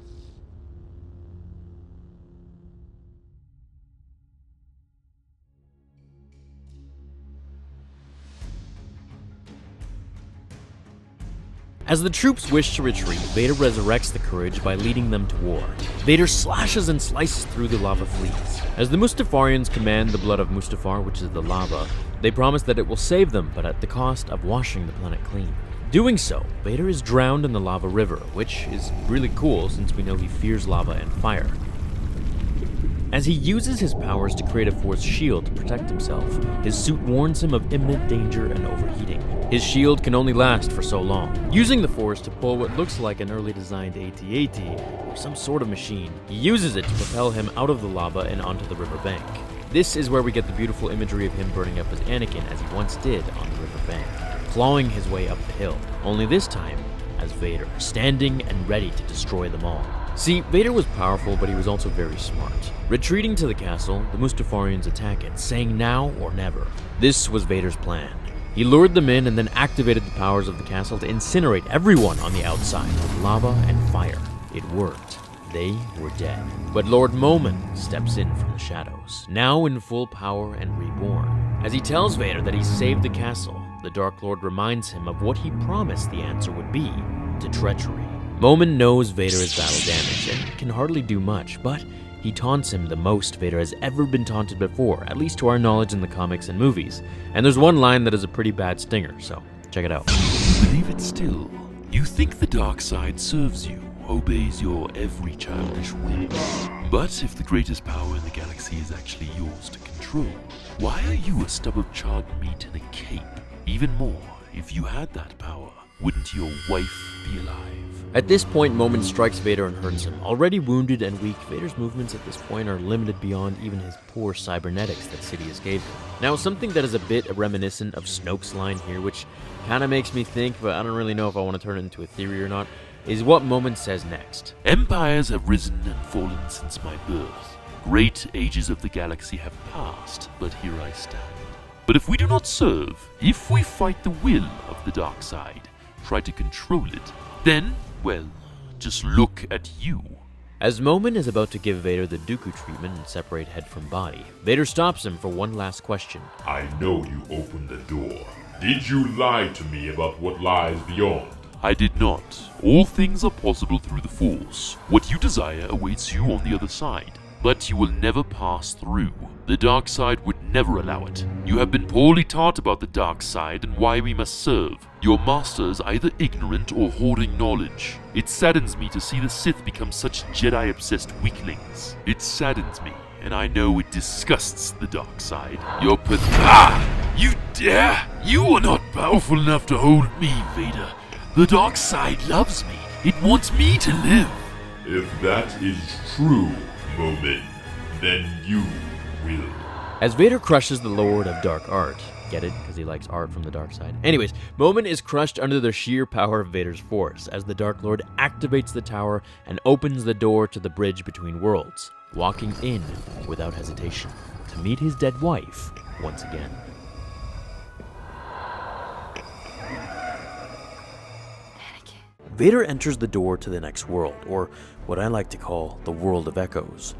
[SPEAKER 1] As the troops wish to retreat, Vader resurrects the courage by leading them to war. Vader slashes and slices through the lava fleets. As the Mustafarians command the blood of Mustafar, which is the lava, they promise that it will save them, but at the cost of washing the planet clean. Doing so, Vader is drowned in the lava river, which is really cool since we know he fears lava and fire. As he uses his powers to create a force shield to protect himself, his suit warns him of imminent danger and overheating. His shield can only last for so long. Using the force to pull what looks like an early designed AT-AT, or some sort of machine, he uses it to propel him out of the lava and onto the riverbank. This is where we get the beautiful imagery of him burning up as Anakin as he once did on the riverbank, clawing his way up the hill, only this time as Vader, standing and ready to destroy them all. See, Vader was powerful, but he was also very smart. Retreating to the castle, the Mustafarians attack it, saying now or never. This was Vader's plan. He lured them in and then activated the powers of the castle to incinerate everyone on the outside with lava and fire. It worked. They were dead. But Lord Momin steps in from the shadows, now in full power and reborn. As he tells Vader that he saved the castle, the Dark Lord reminds him of what he promised the answer would be, to treachery. Momin knows Vader is battle damaged and can hardly do much, but he taunts him the most Vader has ever been taunted before, at least to our knowledge in the comics and movies. And there's one line that is a pretty bad stinger, so check it out.
[SPEAKER 10] Believe it still. You think the dark side serves you, obeys your every childish whim. But if the greatest power in the galaxy is actually yours to control, why are you a stub of charred meat in a cape? Even more, if you had that power, wouldn't your wife be alive?
[SPEAKER 1] At this point, Momin strikes Vader and hurts him. Already wounded and weak, Vader's movements at this point are limited beyond even his poor cybernetics that Sidious gave him. Now, something that is a bit reminiscent of Snoke's line here, which kind of makes me think, but I don't really know if I want to turn it into a theory or not, is what Momin says next.
[SPEAKER 10] Empires have risen and fallen since my birth. Great ages of the galaxy have passed, but here I stand. But if we do not serve, if we fight the will of the dark side, try to control it, then, well, just look at you.
[SPEAKER 1] As Momin is about to give Vader the Dooku treatment and separate head from body, Vader stops him for one last question.
[SPEAKER 5] I know you opened the door. Did you lie to me about what lies beyond?
[SPEAKER 10] I did not. All things are possible through the Force. What you desire awaits you on the other side. But you will never pass through. The dark side would never allow it. You have been poorly taught about the dark side and why we must serve. Your master is either ignorant or hoarding knowledge. It saddens me to see the Sith become such Jedi-obsessed weaklings. It saddens me, and I know it disgusts the dark side. You're You dare! You are not powerful enough to hold me, Vader. The dark side loves me. It wants me to live.
[SPEAKER 5] If that is true, Momin, then you will.
[SPEAKER 1] As Vader crushes the Lord of Dark Art, get it? Because he likes art from the dark side. Anyways, Momin is crushed under the sheer power of Vader's force as the Dark Lord activates the tower and opens the door to the bridge between worlds, walking in without hesitation to meet his dead wife once again. Vader enters the door to the next world, or what I like to call the World of Echoes.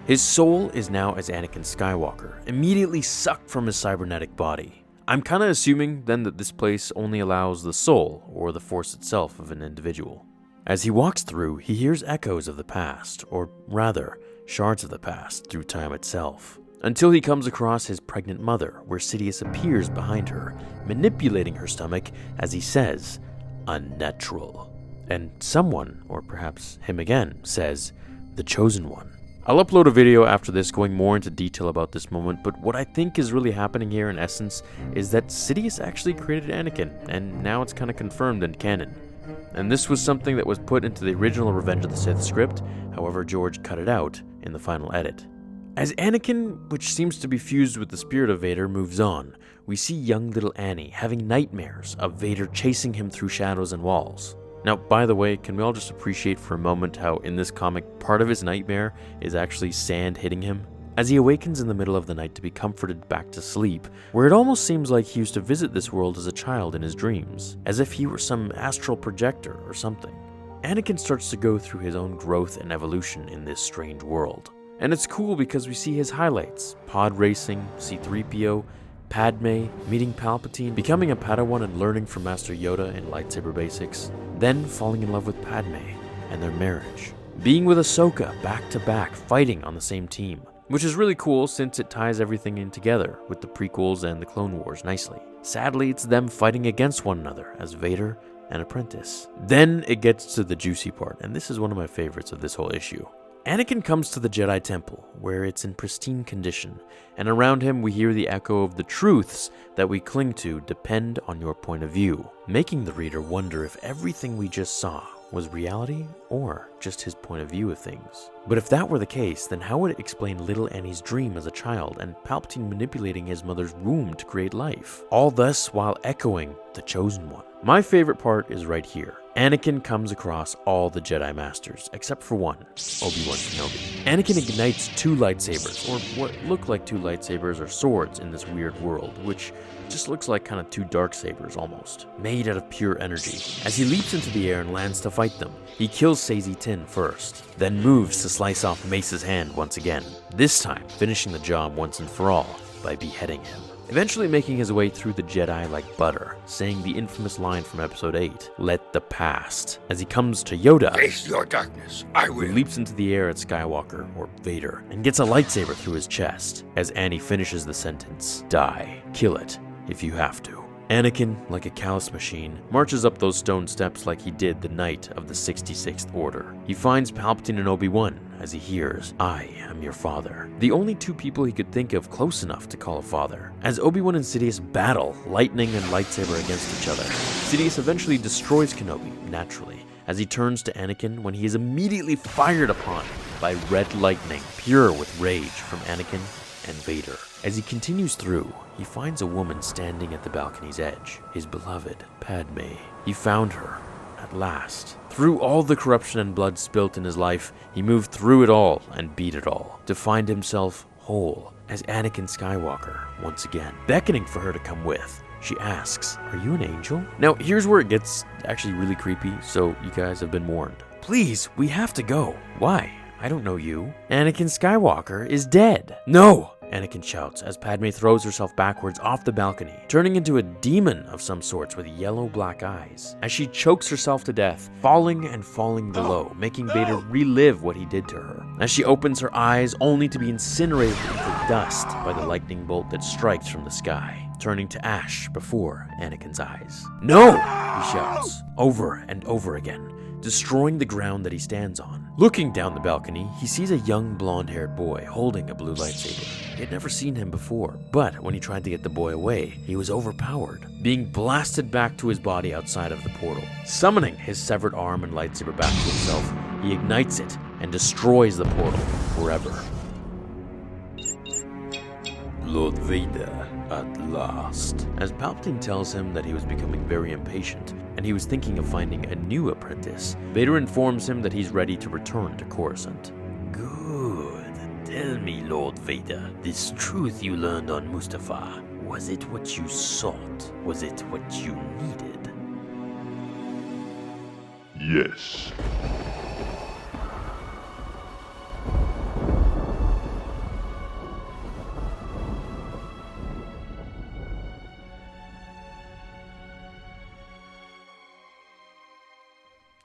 [SPEAKER 1] His soul is now as Anakin Skywalker, immediately sucked from his cybernetic body. I'm kinda assuming then that this place only allows the soul, or the force itself, of an individual. As he walks through, he hears echoes of the past, or rather, shards of the past through time itself, until he comes across his pregnant mother, where Sidious appears behind her, manipulating her stomach as he says, "Unnatural." And someone, or perhaps him again, says, "The Chosen One." I'll upload a video after this going more into detail about this moment, but what I think is really happening here in essence is that Sidious actually created Anakin, and now it's kind of confirmed in canon. And this was something that was put into the original Revenge of the Sith script, however George cut it out in the final edit. As Anakin, which seems to be fused with the spirit of Vader, moves on, we see young little Annie having nightmares of Vader chasing him through shadows and walls. Now, by the way, can we all just appreciate for a moment how in this comic, part of his nightmare is actually sand hitting him? As he awakens in the middle of the night to be comforted back to sleep, where it almost seems like he used to visit this world as a child in his dreams, as if he were some astral projector or something. Anakin starts to go through his own growth and evolution in this strange world. And it's cool because we see his highlights, pod racing, C-3PO,
[SPEAKER 3] Padme meeting Palpatine, becoming a Padawan and learning from Master Yoda in lightsaber basics, then falling in love with Padme and their marriage. Being with Ahsoka back to back, fighting on the same team, which is really cool since it ties everything in together with the prequels and the Clone Wars nicely. Sadly, it's them fighting against one another as Vader and Apprentice. Then it gets to the juicy part, and this is one of my favorites of this whole issue. Anakin comes to the Jedi Temple, where it's in pristine condition, and around him we hear the echo of the truths that we cling to depend on your point of view, making the reader wonder if everything we just saw was reality or just his point of view of things. But if that were the case, then how would it explain little Annie's dream as a child and Palpatine manipulating his mother's womb to create life? All thus while echoing the Chosen One. My favorite part is right here. Anakin comes across all the Jedi Masters, except for one, Obi-Wan Kenobi. Anakin ignites 2 lightsabers, or what look like 2 lightsabers or swords in this weird world, which just looks like kind of 2 dark sabers almost, made out of pure energy. As he leaps into the air and lands to fight them, he kills Saesee Tiin first, then moves to slice off Mace's hand once again, this time finishing the job once and for all by beheading him. Eventually making his way through the Jedi like butter, saying the infamous line from Episode 8, "Let the past." As he comes to Yoda,
[SPEAKER 12] "Face your darkness, I will."
[SPEAKER 3] He leaps into the air at Skywalker, or Vader, and gets a lightsaber through his chest. As Annie finishes the sentence, "Die, kill it, if you have to." Anakin, like a callous machine, marches up those stone steps like he did the night of the 66th Order. He finds Palpatine and Obi-Wan as he hears, "I am your father." The only 2 people he could think of close enough to call a father. As Obi-Wan and Sidious battle lightning and lightsaber against each other, Sidious eventually destroys Kenobi, naturally, as he turns to Anakin when he is immediately fired upon by red lightning, pure with rage from Anakin and Vader. As he continues through, he finds a woman standing at the balcony's edge, his beloved Padme. He found her, at last. Through all the corruption and blood spilt in his life, he moved through it all and beat it all, to find himself whole as Anakin Skywalker once again. Beckoning for her to come with, she asks, "Are you an angel?" Now, here's where it gets actually really creepy, so you guys have been warned. "Please, we have to go." "Why? I don't know you." "Anakin Skywalker is dead." "No!" Anakin shouts as Padme throws herself backwards off the balcony, turning into a demon of some sorts with yellow-black eyes, as she chokes herself to death, falling and falling below, making Vader relive what he did to her. As she opens her eyes, only to be incinerated into dust by the lightning bolt that strikes from the sky, turning to ash before Anakin's eyes. "No!" he shouts, over and over again, destroying the ground that he stands on. Looking down the balcony, he sees a young blonde-haired boy holding a blue lightsaber. He had never seen him before, but when he tried to get the boy away, he was overpowered, being blasted back to his body outside of the portal. Summoning his severed arm and lightsaber back to himself, he ignites it and destroys the portal forever. Lord Vader, at last. As Palpatine tells him that he was becoming very impatient, and he was thinking of finding a new apprentice, Vader informs him that he's ready to return to Coruscant. "Good. Tell me, Lord Vader, this truth you learned on Mustafar, was it what you sought? Was it what you needed?"
[SPEAKER 4] Yes.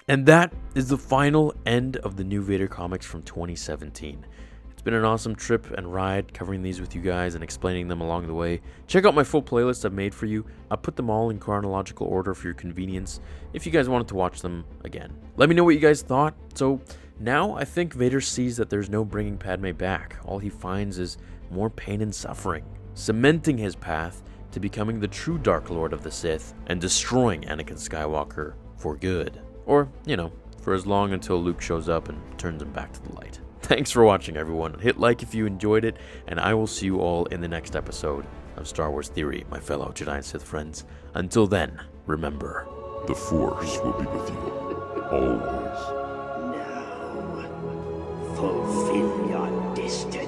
[SPEAKER 3] And that is the final end of the new Vader comics from 2017. It's been an awesome trip and ride covering these with you guys and explaining them along the way. Check out my full playlist I've made for you. I'll put them all in chronological order for your convenience if you guys wanted to watch them again. Let me know what you guys thought. So now I think Vader sees that there's no bringing Padme back. All he finds is more pain and suffering, cementing his path to becoming the true Dark Lord of the Sith and destroying Anakin Skywalker for good. Or, for as long until Luke shows up and turns him back to the light. Thanks for watching, everyone. Hit like if you enjoyed it, and I will see you all in the next episode of Star Wars Theory, my fellow Jedi and Sith friends. Until then, remember,
[SPEAKER 5] the Force will be with you, always.
[SPEAKER 13] Now, fulfill your destiny.